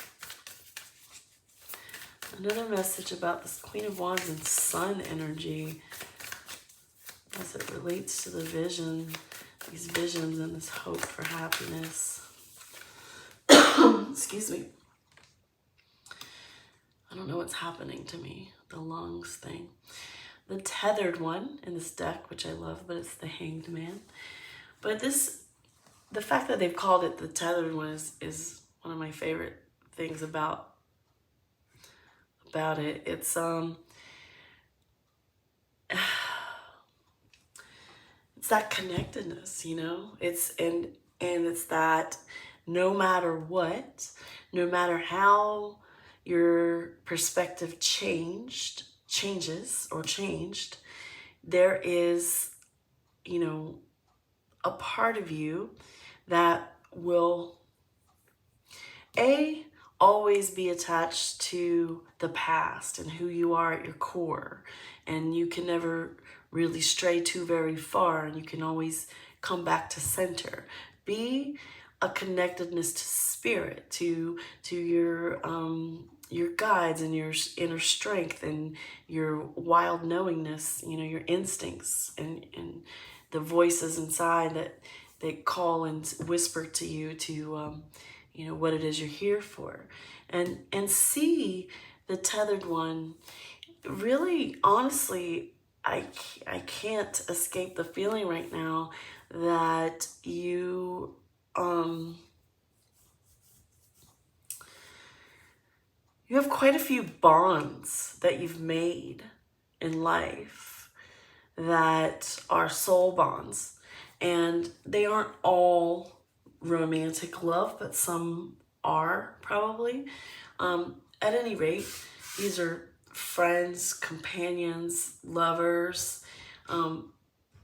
Another message about this Queen of Wands and Sun energy as it relates to the vision, these visions and this hope for happiness. Excuse me. I don't know what's happening to me. The lungs thing. The tethered one in this deck, which I love, but it's the Hanged Man. But this, the fact that they've called it the tethered one is one of my favorite things about it. It's it's that connectedness, you know. It's and it's that no matter what, no matter how your perspective changed, there is, you know, a part of you that will always be attached to the past and who you are at your core, and you can never really stray too very far, and you can always come back to center. B, a connectedness to spirit, to your guides and your inner strength and your wild knowingness, you know, your instincts and the voices inside that call and whisper to you to you know, what it is you're here for. And see the tethered one. Really, honestly, I can't escape the feeling right now that you you have quite a few bonds that you've made in life that are soul bonds, and they aren't all romantic love, but some are probably. At any rate, these are friends, companions, lovers,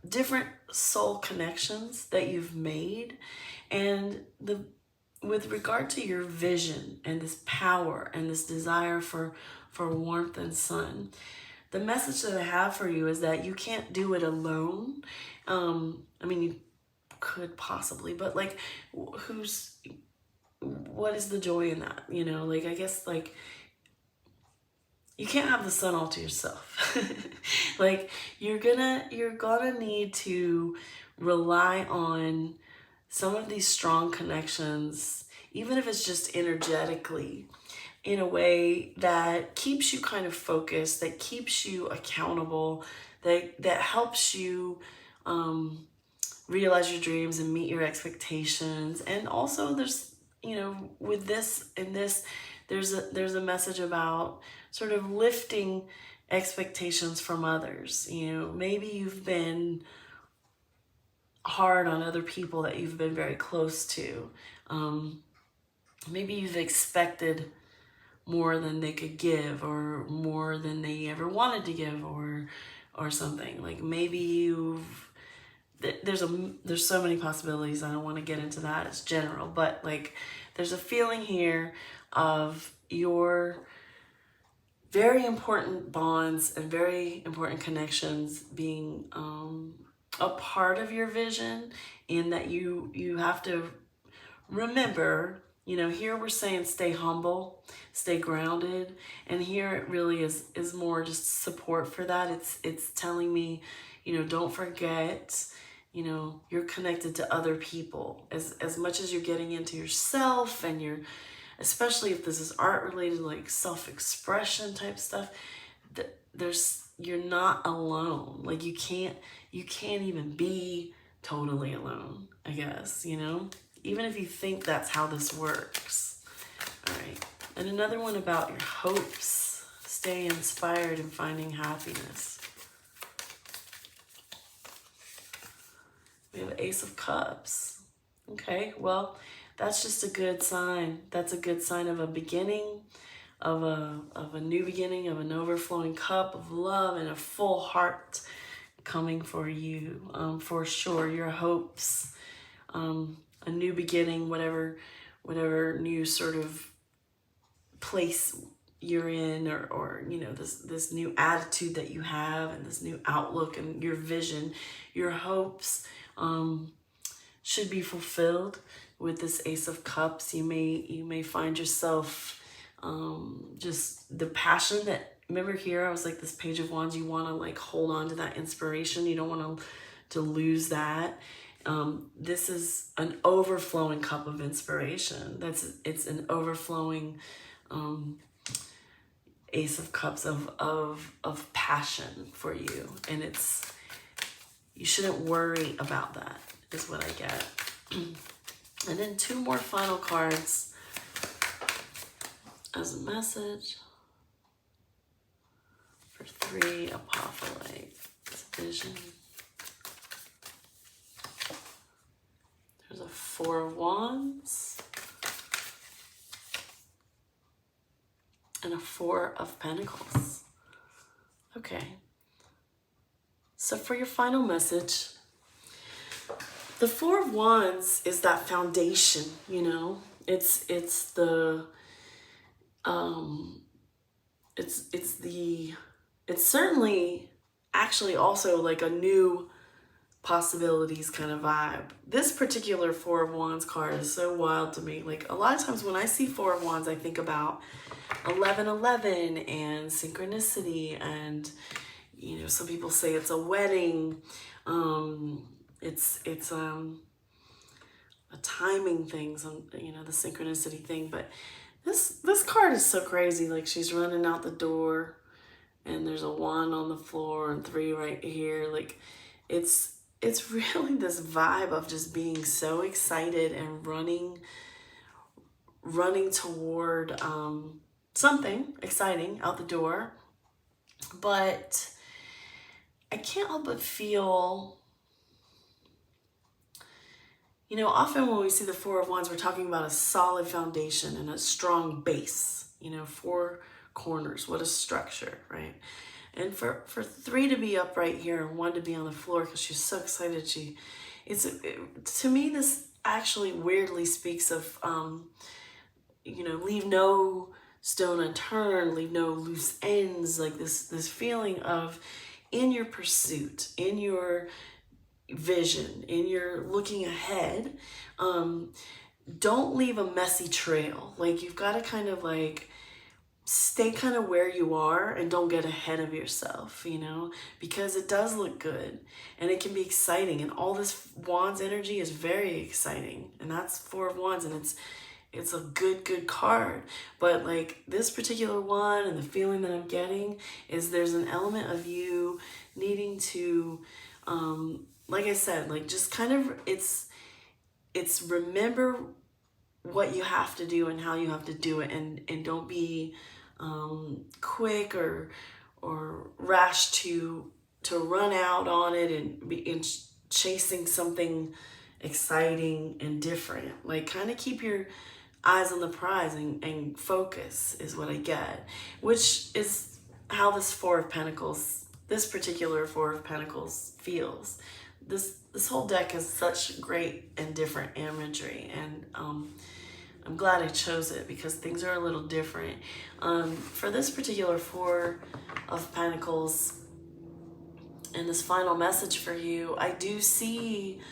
different soul connections that you've made. And with regard to your vision and this power and this desire for warmth and sun, the message that I have for you is that you can't do it alone. I mean, you could possibly, but like, what is the joy in that? You know, like, I guess, like, you can't have the sun all to yourself. Like, you're gonna need to rely on some of these strong connections, even if it's just energetically, in a way that keeps you kind of focused, that keeps you accountable, that helps you realize your dreams and meet your expectations. And also, there's, you know, with this and this, there's a message about sort of lifting expectations from others. You know, maybe you've been hard on other people that you've been very close to. Maybe you've expected more than they could give, or more than they ever wanted to give, or something. Like, maybe there's so many possibilities. I don't want to get into that. It's general, but like, there's a feeling here of your very important bonds and very important connections being a part of your vision, in that you have to remember, you know, here we're saying stay humble, stay grounded, and here it really is more just support for that. It's telling me, you know, don't forget, you know, you're connected to other people as much as you're getting into yourself, and you're, especially if this is art related, like self-expression type stuff, you're not alone. Like, you can't even be totally alone, I guess, you know, even if you think that's how this works. All right. And another one about your hopes. Stay inspired in finding happiness. We have Ace of Cups. Okay, well, that's just a good sign. That's a good sign of a beginning, of a new beginning, of an overflowing cup of love and a full heart coming for you, for sure. Your hopes, a new beginning, whatever new sort of place you're in, or you know, this new attitude that you have, and this new outlook and your vision, your hopes should be fulfilled with this Ace of Cups. You may find yourself just the passion that, remember here I was like, this Page of Wands, you want to like hold on to that inspiration. You don't want to lose that. This is an overflowing cup of inspiration. It's an overflowing Ace of Cups of passion for you, and you shouldn't worry about that, is what I get. And then two more final cards as a message for 3 apophylite. Vision. There's a 4 of Wands and a 4 of Pentacles. Okay. So for your final message, the 4 of Wands is that foundation, you know. It's certainly actually also like a new possibilities kind of vibe. This particular Four of Wands card is so wild to me. Like, a lot of times when I see Four of Wands, I think about 1111 and synchronicity, and you know, some people say it's a wedding. It's a timing thing, you know, the synchronicity thing. But this card is so crazy. Like, she's running out the door and there's a 1 on the floor and 3 right here. Like, it's really this vibe of just being so excited and running toward something exciting out the door. But I can't help but feel, you know, often when we see the Four of Wands, we're talking about a solid foundation and a strong base, you know, 4 corners. What a structure, right? And for 3 to be up right here and 1 to be on the floor because she's so excited, to me, this actually weirdly speaks of, you know, leave no stone unturned, leave no loose ends, like this feeling of, in your pursuit, in your vision, in your looking ahead, don't leave a messy trail. Like, you've got to kind of like stay kind of where you are and don't get ahead of yourself, you know, because it does look good and it can be exciting, and all this Wands energy is very exciting, and that's Four of Wands, and it's a good card. But like, this particular one, and the feeling that I'm getting is there's an element of you needing to, like I said, like, just kind of, it's remember what you have to do and how you have to do it, and don't be quick or rash to run out on it and be chasing something exciting and different. Like, kind of keep your eyes on the prize and focus is what I get, which is how this Four of Pentacles, this particular Four of Pentacles feels. This whole deck has such great and different imagery, and I'm glad I chose it because things are a little different. For this particular Four of Pentacles and this final message for you, I do see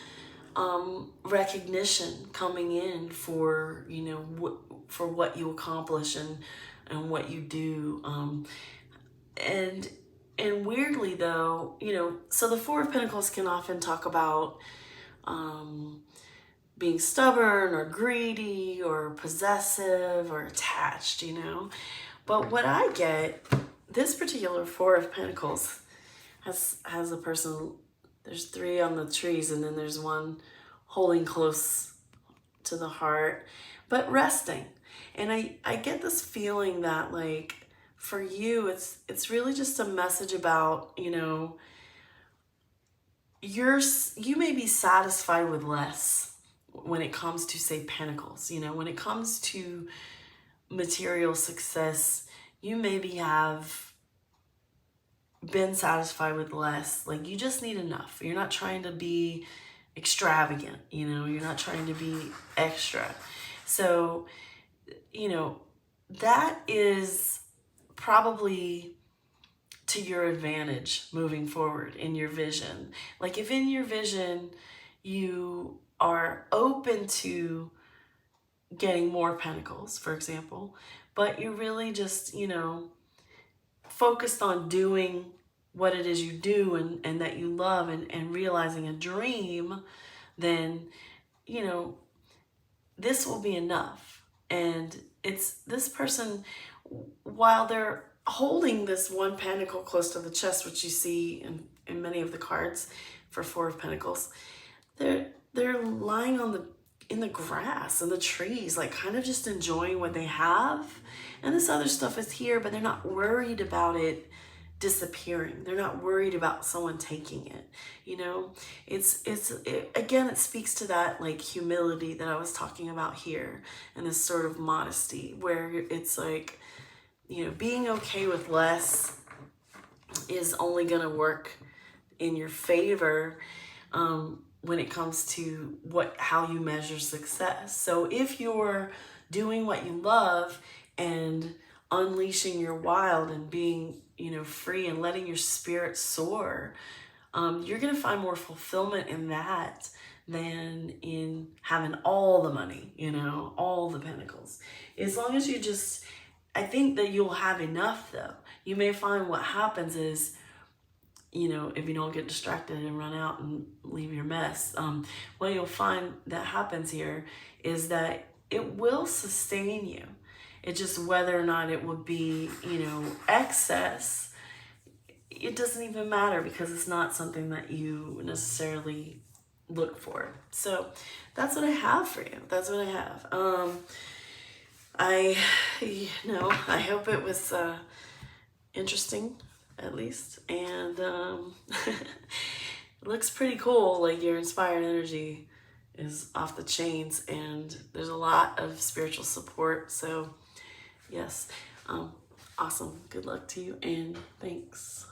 recognition coming in for, you know, for what you accomplish and what you do. And weirdly though, you know, so the Four of Pentacles can often talk about being stubborn or greedy or possessive or attached, you know. But what I get, this particular Four of Pentacles has a person, there's 3 on the trees, and then there's 1 holding close to the heart, but resting. And I get this feeling that, like, for you, it's really just a message about, you know, you may be satisfied with less when it comes to, say, pentacles. You know, when it comes to material success, you maybe have been satisfied with less. Like, you just need enough. You're not trying to be extravagant, you know, you're not trying to be extra. So, you know, that is probably to your advantage moving forward in your vision. Like, if in your vision you are open to getting more pentacles, for example, but you're really just, you know, focused on doing what it is you do and that you love and realizing a dream, then, you know, this will be enough. And it's this person, while they're holding this 1 pentacle close to the chest, which you see in many of the cards for Four of Pentacles, they're lying in the grass and the trees, like, kind of just enjoying what they have. And this other stuff is here, but they're not worried about it disappearing. They're not worried about someone taking it, you know. Again, it speaks to that, like, humility that I was talking about here, and this sort of modesty where it's like, you know, being okay with less is only going to work in your favor when it comes to how you measure success. So if you're doing what you love and unleashing your wild and being, you know, free and letting your spirit soar, you're going to find more fulfillment in that than in having all the money, you know, all the pentacles. As long as you just, I think that you'll have enough though. You may find what happens is, you know, if you don't get distracted and run out and leave your mess, what you'll find that happens here is that it will sustain you. It's just whether or not it would be, you know, excess. It doesn't even matter because it's not something that you necessarily look for. So that's what I have for you. That's what I have. I hope it was interesting at least, and it looks pretty cool. Like your inspired energy is off the chains, and there's a lot of spiritual support. So yes, awesome. Good luck to you, and thanks.